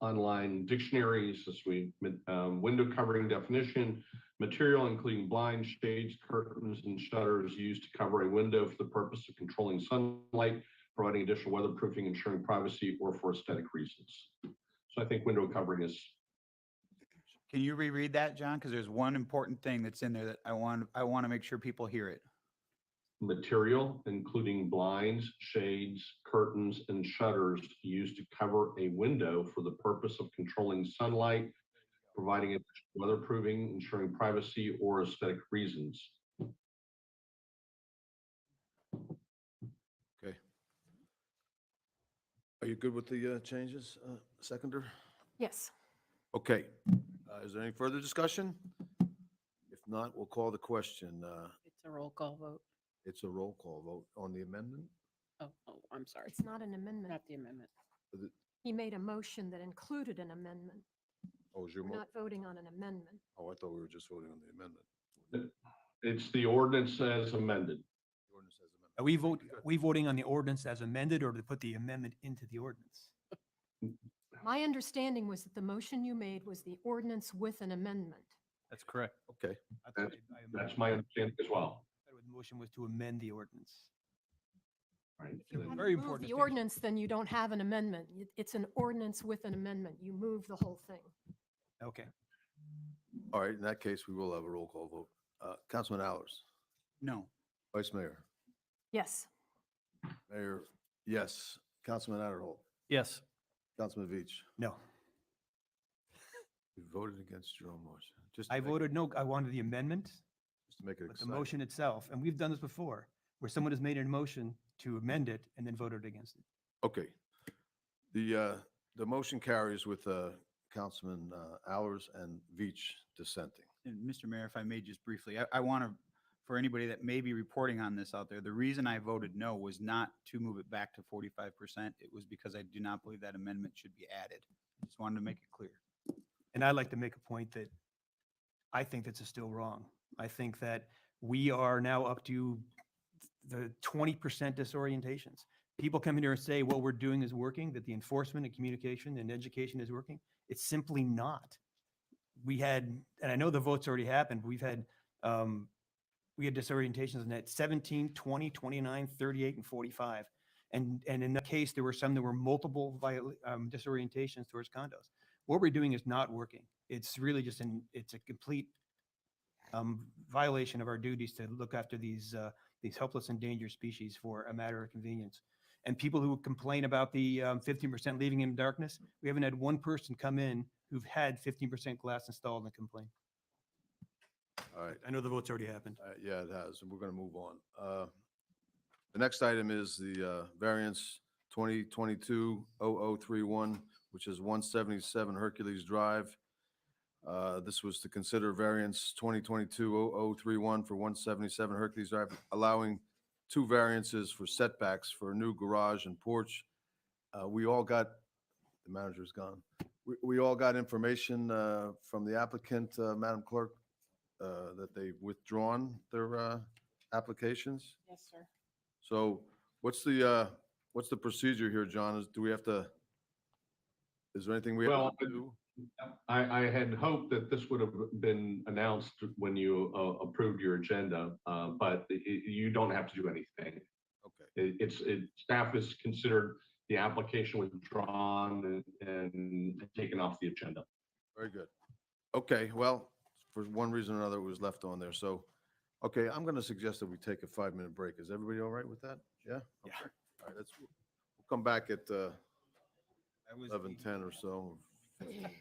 online dictionaries, this week, window covering definition, material including blinds, shades, curtains, and shutters used to cover a window for the purpose of controlling sunlight, providing additional weatherproofing, ensuring privacy, or for aesthetic reasons. So I think window covering is. Can you reread that, John? Because there's one important thing that's in there that I want to make sure people hear it. Material, including blinds, shades, curtains, and shutters used to cover a window for the purpose of controlling sunlight, providing weatherproofing, ensuring privacy, or aesthetic reasons. Okay. Are you good with the changes, seconder? Yes. Okay. Is there any further discussion? If not, we'll call the question. It's a roll call vote. It's a roll call vote on the amendment. Oh, I'm sorry. It's not an amendment. Not the amendment. He made a motion that included an amendment. Oh, is your We're not voting on an amendment. Oh, I thought we were just voting on the amendment. It's the ordinance as amended. Are we voting on the ordinance as amended or to put the amendment into the ordinance? My understanding was that the motion you made was the ordinance with an amendment. That's correct. Okay. That's my understanding as well. The motion was to amend the ordinance. Right. Very Move important the distinction. ordinance, then you don't have an amendment. It's an ordinance with an amendment. You move the whole thing. Okay. All right, in that case, we will have a roll call vote. Councilman Allers, No. Vice Mayor, Yes. Mayor, yes. Councilman Adderholt, Yes. Councilman Veach, No. you voted against your own motion. Just I to make- voted no. I wanted the amendment, Just to make it but the exciting. motion itself, and we've done this before, where someone has made a motion to amend it and then voted against it. Okay. The motion carries with Councilman Allers and Veach dissenting. And Mr. Mayor, if I may just briefly, I want to, for anybody that may be reporting on this out there, the reason I voted no was not to move it back to 45%. It was because I do not believe that amendment should be added. Just wanted to make it clear. And I'd like to make a point that I think this is still wrong. I think that we are now up to the 20% disorientations. People come in here and say what we're doing is working, that the enforcement and communication and education is working. It's simply not. We had, and I know the votes already happened, but we had disorientations in that 17, 20, 29, 38, and 45. And in that case, there were some that were multiple disorientations towards condos. What we're doing is not working. It's really just it's a complete violation of our duties to look after these helpless endangered species for a matter of convenience. And people who complain about the 15% leaving in darkness, we haven't had one person come in who've had 15% glass installed and complain. All right. I know the vote's already happened. Yeah, it has, and we're going to move on. The next item is the variance 2022-0031, which is 177 Hercules Drive. This was to consider variance 2022-0031 for 177 Hercules Drive, allowing two variances for setbacks for a new garage and porch. We all got, the manager's gone. We all got information from the applicant, Madam Clerk, that they've withdrawn their applications. Yes, sir. So what's the procedure here, John? Do we have to, is there anything we have Well, to do? I had hoped that this would have been announced when you approved your agenda, but you don't have to do anything. Okay. Staff has considered the application withdrawn and taken off the agenda. Very good. Okay, well, for one reason or another, it was left on there. So, okay, I'm going to suggest that we take a 5-minute break. Is everybody all right with that? Yeah? Okay. All right, we'll come back at 11:10 or so. Right.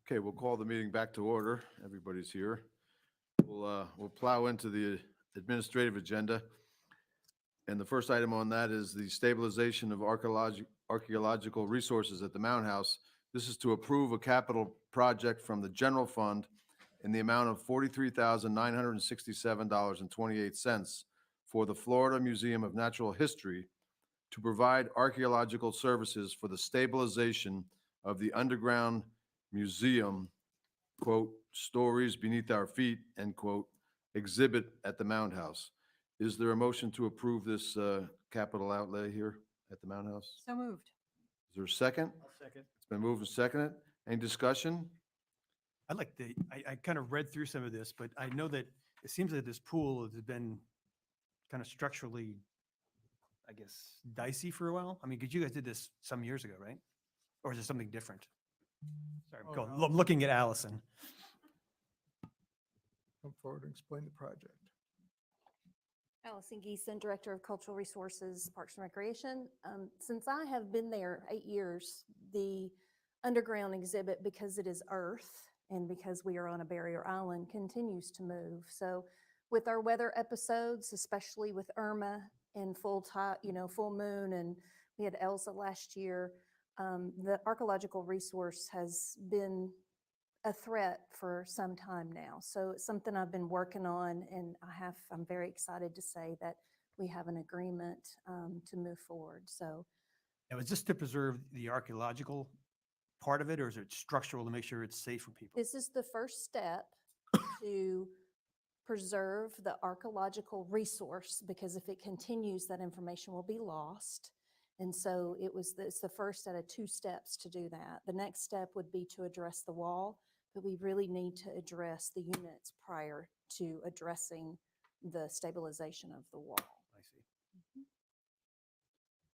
Okay, we'll call the meeting back to order. Everybody's here. We'll plow into the administrative agenda. And the first item on that is the stabilization of archaeological resources at the Mound House. This is to approve a capital project from the general fund in the amount of $43,967.28 for the Florida Museum of Natural History to provide archaeological services for the stabilization of the underground museum, quote, "stories beneath our feet," end quote, exhibit at the Mound House. Is there a motion to approve this capital outlay here at the Mound House? So moved. Is there a second? I'll second. It's been moved and seconded. Any discussion? I kind of read through some of this, but I know that it seems that this pool has been kind of structurally, I guess, dicey for a while. I mean, because you guys did this some years ago, right? Or is it something different? Sorry, Oh, I'm no. looking at Allison. Come forward and explain the project. Allison Geeson, Director of Cultural Resources, Parks and Recreation. Since I have been there 8 years, the underground exhibit, because it is earth and because we are on a barrier island, continues to move. So with our weather episodes, especially with Irma and full moon, and we had Elsa last year, the archaeological resource has been a threat for some time now. So it's something I've been working on, and I'm very excited to say that we have an agreement to move forward. So Now, is this to preserve the archaeological part of it, or is it structural to make sure it's safe for people? this is the first step to preserve the archaeological resource, because if it continues, that information will be lost. And so it's the first out of 2 steps to do that. The next step would be to address the wall, but we really need to address the units prior to addressing the stabilization of the wall. I see.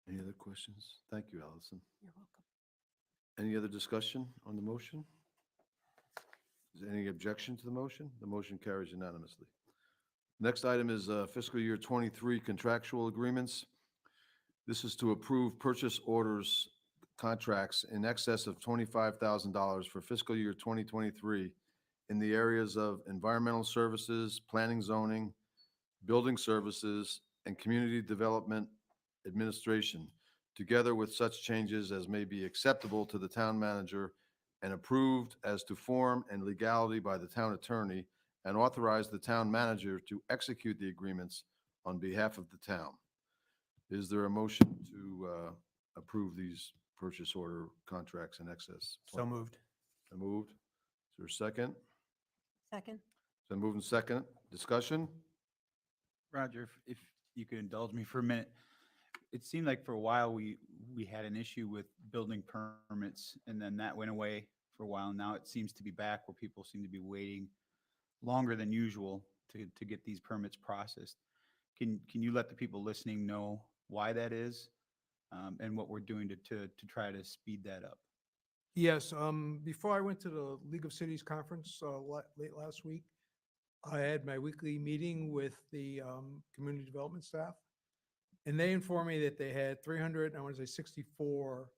Any other questions? Thank you, Allison. You're welcome. Any other discussion on the motion? Is there any objection to the motion? The motion carries unanimously. Next item is fiscal year 23 contractual agreements. This is to approve purchase orders contracts in excess of $25,000 for fiscal year 2023 in the areas of environmental services, planning, zoning, building services, and community development administration, together with such changes as may be acceptable to the town manager and approved as to form and legality by the town attorney, and authorize the town manager to execute the agreements on behalf of the town. Is there a motion to approve these purchase order contracts in excess? So moved. So moved. Is there a second? Second. So moved and second. Discussion? Roger, if you could indulge me for a minute. It seemed like for a while we had an issue with building permits, and then that went away for a while. Now it seems to be back, where people seem to be waiting longer than usual to get these permits processed. Can you let the people listening know why that is, and what we're doing to try to speed that up? Yes, before I went to the League of Cities conference late last week, I had my weekly meeting with the community development staff, and they informed me that they had 64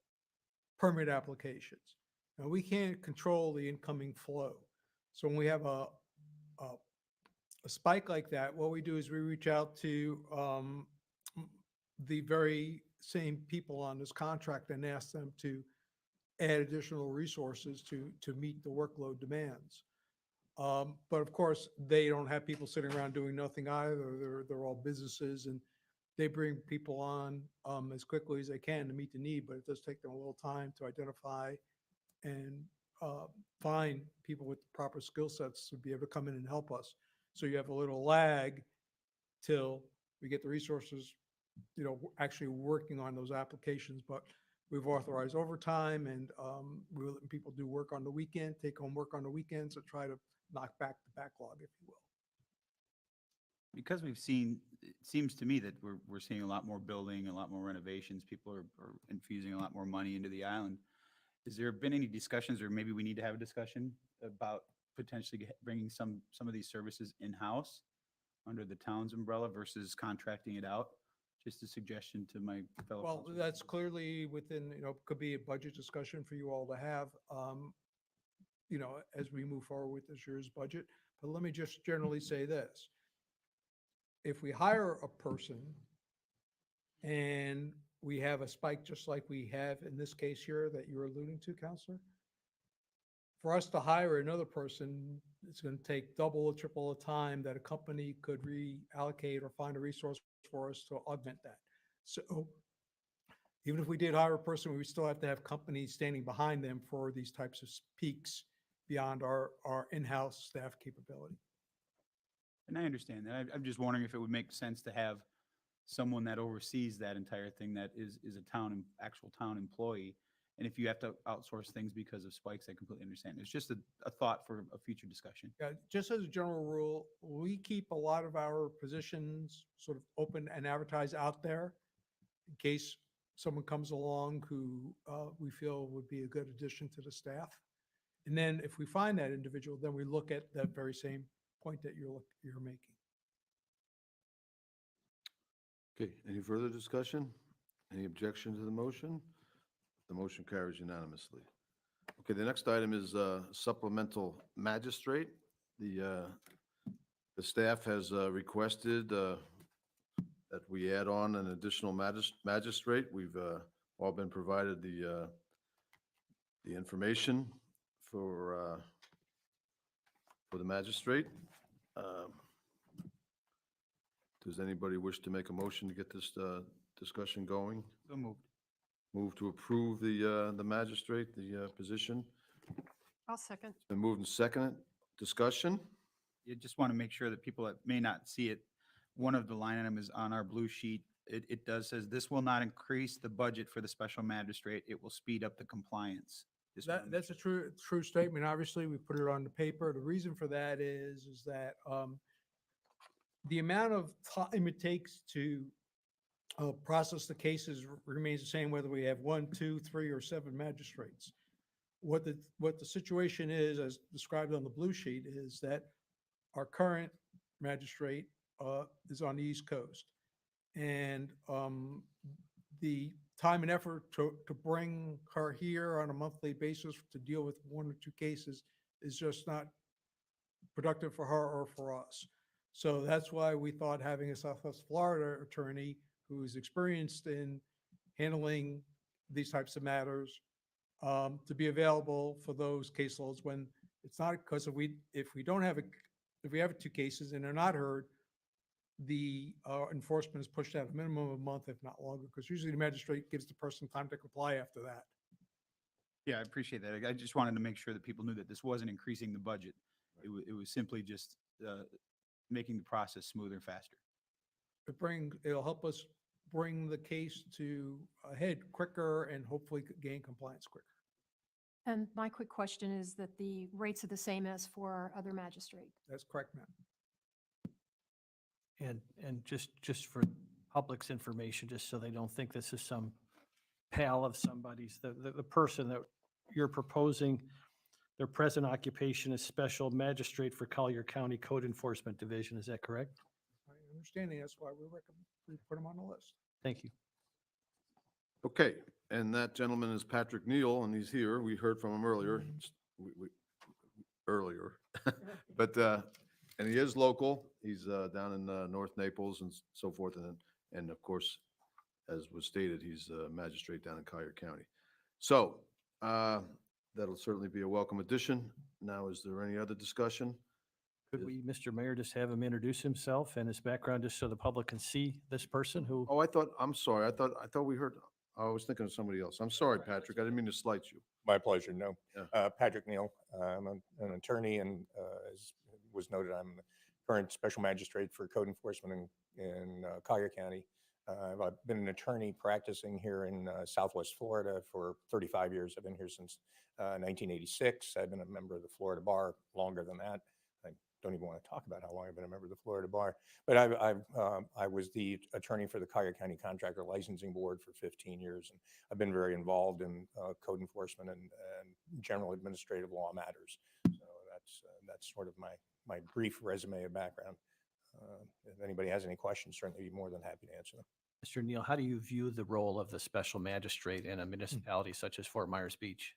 permit applications. Now, we can't control the incoming flow. So when we have a spike like that, what we do is we reach out to the very same people on this contract and ask them to add additional resources to meet the workload demands. But of course, they don't have people sitting around doing nothing either. They're all businesses, and they bring people on as quickly as they can to meet the need, but it does take them a little time to identify and find people with the proper skill sets to be able to come in and help us. So you have a little lag till we get the resources, actually working on those applications. But we've authorized overtime, and we're letting people do work on the weekend, take home work on the weekends to try to knock back the backlog, if you will. Because it seems to me that we're seeing a lot more building, a lot more renovations. People are infusing a lot more money into the island. Has there been any discussions, or maybe we need to have a discussion about potentially bringing some of these services in-house under the town's umbrella versus contracting it out? Just a suggestion to my fellow. Well, councilors. that's clearly within, could be a budget discussion for you all to have. as we move forward with this year's budget. But let me just generally say this. If we hire a person and we have a spike just like we have in this case here that you're alluding to, Counselor, for us to hire another person, it's going to take double or triple the time that a company could reallocate or find a resource for us to augment that. So even if we did hire a person, we still have to have companies standing behind them for these types of peaks beyond our in-house staff capability. And I understand that. I'm just wondering if it would make sense to have someone that oversees that entire thing that is a actual town employee. And if you have to outsource things because of spikes, I completely understand. It's just a thought for a future discussion. Yeah, just as a general rule, we keep a lot of our positions sort of open and advertised out there in case someone comes along who we feel would be a good addition to the staff. And then if we find that individual, then we look at that very same point that you're making. Okay, any further discussion? Any objection to the motion? The motion carries unanimously. Okay, the next item is supplemental magistrate. The staff has requested that we add on an additional magistrate. We've all been provided the information for the magistrate. Does anybody wish to make a motion to get this discussion going? So moved. Move to approve the magistrate, the position. I'll second. It's been moved and seconded. Discussion? You just want to make sure that people that may not see it, one of the line items is on our blue sheet. It does says this will not increase the budget for the special magistrate. It will speed up the compliance. That's a true statement. Obviously, we put it on the paper. The reason for that is that the amount of time it takes to process the cases remains the same whether we have 1, 2, 3, or 7 magistrates. What the situation is, as described on the blue sheet, is that our current magistrate is on the East Coast, and the time and effort to bring her here on a monthly basis to deal with 1 or 2 cases is just not productive for her or for us. So that's why we thought having a Southwest Florida attorney who is experienced in handling these types of matters to be available for those caseloads when it's not, because if we have 2 cases and they're not heard, the enforcement is pushed out a minimum of a month, if not longer, because usually the magistrate gives the person time to comply after that. Yeah, I appreciate that. I just wanted to make sure that people knew that this wasn't increasing the budget. It was simply just making the process smoother and faster. It'll help us bring the case to a head quicker and hopefully gain compliance quicker. And my quick question is that the rates are the same as for our other magistrate. That's correct, ma'am. And just for public's information, just so they don't think this is some pal of somebody's, the person that you're proposing, their present occupation is special magistrate for Collier County Code Enforcement Division. Is that correct? My understanding, that's why we put them on the list. Thank you. Okay, and that gentleman is Patrick Neal, and he's here. We heard from him earlier. But and he is local. He's down in North Naples and so forth, and of course, as was stated, he's a magistrate down in Collier County. So that'll certainly be a welcome addition. Now, is there any other discussion? Could we, Mr. Mayor, just have him introduce himself and his background, just so the public can see this person who? Oh, I'm sorry. I thought we heard, I was thinking of somebody else. I'm sorry, Patrick. I didn't mean to slight you. My pleasure. No. Yeah. Patrick Neal. I'm an attorney, and as was noted, I'm the current special magistrate for code enforcement in Collier County. I've been an attorney practicing here in Southwest Florida for 35 years. I've been here since 1986. I've been a member of the Florida Bar longer than that. I don't even want to talk about how long I've been a member of the Florida Bar. But I was the attorney for the Collier County Contractor Licensing Board for 15 years. And I've been very involved in code enforcement and general administrative law matters. So that's sort of my brief resume and background. If anybody has any questions, certainly be more than happy to answer them. Mr. Neal, how do you view the role of the special magistrate in a municipality such as Fort Myers Beach?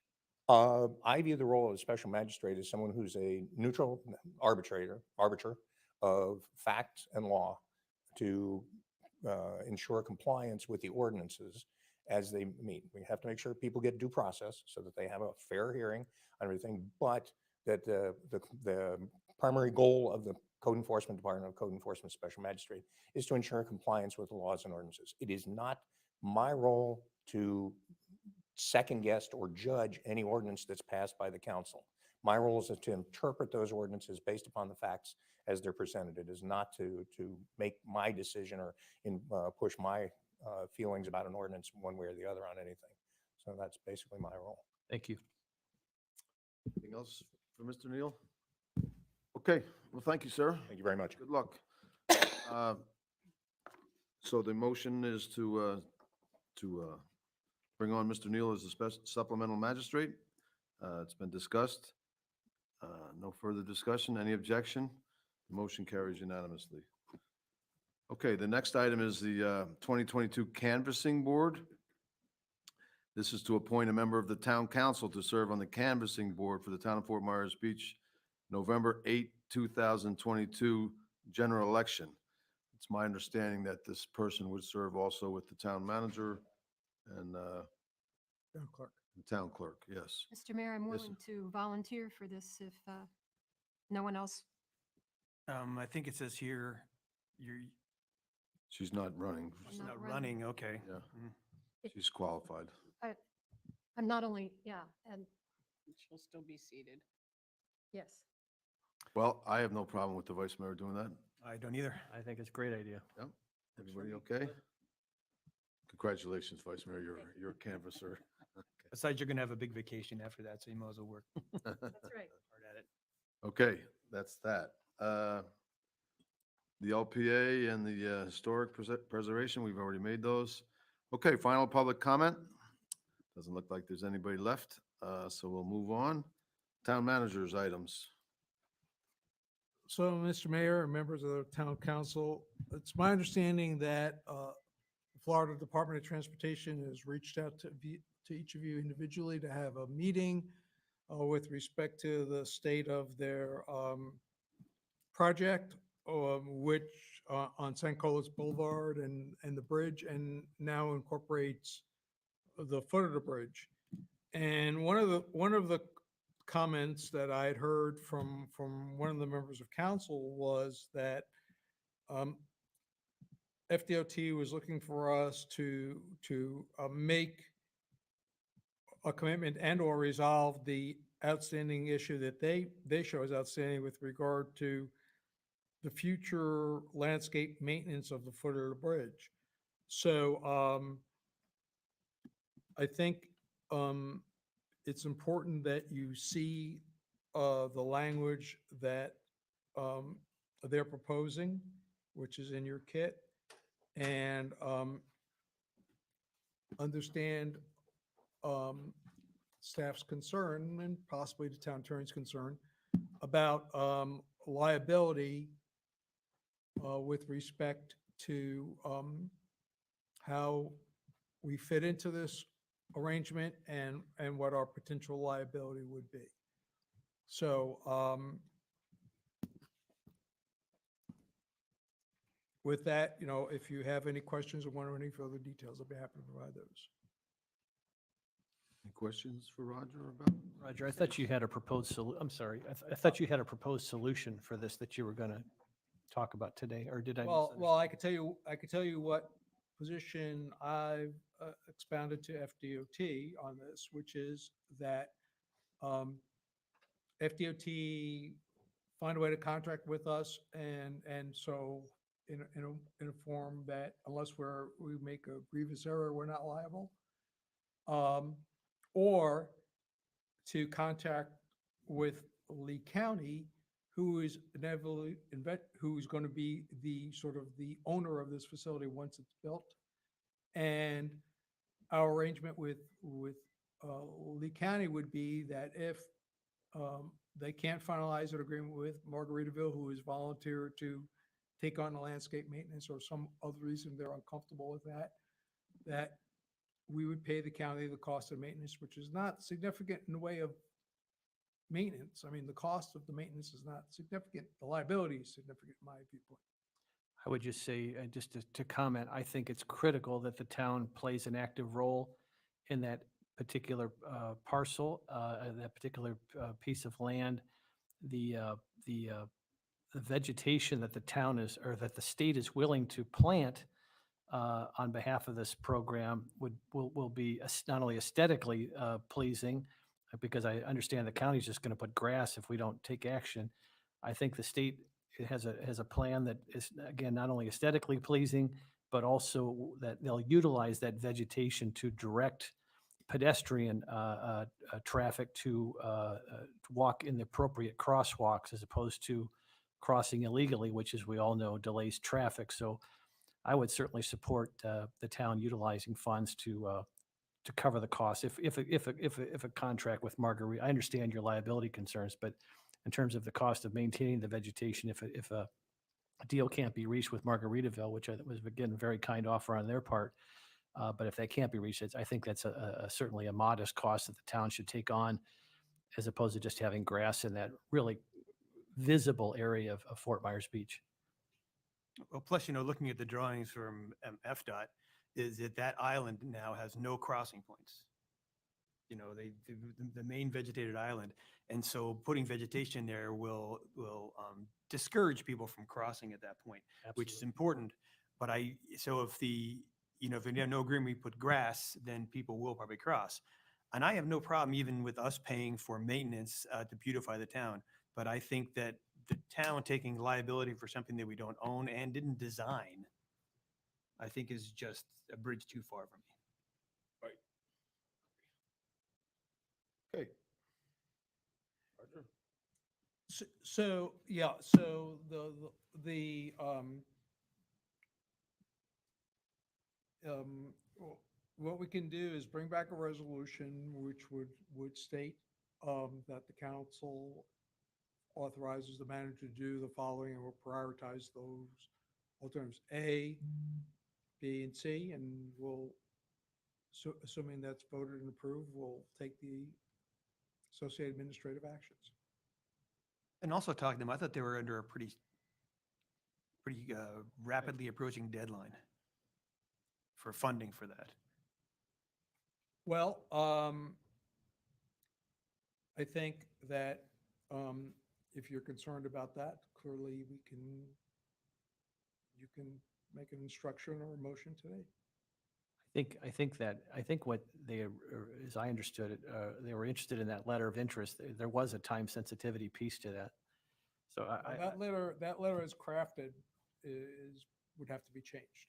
I view the role of a special magistrate as someone who's a neutral arbiter of fact and law to ensure compliance with the ordinances as they meet. We have to make sure people get due process so that they have a fair hearing on everything, but that the primary goal of the Code Enforcement Department of Code Enforcement Special Magistrate is to ensure compliance with the laws and ordinances. It is not my role to second guess or judge any ordinance that's passed by the council. My role is to interpret those ordinances based upon the facts as they're presented. It is not to make my decision or push my feelings about an ordinance one way or the other on anything. So that's basically my role. Thank you. Anything else for Mr. Neal? Okay, well, thank you, sir. Thank you very much. Good luck. So the motion is to bring on Mr. Neal as a special supplemental magistrate. It's been discussed. No further discussion. Any objection? The motion carries unanimously. Okay, the next item is the 2022 Canvassing Board. This is to appoint a member of the Town Council to serve on the Canvassing Board for the Town of Fort Myers Beach, November 8, 2022 general election. It's my understanding that this person would serve also with the town manager and Town clerk. the town clerk, yes. Mr. Mayor, I'm Yes, willing to volunteer for this if no one else. I think it says here, you're She's not running. she's not not running. running, okay. Yeah. Mm. She's qualified. I'm not only, yeah, and She'll still be seated. yes. Well, I have no problem with the vice mayor doing that. I don't either. I think it's a great idea. Yep. Everybody okay? Congratulations, Vice Mayor. You're a canvasser. Besides, you're going to have a big vacation after that, so you might as well work That's right. hard at it. Okay, that's that. The LPA and the historic preservation, we've already made those. Okay, final public comment. Doesn't look like there's anybody left, so we'll move on. Town managers items. So, Mr. Mayor and members of the town council, it's my understanding that Florida Department of Transportation has reached out to each of you individually to have a meeting with respect to the state of their project, which on San Carlos Boulevard and the bridge, and now incorporates the foot of the bridge. And one of the comments that I had heard from one of the members of council was that FDOT was looking for us to make a commitment and or resolve the outstanding issue that they show as outstanding with regard to the future landscape maintenance of the foot of the bridge. So I think it's important that you see the language that they're proposing, which is in your kit, and understand staff's concern and possibly the town attorney's concern about liability with respect to how we fit into this arrangement and what our potential liability would be. So with that, if you have any questions or want any further details, I'll be happy to provide those. Any questions for Roger about? Roger, I thought you had a proposed I'm sorry. I thought you had a proposed solution for this that you were going to talk about today, or did I? Well, I could tell you what position I've expounded to FDOT on this, which is that FDOT find a way to contract with us, and so in a form that unless we make a grievous error, we're not liable, or to contact with Lee County, who is inevitably who's going to be the sort of the owner of this facility once it's built. And our arrangement with Lee County would be that if they can't finalize an agreement with Margaritaville, who has volunteered to take on the landscape maintenance, or some other reason they're uncomfortable with that we would pay the county the cost of maintenance, which is not significant in the way of maintenance. I mean, the cost of the maintenance is not significant. The liability is significant in my viewpoint. I would just say, just to comment, I think it's critical that the town plays an active role in that particular parcel, that particular piece of land. The vegetation that the town is, or that the state is willing to plant on behalf of this program will be not only aesthetically pleasing, because I understand the county's just going to put grass if we don't take action. I think the state has a plan that is, again, not only aesthetically pleasing, but also that they'll utilize that vegetation to direct pedestrian traffic to walk in the appropriate crosswalks as opposed to crossing illegally, which, as we all know, delays traffic. So I would certainly support the town utilizing funds to cover the cost. If a contract with Marguerite, I understand your liability concerns, but in terms of the cost of maintaining the vegetation, if a deal can't be reached with Margaritaville, which I think was, again, a very kind offer on their part, but if that can't be reached, I think that's certainly a modest cost that the town should take on, as opposed to just having grass in that really visible area of Fort Myers Beach. Well, plus, looking at the drawings from FDOT, is that island now has no crossing points. The main vegetated island. And so putting vegetation there will discourage people from crossing at that point, which is important. But so if if we have no agreement, we put grass, then people will probably cross. And I have no problem even with us paying for maintenance to beautify the town. But I think that the town taking liability for something that we don't own and didn't design, I think is just a bridge too far for me. Okay. So yeah, so what we can do is bring back a resolution which would state that the council authorizes the manager to do the following, and will prioritize those alternatives A, B, and C, and we'll, so assuming that's voted and approved, we'll take the associated administrative actions. And also talking to them, I thought they were under a pretty rapidly approaching deadline for funding for that. Well, I think that if you're concerned about that, clearly you can make an instruction or a motion today. I think what they, as I understood it, they were interested in that letter of interest. There was a time sensitivity piece to that. So That letter is crafted would have to be changed.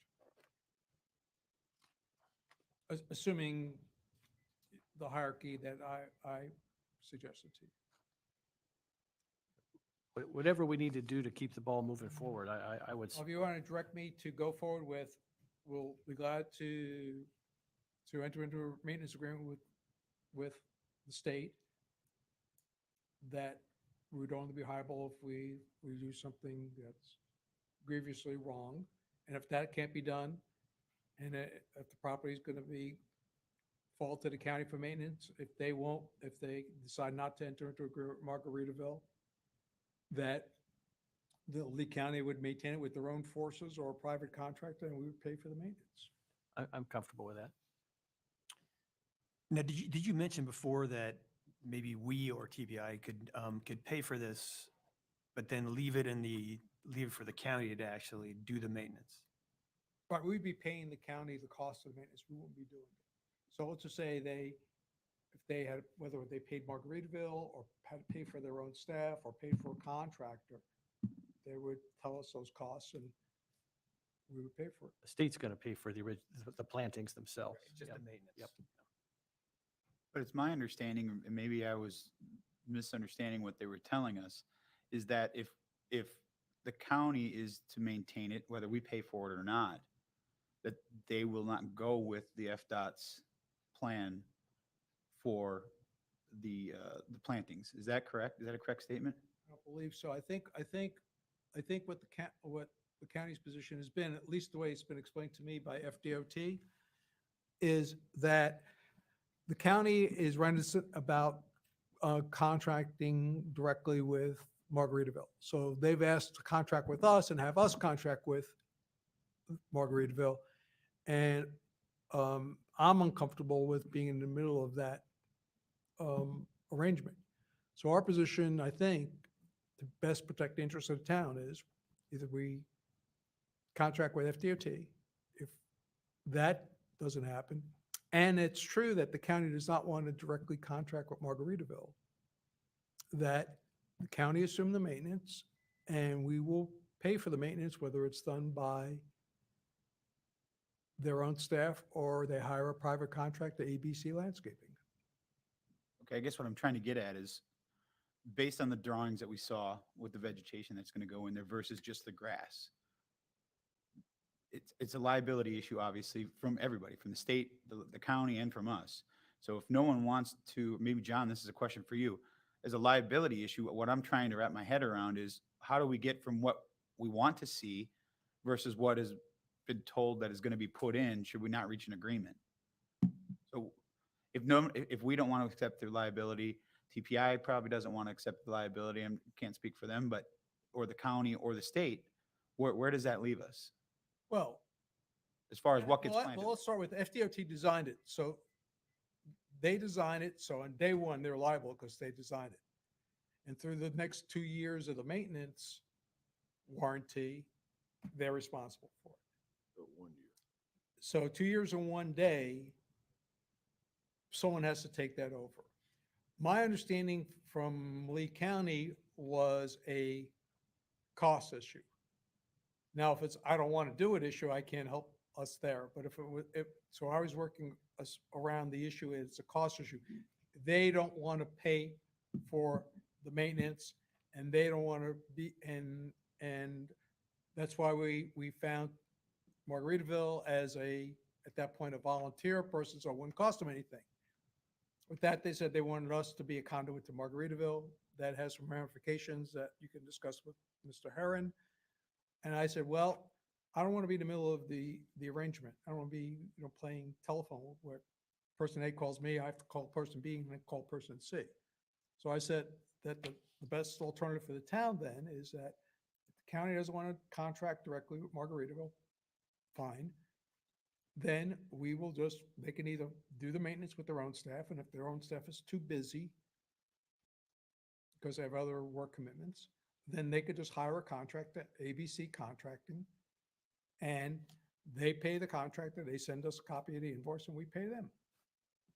Assuming the hierarchy that I suggested to you. whatever we need to do to keep the ball moving forward, I would. If you want to direct me to go forward with, we'll be glad to enter into a maintenance agreement with the state that we would only be liable if we do something that's grievously wrong. And if that can't be done, and if the property is going to be fall to the county for maintenance, if they decide not to enter into agreement with Margaritaville, that the Lee County would maintain it with their own forces or a private contractor, and we would pay for the maintenance. I'm comfortable with that. Now, did you mention before that maybe we or TBI could pay for this, but then leave it for the county to actually do the maintenance? But we'd be paying the county the cost of maintenance. We wouldn't be doing it. So let's just say if they had, whether they paid Margaritaville or had to pay for their own staff or pay for a contractor, they would tell us those costs and we would pay for it. The state's going to pay for the plantings themselves. It's just the maintenance. Yep. But it's my understanding, and maybe I was misunderstanding what they were telling us, is that if the county is to maintain it, whether we pay for it or not, that they will not go with the FDOT's plan for the plantings. Is that correct? Is that a correct statement? I don't believe so. I think what the county's position has been, at least the way it's been explained to me by FDOT, is that the county is reticent about contracting directly with Margaritaville. So they've asked to contract with us and have us contract with Margaritaville. And I'm uncomfortable with being in the middle of that arrangement. So our position, I think, to best protect the interests of the town is either we contract with FDOT. If that doesn't happen, and it's true that the county does not want to directly contract with Margaritaville, that the county assume the maintenance and we will pay for the maintenance, whether it's done by their own staff or they hire a private contractor, ABC Landscaping. Okay, I guess what I'm trying to get at is, based on the drawings that we saw with the vegetation that's going to go in there versus just the grass, it's a liability issue, obviously, from everybody, from the state, the county, and from us. So if no one wants to, maybe John, this is a question for you. As a liability issue, what I'm trying to wrap my head around is how do we get from what we want to see versus what has been told that is going to be put in, should we not reach an agreement? So if we don't want to accept their liability, TPI probably doesn't want to accept the liability, and can't speak for them, but, or the county or the state, where does that leave us Well, as far as what gets well, planted? well, let's start with FDOT designed it. So they design it. So on day one, they're liable because they designed it. And through the next 2 years of the maintenance warranty, they're responsible for it. 1 year. So 2 years and 1 day, someone has to take that over. My understanding from Lee County was a cost issue. Now, if it's, I don't want to do it issue, I can't help us there. But if it was, so I was working us around the issue, it's a cost issue. They don't want to pay for the maintenance and they don't want to be, and that's why we found Margaritaville as at that point, a volunteer person, so it wouldn't cost them anything. With that, they said they wanted us to be a conduit to Margaritaville. That has some ramifications that you can discuss with Mr. Herron. And I said, well, I don't want to be in the middle of the arrangement. I don't want to be, playing telephone where person A calls me, I have to call person B and then call person C. So I said that the best alternative for the town then is that if the county doesn't want to contract directly with Margaritaville, fine. Then they can either do the maintenance with their own staff, and if their own staff is too busy because they have other work commitments, then they could just hire a contractor, ABC Contracting, and they pay the contractor, they send us a copy of the invoice, and we pay them.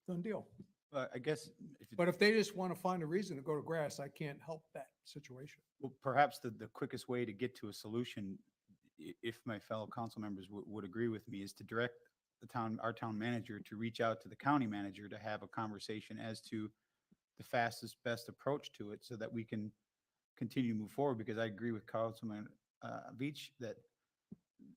Done deal. I guess, But if they just want to find a reason to go to grass, I can't help that situation. well, perhaps the quickest way to get to a solution, if my fellow council members would agree with me, is to direct our town manager to reach out to the county manager to have a conversation as to the fastest, best approach to it so that we can continue to move forward, because I agree with Councilman Veach that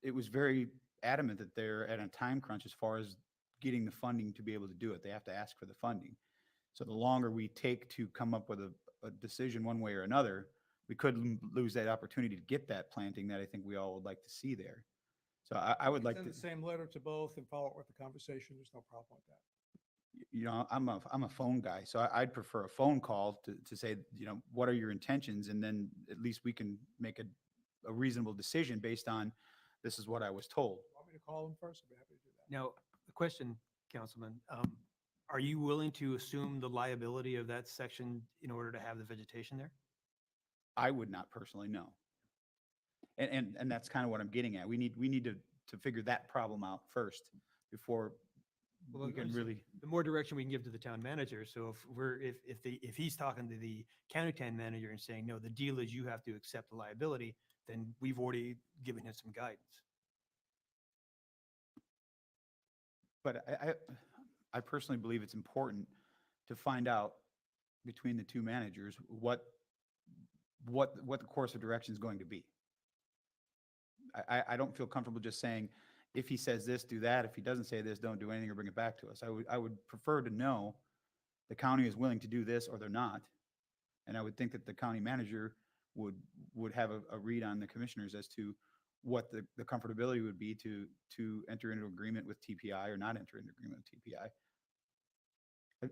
it was very adamant that they're at a time crunch as far as getting the funding to be able to do it. They have to ask for the funding. So the longer we take to come up with a decision one way or another, we could lose that opportunity to get that planting that I think we all would like to see there. So I would like Send to, the same letter to both and follow up with the conversation. There's no problem with that. I'm a phone guy, so I'd prefer a phone call to say, what are your intentions? And then at least we can make a reasonable decision based on, this is what I was told. Want me to call them first? I'd be happy to do that. Now, the question, Councilman, are you willing to assume the liability of that section in order to have the vegetation there? I would not personally know. And that's kind of what I'm getting at. We need to figure that problem out first before we can really. The more direction we can give to the town manager. So if he's talking to the county town manager and saying, no, the deal is you have to accept the liability, then we've already given him some guidance. But I personally believe it's important to find out between the two managers what the course of direction is going to be. I don't feel comfortable just saying, if he says this, do that. If he doesn't say this, don't do anything or bring it back to us. I would prefer to know the county is willing to do this or they're not. And I would think that the county manager would have a read on the commissioners as to what the comfortability would be to enter into agreement with TPI or not enter into agreement with TPI.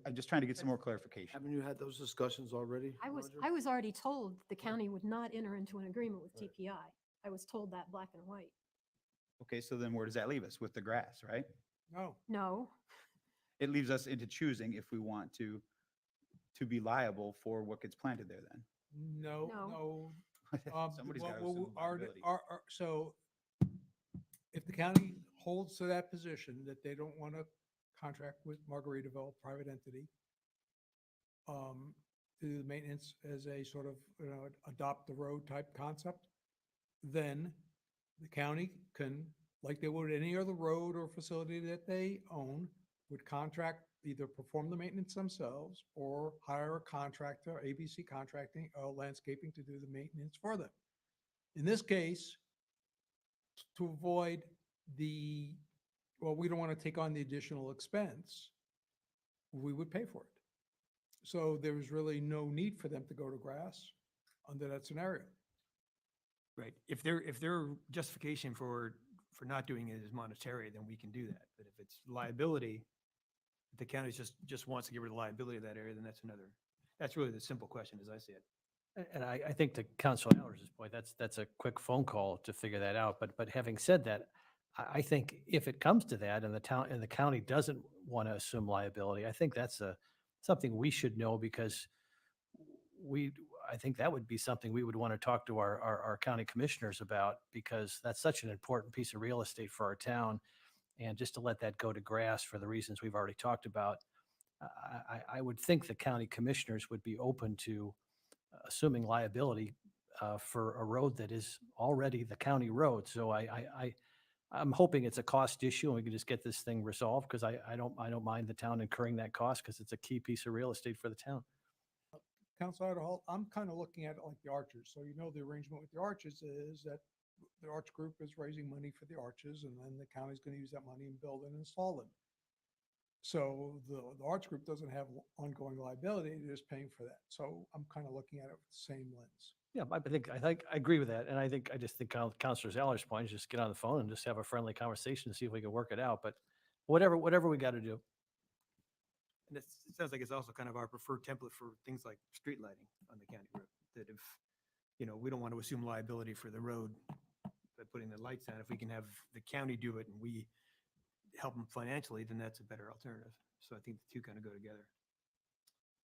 I'm just trying to get some more clarification. Haven't you had those discussions already? Roger? I was already told the county would not enter into an agreement with TPI. I was told that black and white. Okay, so then where does that leave us? With the grass, right? No. No, It leaves us into choosing if we want to be liable for what gets planted there then. No, No. no. Somebody's Well, gotta well, assume liability. so if the county holds to that position that they don't want to contract with Margaritaville, private entity, to do the maintenance as a sort of, adopt the road type concept, then the county can, like they would any other road or facility that they own, would contract, either perform the maintenance themselves or hire a contractor, ABC Contracting, landscaping, to do the maintenance for them. In this case, to avoid we don't want to take on the additional expense, we would pay for it. So there was really no need for them to go to grass under that scenario. Right. If their justification for not doing it is monetary, then we can do that. But if it's liability, if the county just wants to get rid of liability of that area, then that's really the simple question as I see it. And I think to Council Alers' point, that's a quick phone call to figure that out. But having said that, I think if it comes to that and the county doesn't want to assume liability, I think that's something we should know, because I think that would be something we would want to talk to our county commissioners about, because that's such an important piece of real estate for our town. And just to let that go to grass for the reasons we've already talked about, I would think the county commissioners would be open to assuming liability for a road that is already the county road. So I'm hoping it's a cost issue and we can just get this thing resolved, because I don't mind the town incurring that cost, because it's a key piece of real estate for the town. Council Idaho, I'm kind of looking at it like the Archers. So the arrangement with the Archers is that the Arch Group is raising money for the Arches, and then the county's going to use that money and build and install them. So the Arch Group doesn't have ongoing liability, they're just paying for that. So I'm kind of looking at it with the same lens. Yeah, I agree with that. And I just think Councilor Zeller's point is just get on the phone and just have a friendly conversation to see if we can work it out. But whatever we got to do. And it sounds like it's also kind of our preferred template for things like street lighting on the county road. That if, we don't want to assume liability for the road by putting the lights on, if we can have the county do it and we help them financially, then that's a better alternative. So I think the two kind of go together.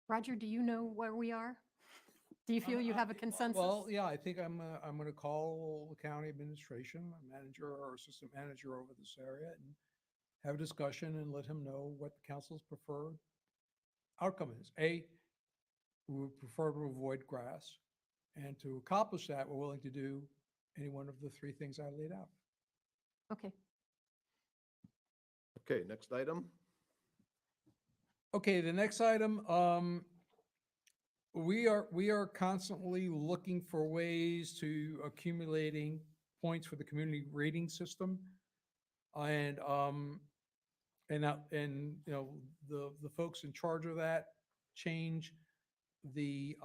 Roger, do you know where we are? Do you feel you have a consensus? Well, yeah, I think I'm going to call the county administration, a manager or assistant manager over this area, and have a discussion and let him know what the council's preferred outcome is. We would prefer to avoid grass, and to accomplish that, we're willing to do any one of the three things I laid out. Okay. Okay, next item. Okay, the next item, we are constantly looking for ways to accumulating points for the community rating system. And the folks in charge of that change the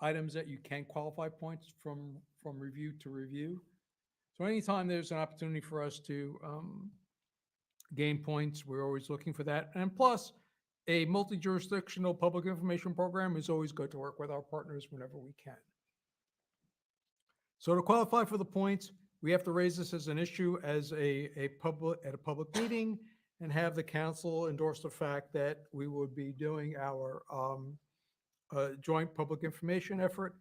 items that you can qualify points from review to review. So anytime there's an opportunity for us to gain points, we're always looking for that. And plus, a multi-jurisdictional public information program is always good to work with our partners whenever we can. So to qualify for the points, we have to raise this as an issue at a public meeting and have the council endorse the fact that we would be doing our joint public information effort.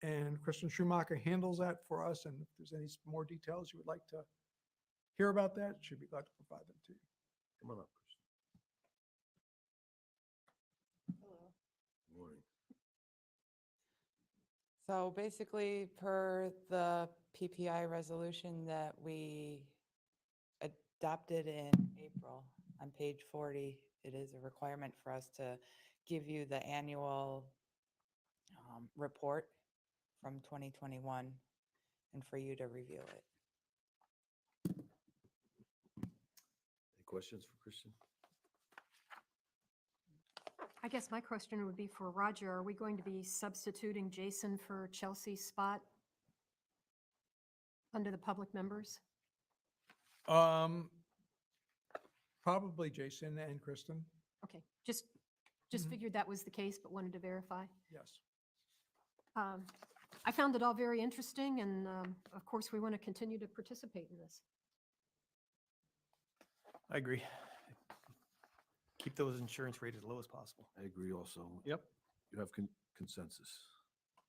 And Kristen Schumacher handles that for us. And if there's any more details you would like to hear about that, she'd be glad to provide them to you. Come on up, Kristen. Good morning. So basically, per the PPI resolution that we adopted in April, on page 40, it is a requirement for us to give you the annual report from 2021 and for you to review it. Any questions for Kristen? I guess my question would be for Roger. Are we going to be substituting Jason for Chelsea's spot under the public members? Probably Jason and Kristen. Okay, just Mhm. figured that was the case, but wanted to verify. Yes. I found it all very interesting, and of course, we want to continue to participate in this. I agree. Keep those insurance rates as low as possible. I agree also. Yep. You have consensus.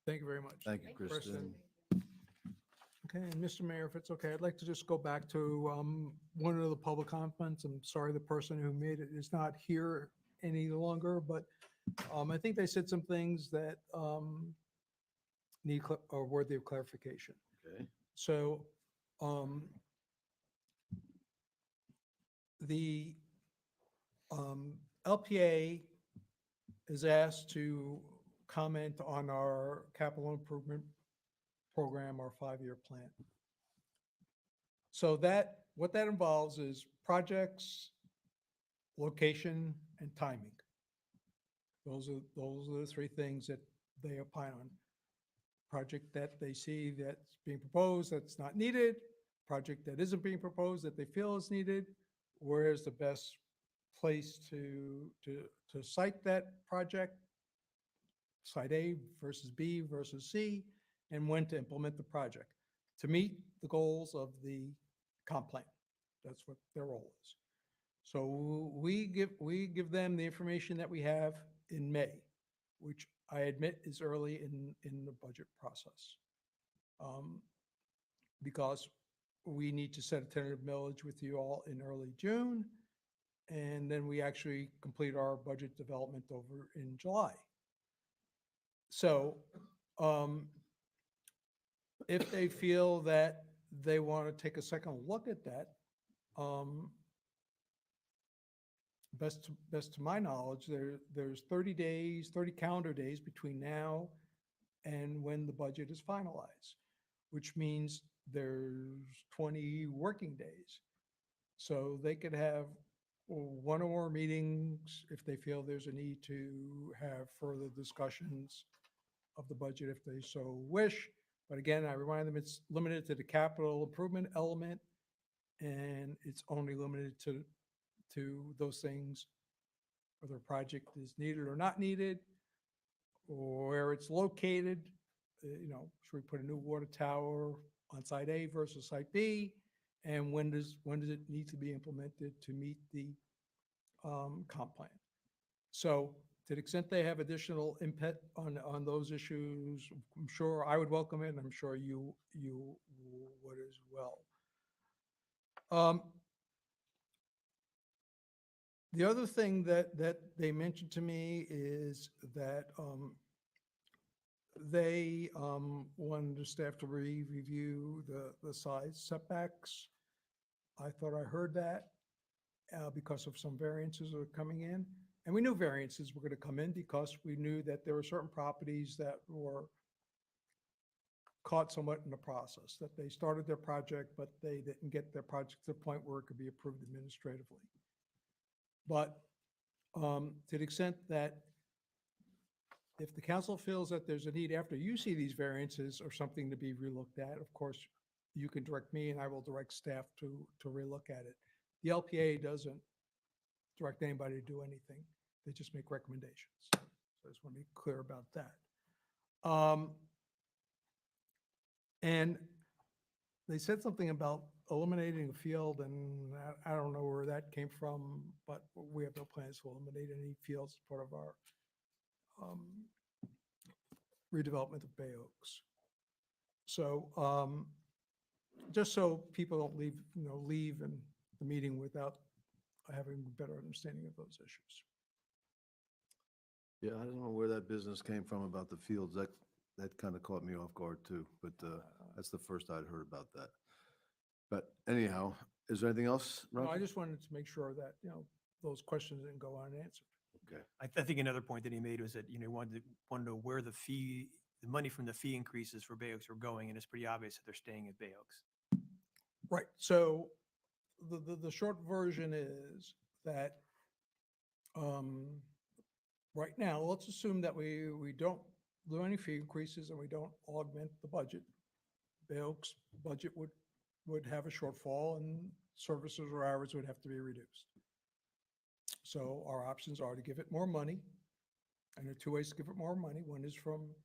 Thank you very much. Thank you, Kristen. Okay, and Mr. Mayor, if it's okay, I'd like to just go back to one of the public comments. I'm sorry the person who made it is not here any longer, but I think they said some things that are worthy of clarification. Okay. So the LPA is asked to comment on our capital improvement program, our 5-year plan. So what that involves is projects, location, and timing. Those are the 3 things that they opine on. Project that they see that's being proposed that's not needed, project that isn't being proposed that they feel is needed, where is the best place to site that project, site A versus B versus C, and when to implement the project to meet the goals of the comp plan. That's what their role is. So we give them the information that we have in May, which I admit is early in the budget process. Because we need to set a tentative millage with you all in early June, and then we actually complete our budget development over in July. So if they feel that they want to take a second look at that, best to my knowledge, there's 30 calendar days between now and when the budget is finalized, which means there's 20 working days. So they could have 1 or more meetings if they feel there's a need to have further discussions of the budget if they so wish. But again, I remind them it's limited to the capital improvement element, and it's only limited to those things, whether a project is needed or not needed, or where it's located. Should we put a new water tower on site A versus site B? And when does it need to be implemented to meet the comp plan? So to the extent they have additional input on those issues, I'm sure I would welcome it, and I'm sure you would as well. The other thing that they mentioned to me is that they wanted the staff to review the size setbacks. I thought I heard that because of some variances that are coming in. And we knew variances were going to come in because we knew that there were certain properties that were caught somewhat in the process, that they started their project, but they didn't get their project to the point where it could be approved administratively. But to the extent that if the council feels that there's a need after you see these variances or something to be relooked at, of course, you can direct me and I will direct staff to relook at it. The LPA doesn't direct anybody to do anything. They just make recommendations. So I just want to be clear about that. And they said something about eliminating a field, and I don't know where that came from, but we have no plans to eliminate any fields as part of our redevelopment of Bay Oaks. So just so people don't leave in the meeting without having a better understanding of those issues. Yeah, I don't know where that business came from about the fields. That kind of caught me off guard too, but that's the first I'd heard about that. But anyhow, is there anything else, No, I Roger? just wanted to make sure that, those questions didn't go unanswered. Okay. I think another point that he made was that, wanted to know where the money from the fee increases for Bay Oaks were going, and it's pretty obvious that they're staying at Bay Oaks. Right. So the short version is that right now, let's assume that we don't do any fee increases and we don't augment the budget. Bay Oaks budget would have a shortfall and services or hours would have to be reduced. So our options are to give it more money. And there are two ways to give it more money. One is from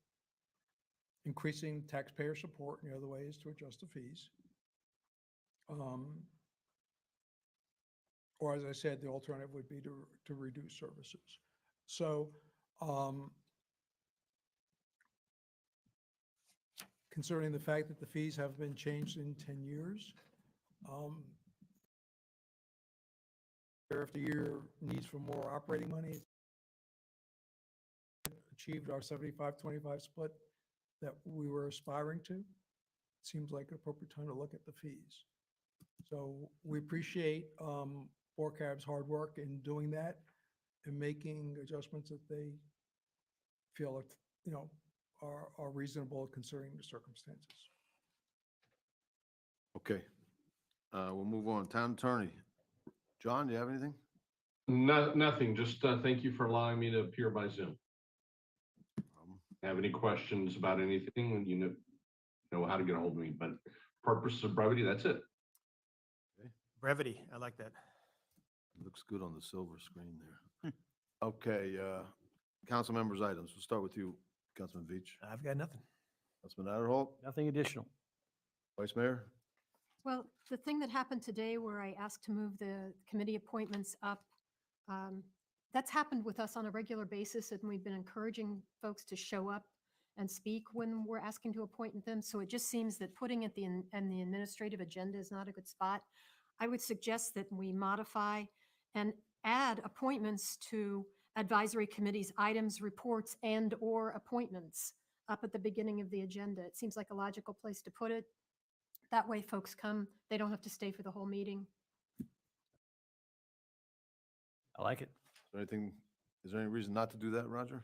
increasing taxpayer support, and the other way is to adjust the fees. Or as I said, the alternative would be to reduce services. So concerning the fact that the fees have been changed in 10 years, year after year needs for more operating money, achieved our 75-25 split that we were aspiring to. Seems like an appropriate time to look at the fees. So we appreciate BORCAB's hard work in doing that and making adjustments that they feel are reasonable considering the circumstances. Okay. We'll move on. Town Attorney. John, do you have anything? Nothing. Just thank you for allowing me to appear by Zoom. Have any questions about anything, you know how to get a hold of me, but purpose of brevity, that's it. Brevity, I like that. Looks good on the silver screen there. Okay, council members' items. We'll start with you, Councilman Veach. I've got nothing. Councilman Adderholt, Nothing additional. Vice Mayor. Well, the thing that happened today where I asked to move the committee appointments up, that's happened with us on a regular basis, and we've been encouraging folks to show up and speak when we're asking to appoint them. So it just seems that putting it in the administrative agenda is not a good spot. I would suggest that we modify and add appointments to advisory committees, items, reports, and/or appointments up at the beginning of the agenda. It seems like a logical place to put it. That way folks come, they don't have to stay for the whole meeting. I like it. Is there any reason not to do that, Roger?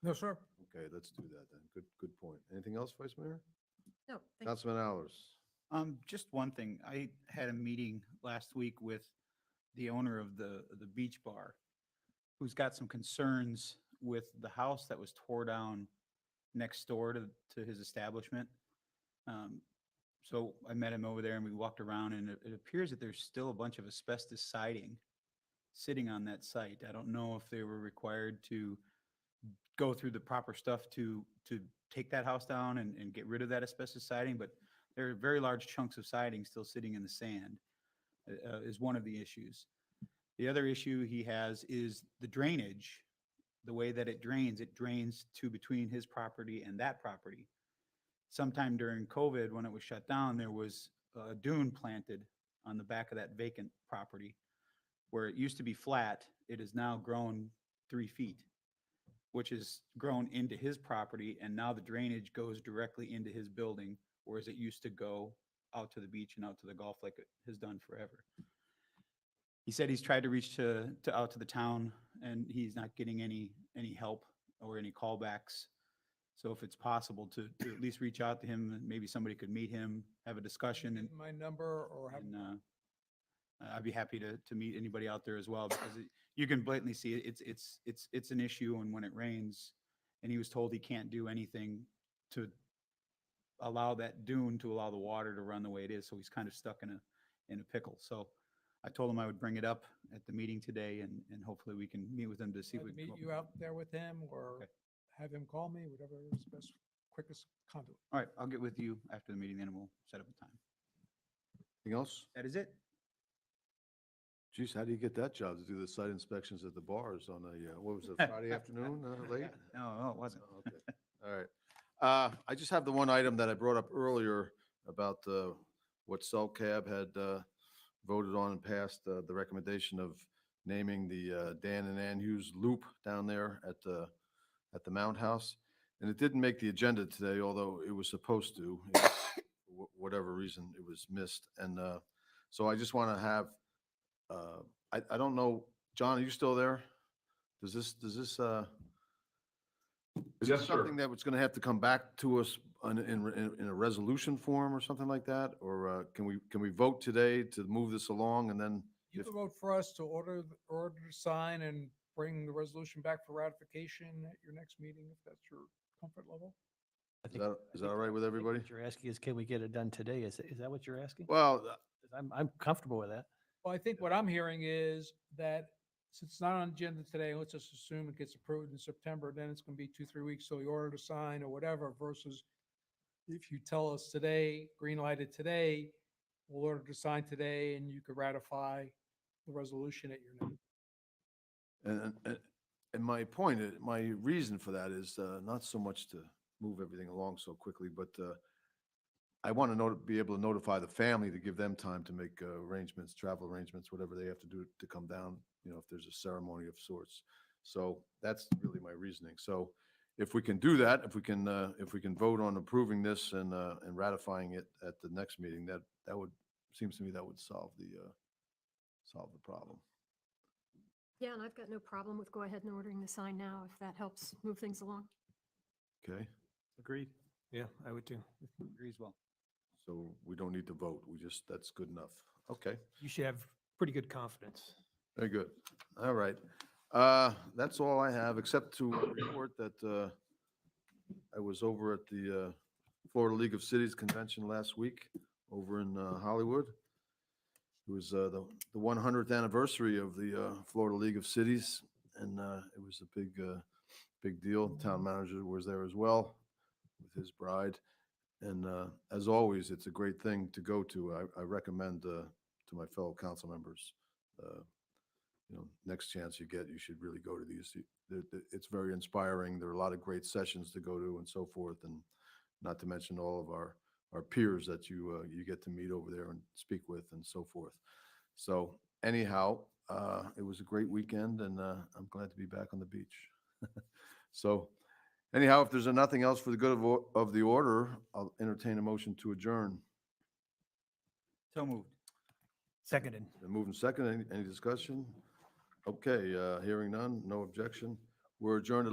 No, sir. Okay, let's do that then. Good point. Anything else, Vice Mayor? No. Councilman Allers. Just one thing. I had a meeting last week with the owner of the beach bar, who's got some concerns with the house that was tore down next door to his establishment. So I met him over there and we walked around, and it appears that there's still a bunch of asbestos siding sitting on that site. I don't know if they were required to go through the proper stuff to take that house down and get rid of that asbestos siding, but there are very large chunks of siding still sitting in the sand is one of the issues. The other issue he has is the drainage. The way that it drains to between his property and that property. Sometime during COVID, when it was shut down, there was a dune planted on the back of that vacant property. Where it used to be flat, it has now grown 3 feet, which has grown into his property, and now the drainage goes directly into his building, whereas it used to go out to the beach and out to the Gulf like it has done forever. He said he's tried to reach out to the town, and he's not getting any help or any callbacks. So if it's possible to at least reach out to him, and maybe somebody could meet him, have a discussion. And My number or have. I'd be happy to meet anybody out there as well, because you can blatantly see it's an issue, and when it rains, and he was told he can't do anything to allow that dune to allow the water to run the way it is, so he's kind of stuck in a pickle. So I told him I would bring it up at the meeting today, and hopefully we can meet with him to see if we can Meet come up you with out there with him or have him call me, whatever is best, quickest conduit. All right, I'll get with you after the meeting, then we'll set up a time. Anything else? That is it. Geez, how do you get that job to do the site inspections at the bars on a, what was it, Friday afternoon, late? No, it wasn't. Oh, okay. All right. I just have the one item that I brought up earlier about what CellCab had voted on and passed, the recommendation of naming the Dan and Ann Hughes Loop down there at the Mount House. And it didn't make the agenda today, although it was supposed to. For whatever reason, it was missed. And so I just want to have, I don't know, John, are you still there? Is this Yes, sir. something that was going to have to come back to us in a resolution form or something like that? Or can we vote today to move this along and then? You can vote for us to order, sign and bring the resolution back for ratification at your next meeting, if that's your comfort level. I Is think- that, I is that think all right with I think everybody? What you're asking is, can we get it done today? Is that what you're asking? Well, 'Cause I'm comfortable with that. Well, I think what I'm hearing is that since it's not on agenda today, let's just assume it gets approved in September, then it's gonna be 2, 3 weeks till you order to sign or whatever versus if you tell us today, green lighted today, we'll order to sign today and you could ratify the resolution at your name. And my point, my reason for that is not so much to move everything along so quickly, but I want to be able to notify the family to give them time to make arrangements, travel arrangements, whatever they have to do to come down, if there's a ceremony of sorts. So that's really my reasoning. So if we can do that, if we can vote on approving this and ratifying it at the next meeting, that would, seems to me that would solve the problem. Yeah, and I've got no problem with go ahead and ordering the sign now if that helps move things along. Okay? Agreed. Yeah, I would too. Agree as well. So we don't need to vote. That's good enough. Okay, You should have pretty good confidence. very good. All right. That's all I have, except to report that I was over at the Florida League of Cities Convention last week over in Hollywood. It was the 100th anniversary of the Florida League of Cities, and it was a big deal. Town manager was there as well with his bride. And as always, it's a great thing to go to. I recommend to my fellow council members, next chance you get, you should really go to these. It's very inspiring. There are a lot of great sessions to go to and so forth, and not to mention all of our peers that you get to meet over there and speak with and so forth. So anyhow, it was a great weekend, and I'm glad to be back on the beach. So anyhow, if there's nothing else for the good of the order, I'll entertain a motion to adjourn. So moved. Seconded. Been moved and seconded. Any discussion? Okay, hearing none, no objection. We're adjourned at